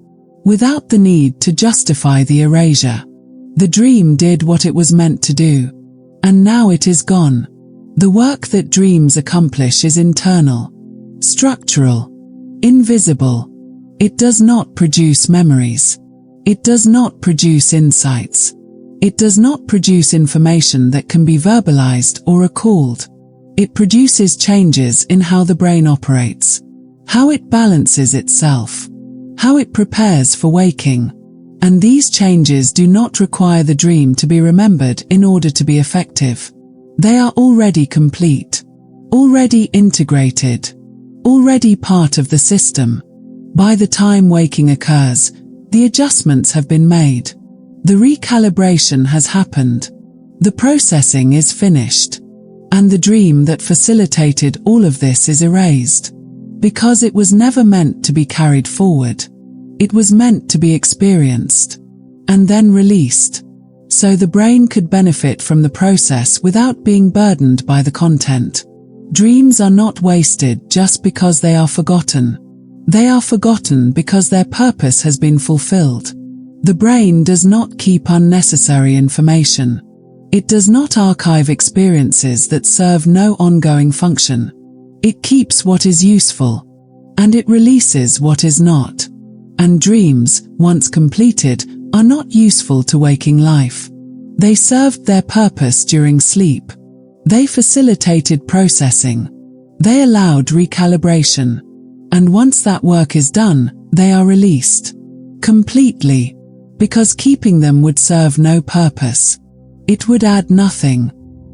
without the need to justify the erasure. The dream did what it was meant to do, and now it is gone. The work that dreams accomplish is internal, structural, invisible. It does not produce memories. It does not produce insights. It does not produce information that can be verbalized or recalled. It produces changes in how the brain operates, how it balances itself, how it prepares for waking. And these changes do not require the dream to be remembered in order to be effective. They are already complete, already integrated, already part of the system. By the time waking occurs, the adjustments have been made. The recalibration has happened. The processing is finished. And the dream that facilitated all of this is erased. Because it was never meant to be carried forward. It was meant to be experienced and then released, so the brain could benefit from the process without being burdened by the content. Dreams are not wasted just because they are forgotten. They are forgotten because their purpose has been fulfilled. The brain does not keep unnecessary information. It does not archive experiences that serve no ongoing function. It keeps what is useful, and it releases what is not. And dreams, once completed, are not useful to waking life. They served their purpose during sleep. They facilitated processing. They allowed recalibration. And once that work is done, they are released. Completely. Because keeping them would serve no purpose. It would add nothing.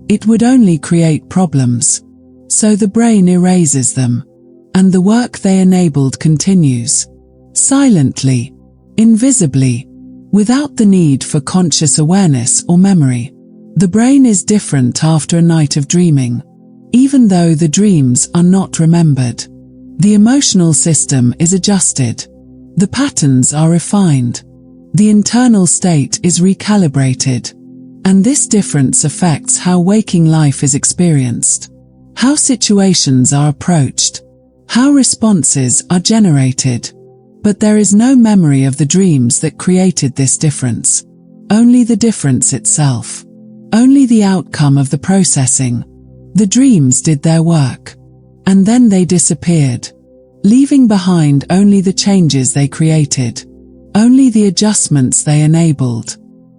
It would only create problems. So the brain erases them. And the work they enabled continues. Silently, invisibly, without the need for conscious awareness or memory. The brain is different after a night of dreaming, even though the dreams are not remembered. The emotional system is adjusted. The patterns are refined. The internal state is recalibrated. And this difference affects how waking life is experienced, how situations are approached, how responses are generated. But there is no memory of the dreams that created this difference. Only the difference itself. Only the outcome of the processing. The dreams did their work. And then they disappeared, leaving behind only the changes they created, only the adjustments they enabled.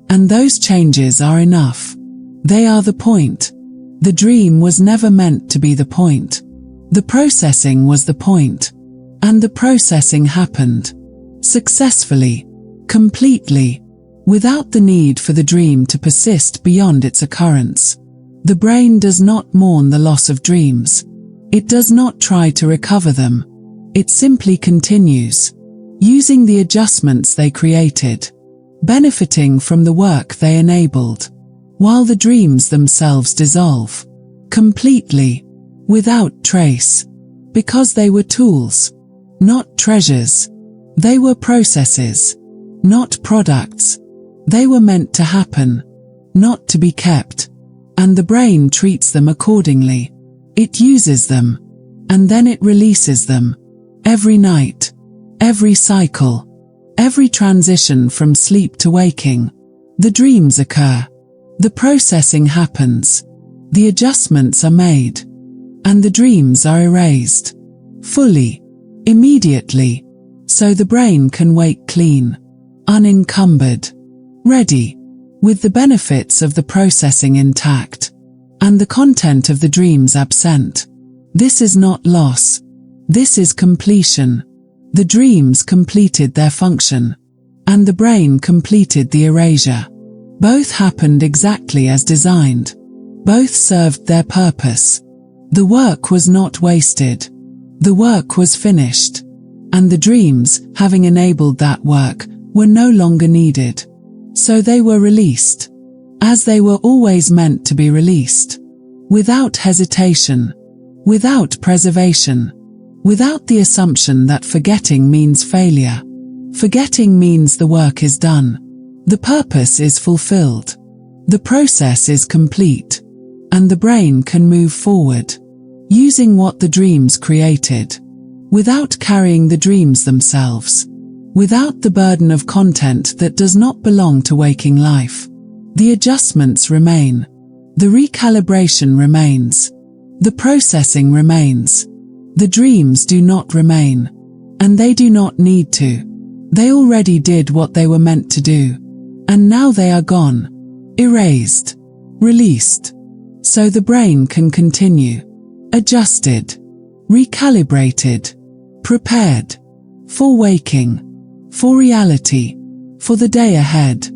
And those changes are enough. They are the point. The dream was never meant to be the point. The processing was the point. And the processing happened. Successfully. Completely. Without the need for the dream to persist beyond its occurrence. The brain does not mourn the loss of dreams. It does not try to recover them. It simply continues. Using the adjustments they created. Benefiting from the work they enabled. While the dreams themselves dissolve. Completely. Without trace. Because they were tools. Not treasures. They were processes. Not products. They were meant to happen. Not to be kept. And the brain treats them accordingly. It uses them. And then it releases them. Every night. Every cycle. Every transition from sleep to waking. The dreams occur. The processing happens. The adjustments are made. And the dreams are erased. Fully. Immediately. So the brain can wake clean. unencumbered, ready, with the benefits of the processing intact, and the content of the dreams absent. This is not loss. This is completion. The dreams completed their function, and the brain completed the erasure. Both happened exactly as designed. Both served their purpose. The work was not wasted. The work was finished, and the dreams, having enabled that work, were no longer needed. So they were released, as they were always meant to be released, without hesitation, without preservation, without the assumption that forgetting means failure. Forgetting means the work is done. The purpose is fulfilled. The process is complete, and the brain can move forward, using what the dreams created, without carrying the dreams themselves, without the burden of content that does not belong to waking life. The adjustments remain. The recalibration remains. The processing remains. The dreams do not remain, and they do not need to. They already did what they were meant to do, and now they are gone, erased, released, so the brain can continue, adjusted, recalibrated, prepared, for waking, for reality, for the day ahead,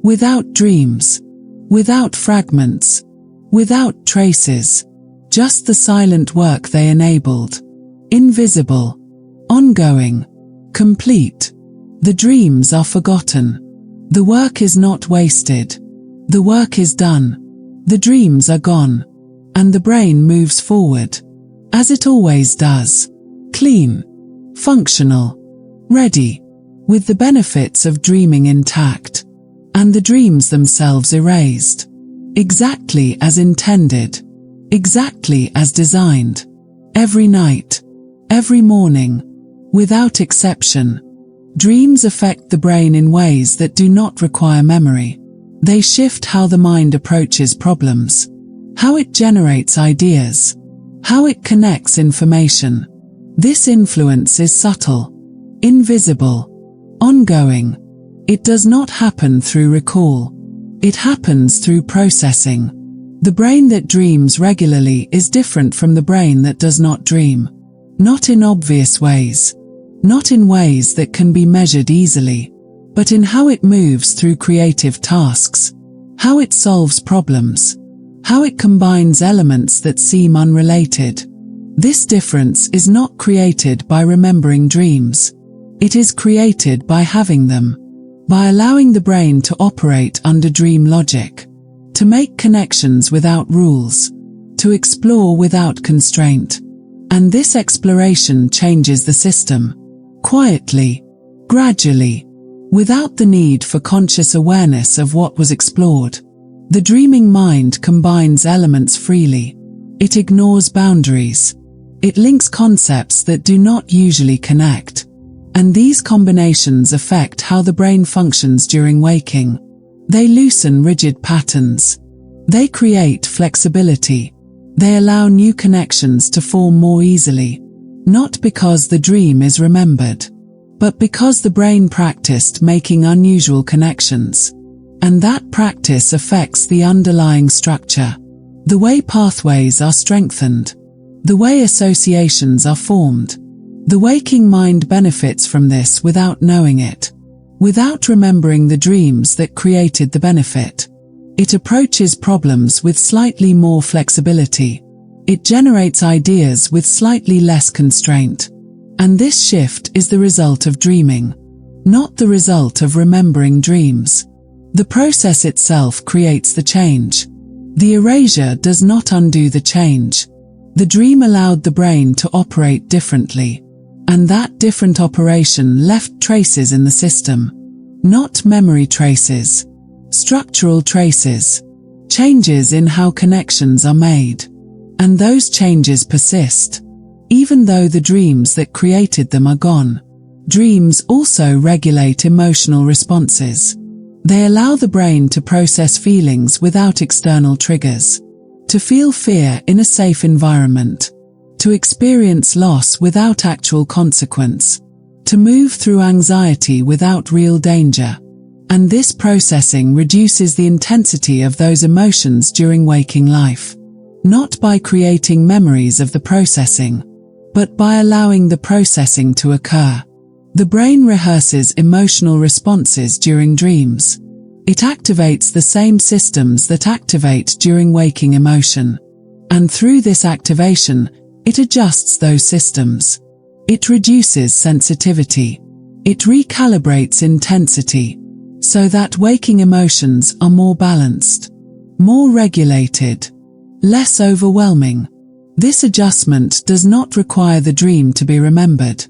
without dreams, without fragments, without traces, just the silent work they enabled, invisible, ongoing, complete. The dreams are forgotten. The work is not wasted. The work is done. The dreams are gone, and the brain moves forward, as it always does, clean, functional, ready, with the benefits of dreaming intact, and the dreams themselves erased, exactly as intended, exactly as designed, every night, every morning, without exception. Dreams affect the brain in ways that do not require memory. They shift how the mind approaches problems, how it generates ideas, how it connects information. This influence is subtle, invisible, ongoing. It does not happen through recall. It happens through processing. The brain that dreams regularly is different from the brain that does not dream. Not in obvious ways. Not in ways that can be measured easily, but in how it moves through creative tasks, how it solves problems, how it combines elements that seem unrelated. This difference is not created by remembering dreams. It is created by having them, by allowing the brain to operate under dream logic, to make connections without rules, to explore without constraint. And this exploration changes the system. Quietly, gradually, without the need for conscious awareness of what was explored. The dreaming mind combines elements freely. It ignores boundaries. It links concepts that do not usually connect. And these combinations affect how the brain functions during waking. They loosen rigid patterns. They create flexibility. They allow new connections to form more easily. Not because the dream is remembered, but because the brain practiced making unusual connections. And that practice affects the underlying structure, the way pathways are strengthened, the way associations are formed. The waking mind benefits from this without knowing it, without remembering the dreams that created the benefit. It approaches problems with slightly more flexibility. It generates ideas with slightly less constraint. And this shift is the result of dreaming, not the result of remembering dreams. The process itself creates the change. The erasure does not undo the change. The dream allowed the brain to operate differently, and that different operation left traces in the system. Not memory traces, structural traces, changes in how connections are made. And those changes persist, even though the dreams that created them are gone. Dreams also regulate emotional responses. They allow the brain to process feelings without external triggers, to feel fear in a safe environment, to experience loss without actual consequence, to move through anxiety without real danger. And this processing reduces the intensity of those emotions during waking life, not by creating memories of the processing, but by allowing the processing to occur. The brain rehearses emotional responses during dreams. It activates the same systems that activate during waking emotion. And through this activation, it adjusts those systems. It reduces sensitivity. It recalibrates intensity, so that waking emotions are more balanced, more regulated, less overwhelming. This adjustment does not require the dream to be remembered.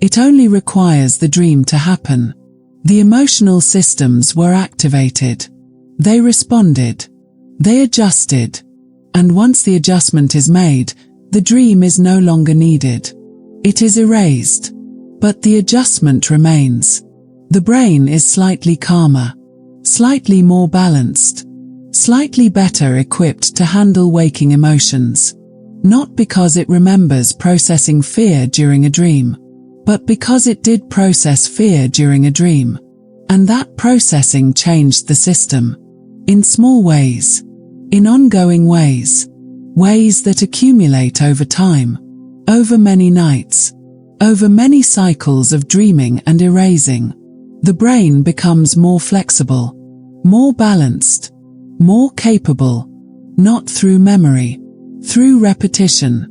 It only requires the dream to happen. The emotional systems were activated. They responded. They adjusted. And once the adjustment is made, the dream is no longer needed. It is erased. But the adjustment remains. The brain is slightly calmer, slightly more balanced, slightly better equipped to handle waking emotions. Not because it remembers processing fear during a dream, but because it did process fear during a dream. And that processing changed the system. In small ways. In ongoing ways. Ways that accumulate over time. Over many nights. Over many cycles of dreaming and erasing. The brain becomes more flexible. More balanced. More capable. Not through memory. Through repetition.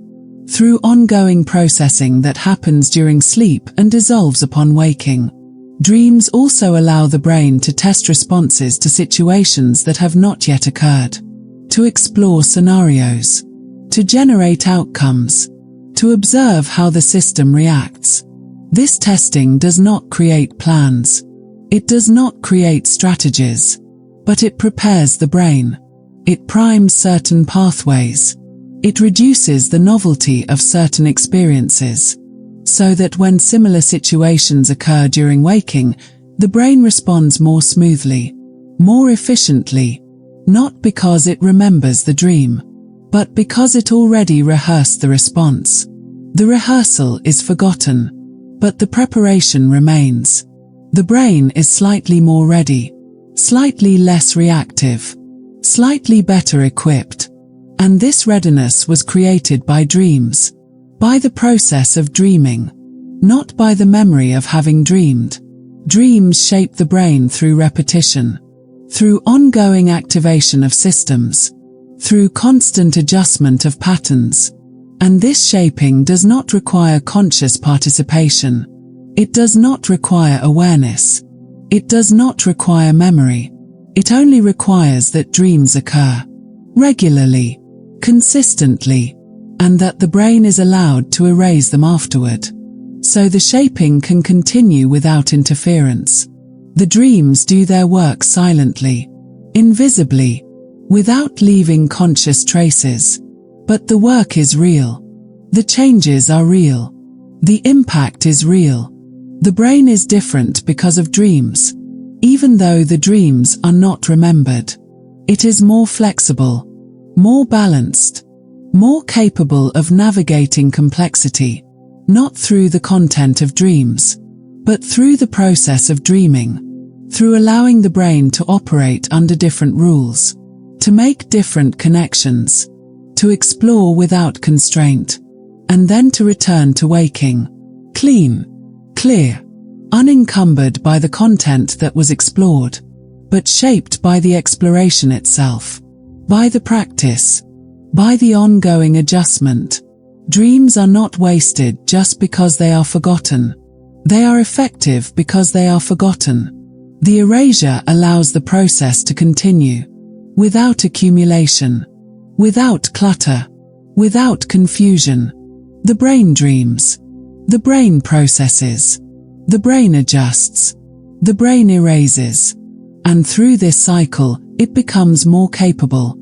Through ongoing processing that happens during sleep and dissolves upon waking. Dreams also allow the brain to test responses to situations that have not yet occurred. To explore scenarios. To generate outcomes. To observe how the system reacts. This testing does not create plans. It does not create strategies. But it prepares the brain. It primes certain pathways. It reduces the novelty of certain experiences, so that when similar situations occur during waking, the brain responds more smoothly, more efficiently, not because it remembers the dream, but because it already rehearsed the response. The rehearsal is forgotten, but the preparation remains. The brain is slightly more ready, slightly less reactive, slightly better equipped. And this readiness was created by dreams, by the process of dreaming, not by the memory of having dreamed. Dreams shape the brain through repetition, through ongoing activation of systems, through constant adjustment of patterns. And this shaping does not require conscious participation. It does not require awareness. It does not require memory. It only requires that dreams occur regularly, consistently, and that the brain is allowed to erase them afterward. So the shaping can continue without interference. The dreams do their work silently, invisibly, without leaving conscious traces. But the work is real. The changes are real. The impact is real. The brain is different because of dreams. Even though the dreams are not remembered, it is more flexible, more balanced, more capable of navigating complexity, not through the content of dreams, but through the process of dreaming, through allowing the brain to operate under different rules, to make different connections, to explore without constraint, and then to return to waking, clean, clear, unencumbered by the content that was explored, but shaped by the exploration itself. By the practice, by the ongoing adjustment. Dreams are not wasted just because they are forgotten. They are effective because they are forgotten. The erasure allows the process to continue, without accumulation, without clutter, without confusion. The brain dreams. The brain processes. The brain adjusts. The brain erases. And through this cycle, it becomes more capable,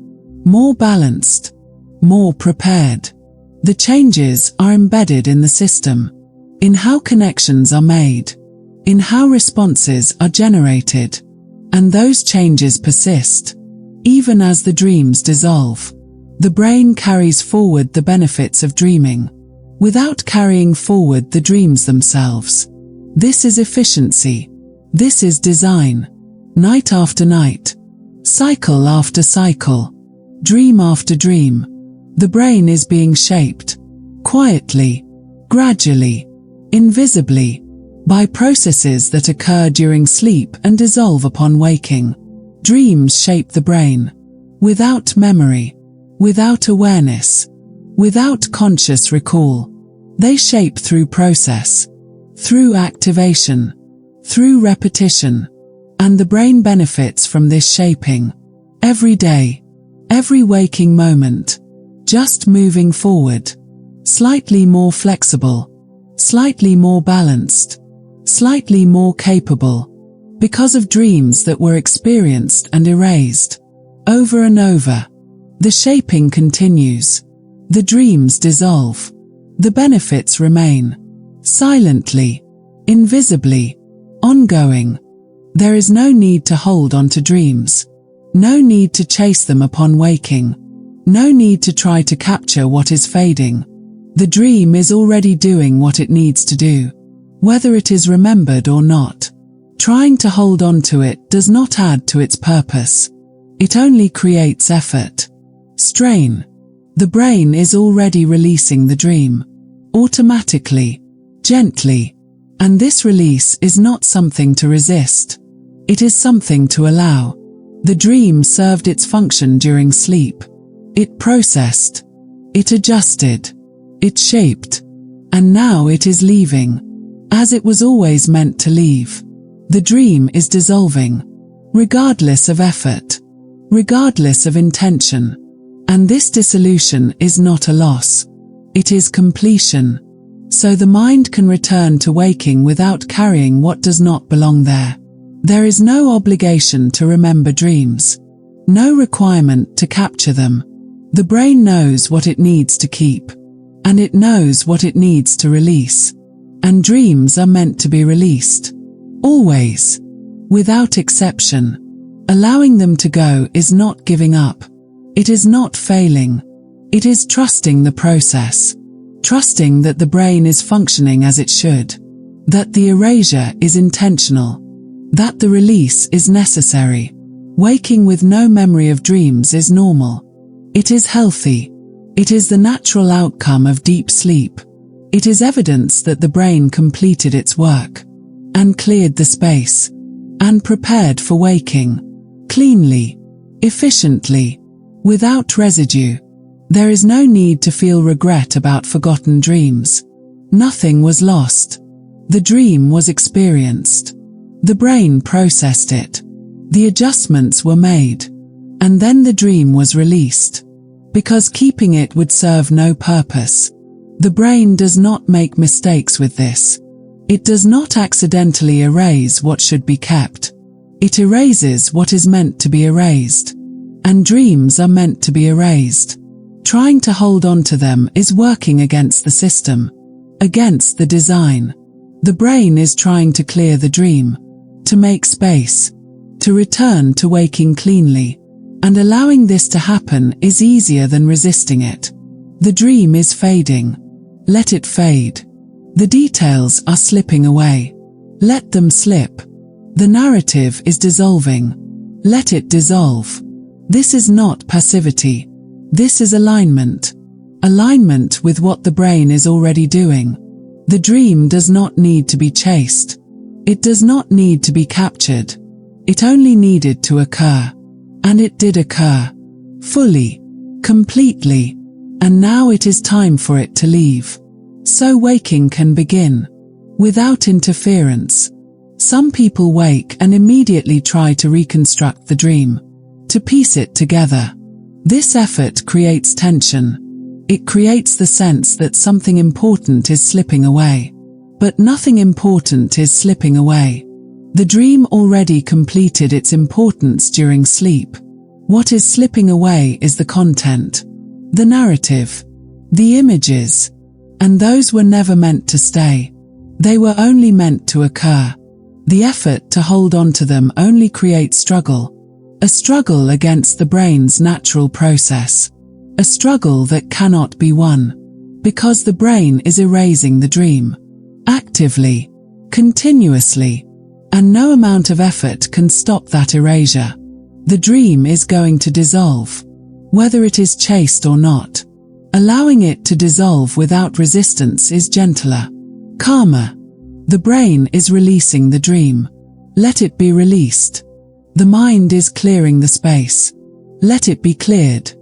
more balanced, more prepared. The changes are embedded in the system, in how connections are made, in how responses are generated, and those changes persist. Even as the dreams dissolve, the brain carries forward the benefits of dreaming, without carrying forward the dreams themselves. This is efficiency. This is design. night after night, cycle after cycle, dream after dream. The brain is being shaped, quietly, gradually, invisibly, by processes that occur during sleep and dissolve upon waking. Dreams shape the brain, without memory, without awareness, without conscious recall. They shape through process, through activation, through repetition, and the brain benefits from this shaping. Every day, every waking moment, just moving forward, slightly more flexible, slightly more balanced, slightly more capable, because of dreams that were experienced and erased. Over and over, the shaping continues. The dreams dissolve. The benefits remain. Silently, invisibly, ongoing. There is no need to hold on to dreams. No need to chase them upon waking. No need to try to capture what is fading. The dream is already doing what it needs to do, whether it is remembered or not. Trying to hold on to it does not add to its purpose. It only creates effort, strain. The brain is already releasing the dream, automatically, gently, and this release is not something to resist. It is something to allow. The dream served its function during sleep. It processed, it adjusted, it shaped, and now it is leaving, as it was always meant to leave. The dream is dissolving, regardless of effort, regardless of intention, and this dissolution is not a loss. It is completion, so the mind can return to waking without carrying what does not belong there. There is no obligation to remember dreams, no requirement to capture them. The brain knows what it needs to keep, and it knows what it needs to release. And dreams are meant to be released, always, without exception. Allowing them to go is not giving up. It is not failing. It is trusting the process, trusting that the brain is functioning as it should, that the erasure is intentional, that the release is necessary. Waking with no memory of dreams is normal. It is healthy. It is the natural outcome of deep sleep. It is evidence that the brain completed its work, and cleared the space, and prepared for waking, cleanly, efficiently, without residue. There is no need to feel regret about forgotten dreams. Nothing was lost. The dream was experienced. The brain processed it. The adjustments were made. And then the dream was released. Because keeping it would serve no purpose. The brain does not make mistakes with this. It does not accidentally erase what should be kept. It erases what is meant to be erased. And dreams are meant to be erased. Trying to hold on to them is working against the system, against the design. The brain is trying to clear the dream, to make space, to return to waking cleanly. And allowing this to happen is easier than resisting it. The dream is fading. Let it fade. The details are slipping away. Let them slip. The narrative is dissolving. Let it dissolve. This is not passivity. This is alignment. Alignment with what the brain is already doing. The dream does not need to be chased. It does not need to be captured. It only needed to occur. And it did occur. Fully. Completely. And now it is time for it to leave. So waking can begin. Without interference. Some people wake and immediately try to reconstruct the dream. To piece it together. This effort creates tension. It creates the sense that something important is slipping away. But nothing important is slipping away. The dream already completed its importance during sleep. What is slipping away is the content, the narrative, the images, and those were never meant to stay. They were only meant to occur. The effort to hold on to them only creates struggle. A struggle against the brain's natural process. A struggle that cannot be won. Because the brain is erasing the dream. Actively. Continuously. And no amount of effort can stop that erasure. The dream is going to dissolve, whether it is chased or not. Allowing it to dissolve without resistance is gentler, calmer. The brain is releasing the dream. Let it be released. The mind is clearing the space. Let it be cleared.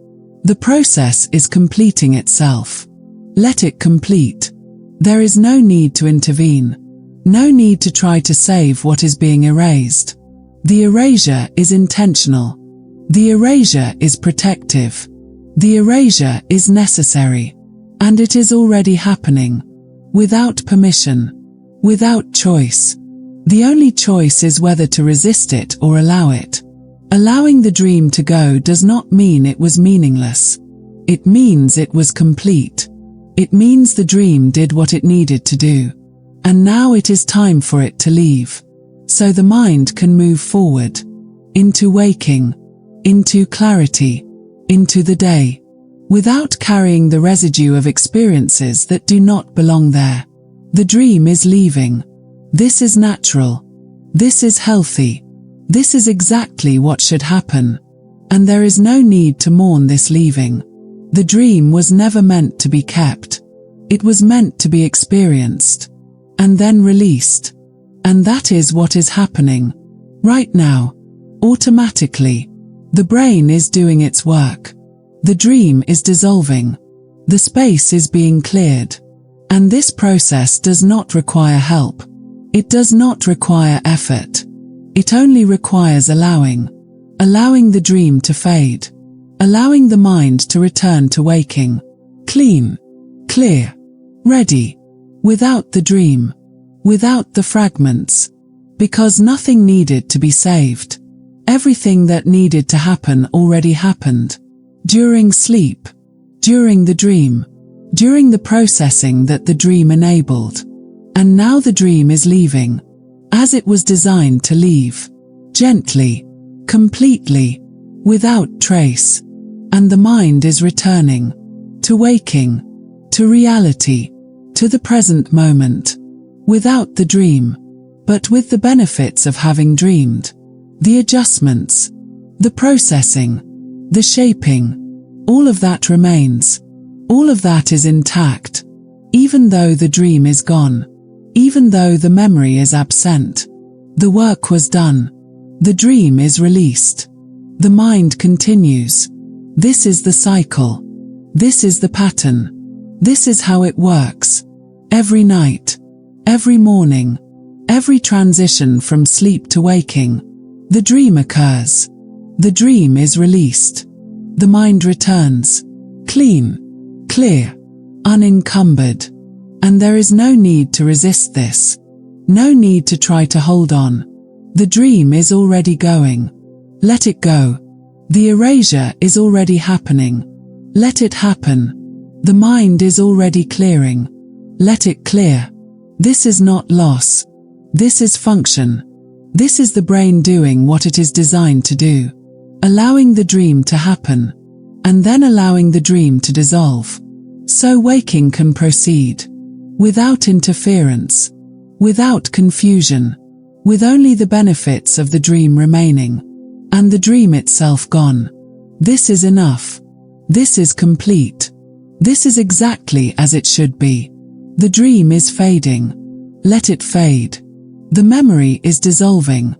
The process is completing itself. Let it complete. There is no need to intervene. No need to try to save what is being erased. The erasure is intentional. The erasure is protective. The erasure is necessary. And it is already happening. Without permission. Without choice. The only choice is whether to resist it or allow it. Allowing the dream to go does not mean it was meaningless. It means it was complete. It means the dream did what it needed to do. And now it is time for it to leave. So the mind can move forward. Into waking. Into clarity. Into the day. Without carrying the residue of experiences that do not belong there. The dream is leaving. This is natural. This is healthy. This is exactly what should happen. And there is no need to mourn this leaving. The dream was never meant to be kept. It was meant to be experienced. And then released. And that is what is happening. Right now. Automatically. The brain is doing its work. The dream is dissolving. The space is being cleared. And this process does not require help. It does not require effort. It only requires allowing. Allowing the dream to fade. Allowing the mind to return to waking. Clean. Clear. Ready. Without the dream. Without the fragments. Because nothing needed to be saved. Everything that needed to happen already happened. During sleep. During the dream. During the processing that the dream enabled. And now the dream is leaving. As it was designed to leave. Gently. Completely. Without trace. And the mind is returning. To waking. To reality. To the present moment. Without the dream. But with the benefits of having dreamed. The adjustments. The processing. The shaping. All of that remains. All of that is intact. Even though the dream is gone. Even though the memory is absent. The work was done. The dream is released. The mind continues. This is the cycle. This is the pattern. This is how it works. Every night. Every morning. Every transition from sleep to waking. The dream occurs. The dream is released. The mind returns. Clean. Clear. Unencumbered. And there is no need to resist this. No need to try to hold on. The dream is already going. Let it go. The erasure is already happening. Let it happen. The mind is already clearing. Let it clear. This is not loss. This is function. This is the brain doing what it is designed to do. Allowing the dream to happen. And then allowing the dream to dissolve. So waking can proceed. Without interference. Without confusion. With only the benefits of the dream remaining. And the dream itself gone. This is enough. This is complete. This is exactly as it should be. The dream is fading. Let it fade. The memory is dissolving.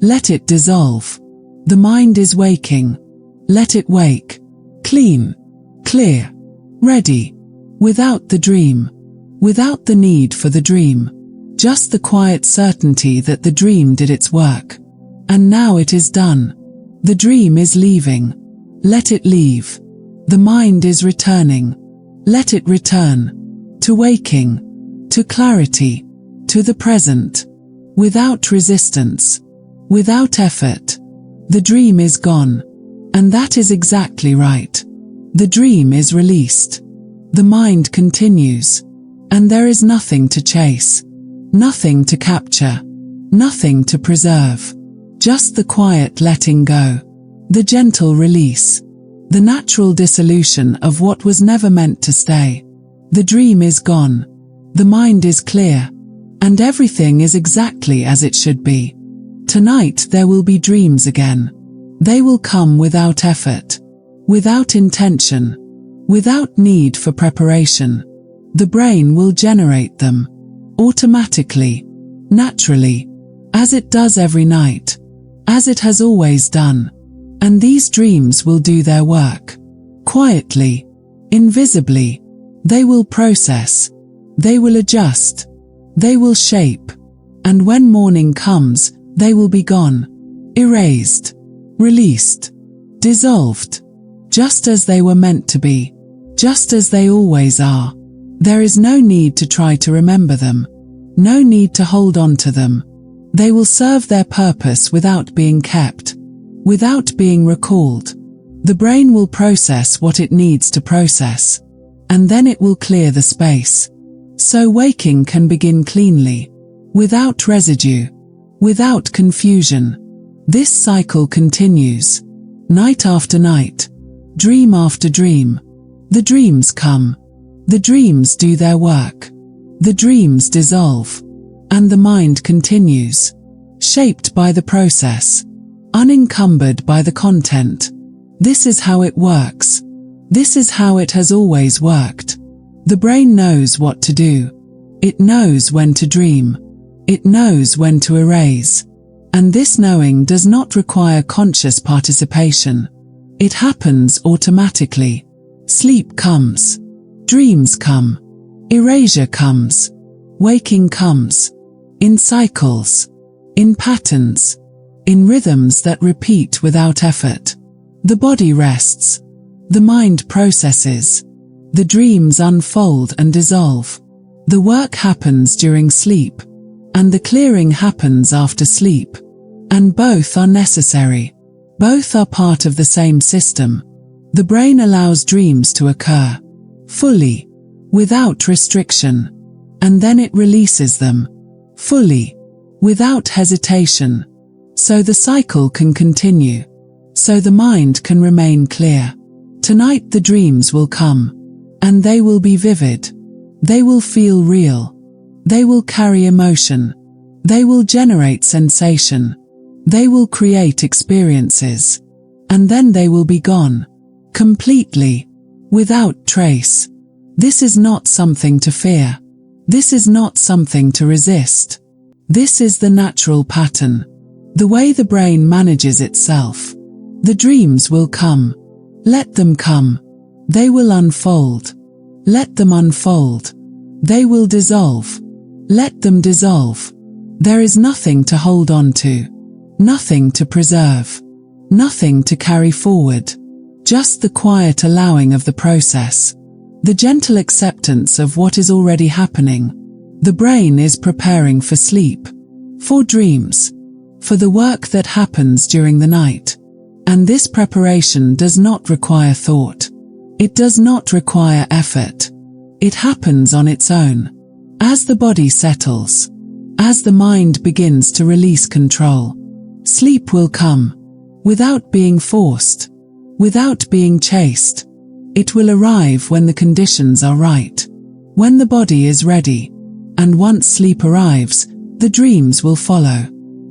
Let it dissolve. The mind is waking. Let it wake. Clean. Clear. Ready. Without the dream. Without the need for the dream. Just the quiet certainty that the dream did its work. And now it is done. The dream is leaving. Let it leave. The mind is returning. Let it return. To waking. To clarity. To the present. Without resistance. Without effort. The dream is gone. And that is exactly right. The dream is released. The mind continues. And there is nothing to chase. Nothing to capture. Nothing to preserve. Just the quiet letting go. The gentle release. The natural dissolution of what was never meant to stay. The dream is gone. The mind is clear. and everything is exactly as it should be. Tonight there will be dreams again. They will come without effort, without intention, without need for preparation. The brain will generate them, automatically, naturally, as it does every night, as it has always done. And these dreams will do their work. Quietly, invisibly, they will process, they will adjust, they will shape, and when morning comes, they will be gone, erased, released, dissolved, just as they were meant to be, just as they always are. There is no need to try to remember them, no need to hold on to them. They will serve their purpose without being kept, without being recalled. The brain will process what it needs to process, and then it will clear the space. So waking can begin cleanly, without residue, without confusion. This cycle continues, night after night, dream after dream. The dreams come, the dreams do their work, the dreams dissolve, and the mind continues, shaped by the process, unencumbered by the content. This is how it works. This is how it has always worked. The brain knows what to do. It knows when to dream. It knows when to erase. And this knowing does not require conscious participation. It happens automatically. Sleep comes. Dreams come. Erasure comes. Waking comes. In cycles. In patterns. In rhythms that repeat without effort. The body rests. The mind processes. The dreams unfold and dissolve. The work happens during sleep, and the clearing happens after sleep. And both are necessary. Both are part of the same system. The brain allows dreams to occur, fully, without restriction, and then it releases them, fully, without hesitation. So the cycle can continue. So the mind can remain clear. Tonight the dreams will come, and they will be vivid. They will feel real. They will carry emotion. They will generate sensation. They will create experiences. And then they will be gone, completely, without trace. This is not something to fear. This is not something to resist. This is the natural pattern, the way the brain manages itself. The dreams will come. Let them come. They will unfold. Let them unfold. They will dissolve. Let them dissolve. There is nothing to hold on to, nothing to preserve, nothing to carry forward, just the quiet allowing of the process, the gentle acceptance of what is already happening. The brain is preparing for sleep, for dreams, for the work that happens during the night. And this preparation does not require thought. It does not require effort. It happens on its own. As the body settles, as the mind begins to release control, sleep will come, without being forced, without being chased. It will arrive when the conditions are right, when the body is ready. And once sleep arrives, the dreams will follow,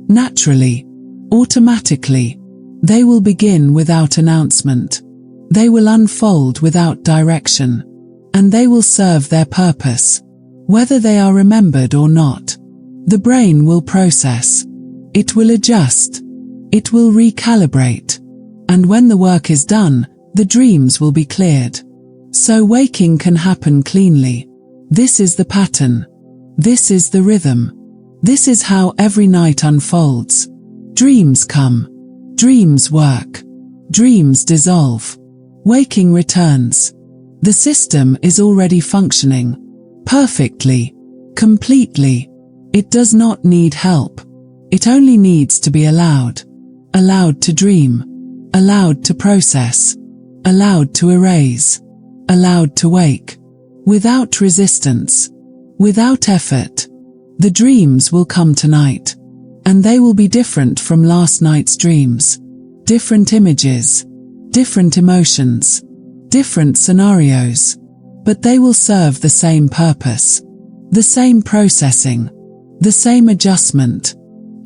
naturally, automatically. They will begin without announcement. They will unfold without direction. And they will serve their purpose, whether they are remembered or not. The brain will process. It will adjust. It will recalibrate. And when the work is done, the dreams will be cleared. So waking can happen cleanly. This is the pattern. This is the rhythm. This is how every night unfolds. Dreams come. Dreams work. Dreams dissolve. Waking returns. The system is already functioning. Perfectly. Completely. It does not need help. It only needs to be allowed. Allowed to dream. Allowed to process. Allowed to erase. Allowed to wake. Without resistance. Without effort. The dreams will come tonight. And they will be different from last night's dreams. Different images. Different emotions. Different scenarios. But they will serve the same purpose. The same processing. the same adjustment,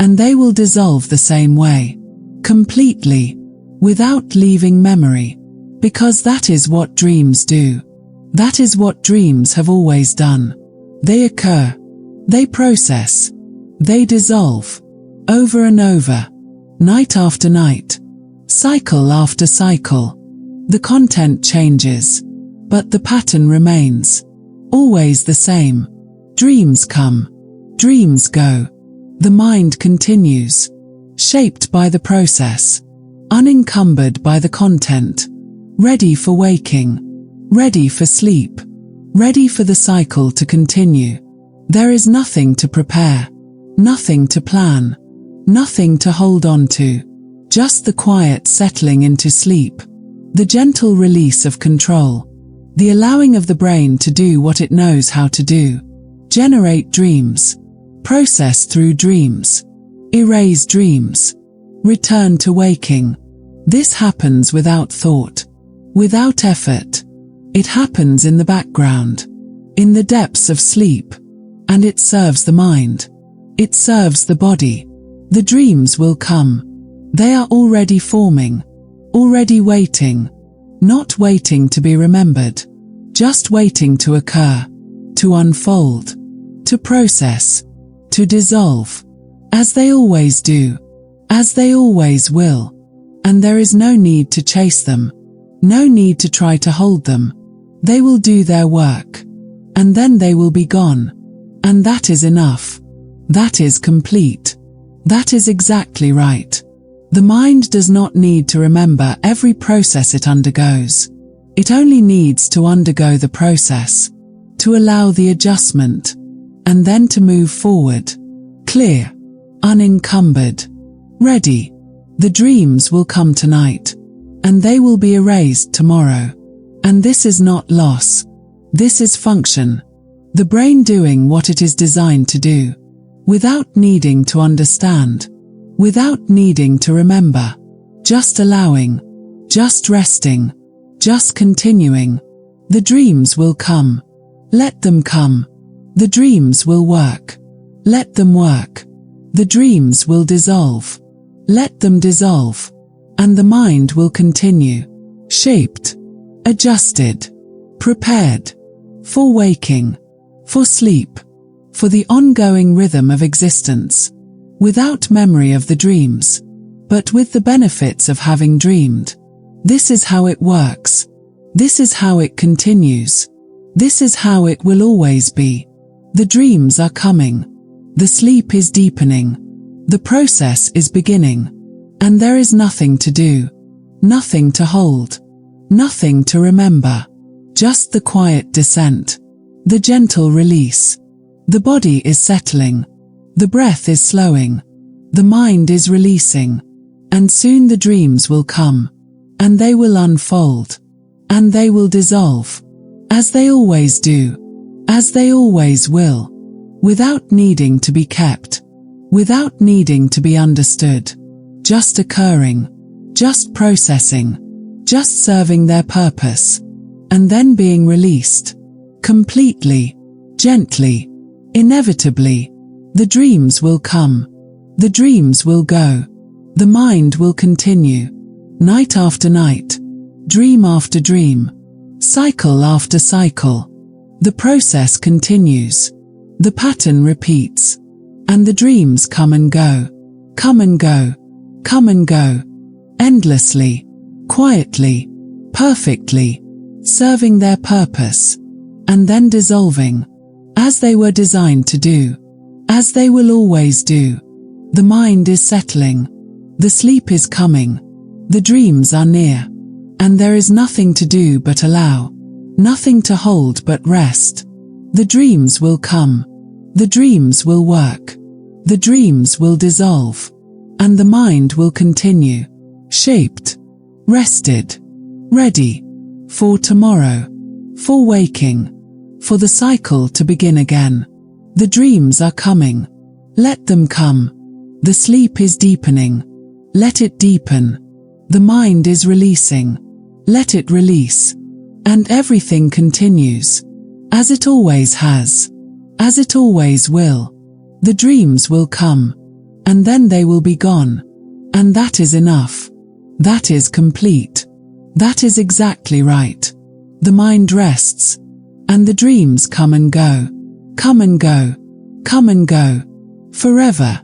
and they will dissolve the same way, completely, without leaving memory, because that is what dreams do. That is what dreams have always done. They occur, they process, they dissolve, over and over, night after night, cycle after cycle. The content changes, but the pattern remains, always the same. Dreams come, dreams go. The mind continues, shaped by the process, unencumbered by the content, ready for waking, ready for sleep, ready for the cycle to continue. There is nothing to prepare, nothing to plan, nothing to hold on to, just the quiet settling into sleep, the gentle release of control, the allowing of the brain to do what it knows how to do, generate dreams, process through dreams, erase dreams, return to waking. This happens without thought, without effort. It happens in the background, in the depths of sleep, and it serves the mind. It serves the body. The dreams will come. They are already forming, already waiting, not waiting to be remembered, just waiting to occur, to unfold, to process, to dissolve, as they always do, as they always will. And there is no need to chase them, no need to try to hold them. They will do their work, and then they will be gone. And that is enough. That is complete. That is exactly right. The mind does not need to remember every process it undergoes. It only needs to undergo the process, to allow the adjustment, and then to move forward, clear, unencumbered, ready. The dreams will come tonight, and they will be erased tomorrow. And this is not loss. This is function. The brain doing what it is designed to do, without needing to understand, without needing to remember, just allowing, just resting, just continuing. The dreams will come. Let them come. The dreams will work. Let them work. The dreams will dissolve. Let them dissolve. And the mind will continue, shaped, adjusted, prepared, for waking, for sleep, for the ongoing rhythm of existence, without memory of the dreams, but with the benefits of having dreamed. This is how it works. This is how it continues. This is how it will always be. The dreams are coming. The sleep is deepening. The process is beginning. And there is nothing to do, nothing to hold, nothing to remember, just the quiet descent, the gentle release. The body is settling, the breath is slowing, the mind is releasing, and soon the dreams will come, and they will unfold, and they will dissolve, as they always do, as they always will, without needing to be kept, without needing to be understood. Just occurring, just processing, just serving their purpose, and then being released, completely, gently, inevitably. The dreams will come, the dreams will go, the mind will continue, night after night, dream after dream, cycle after cycle. The process continues, the pattern repeats, and the dreams come and go, come and go, come and go, endlessly, quietly, perfectly, serving their purpose, and then dissolving, as they were designed to do, as they will always do. The mind is settling, the sleep is coming, the dreams are near, and there is nothing to do but allow, nothing to hold but rest. The dreams will come, the dreams will work, the dreams will dissolve, and the mind will continue, shaped, rested, ready, for tomorrow, for waking, for the cycle to begin again. The dreams are coming. Let them come. The sleep is deepening. Let it deepen. The mind is releasing. Let it release. And everything continues, as it always has, as it always will. The dreams will come, and then they will be gone. And that is enough. That is complete. That is exactly right. The mind rests, and the dreams come and go, come and go, come and go, forever.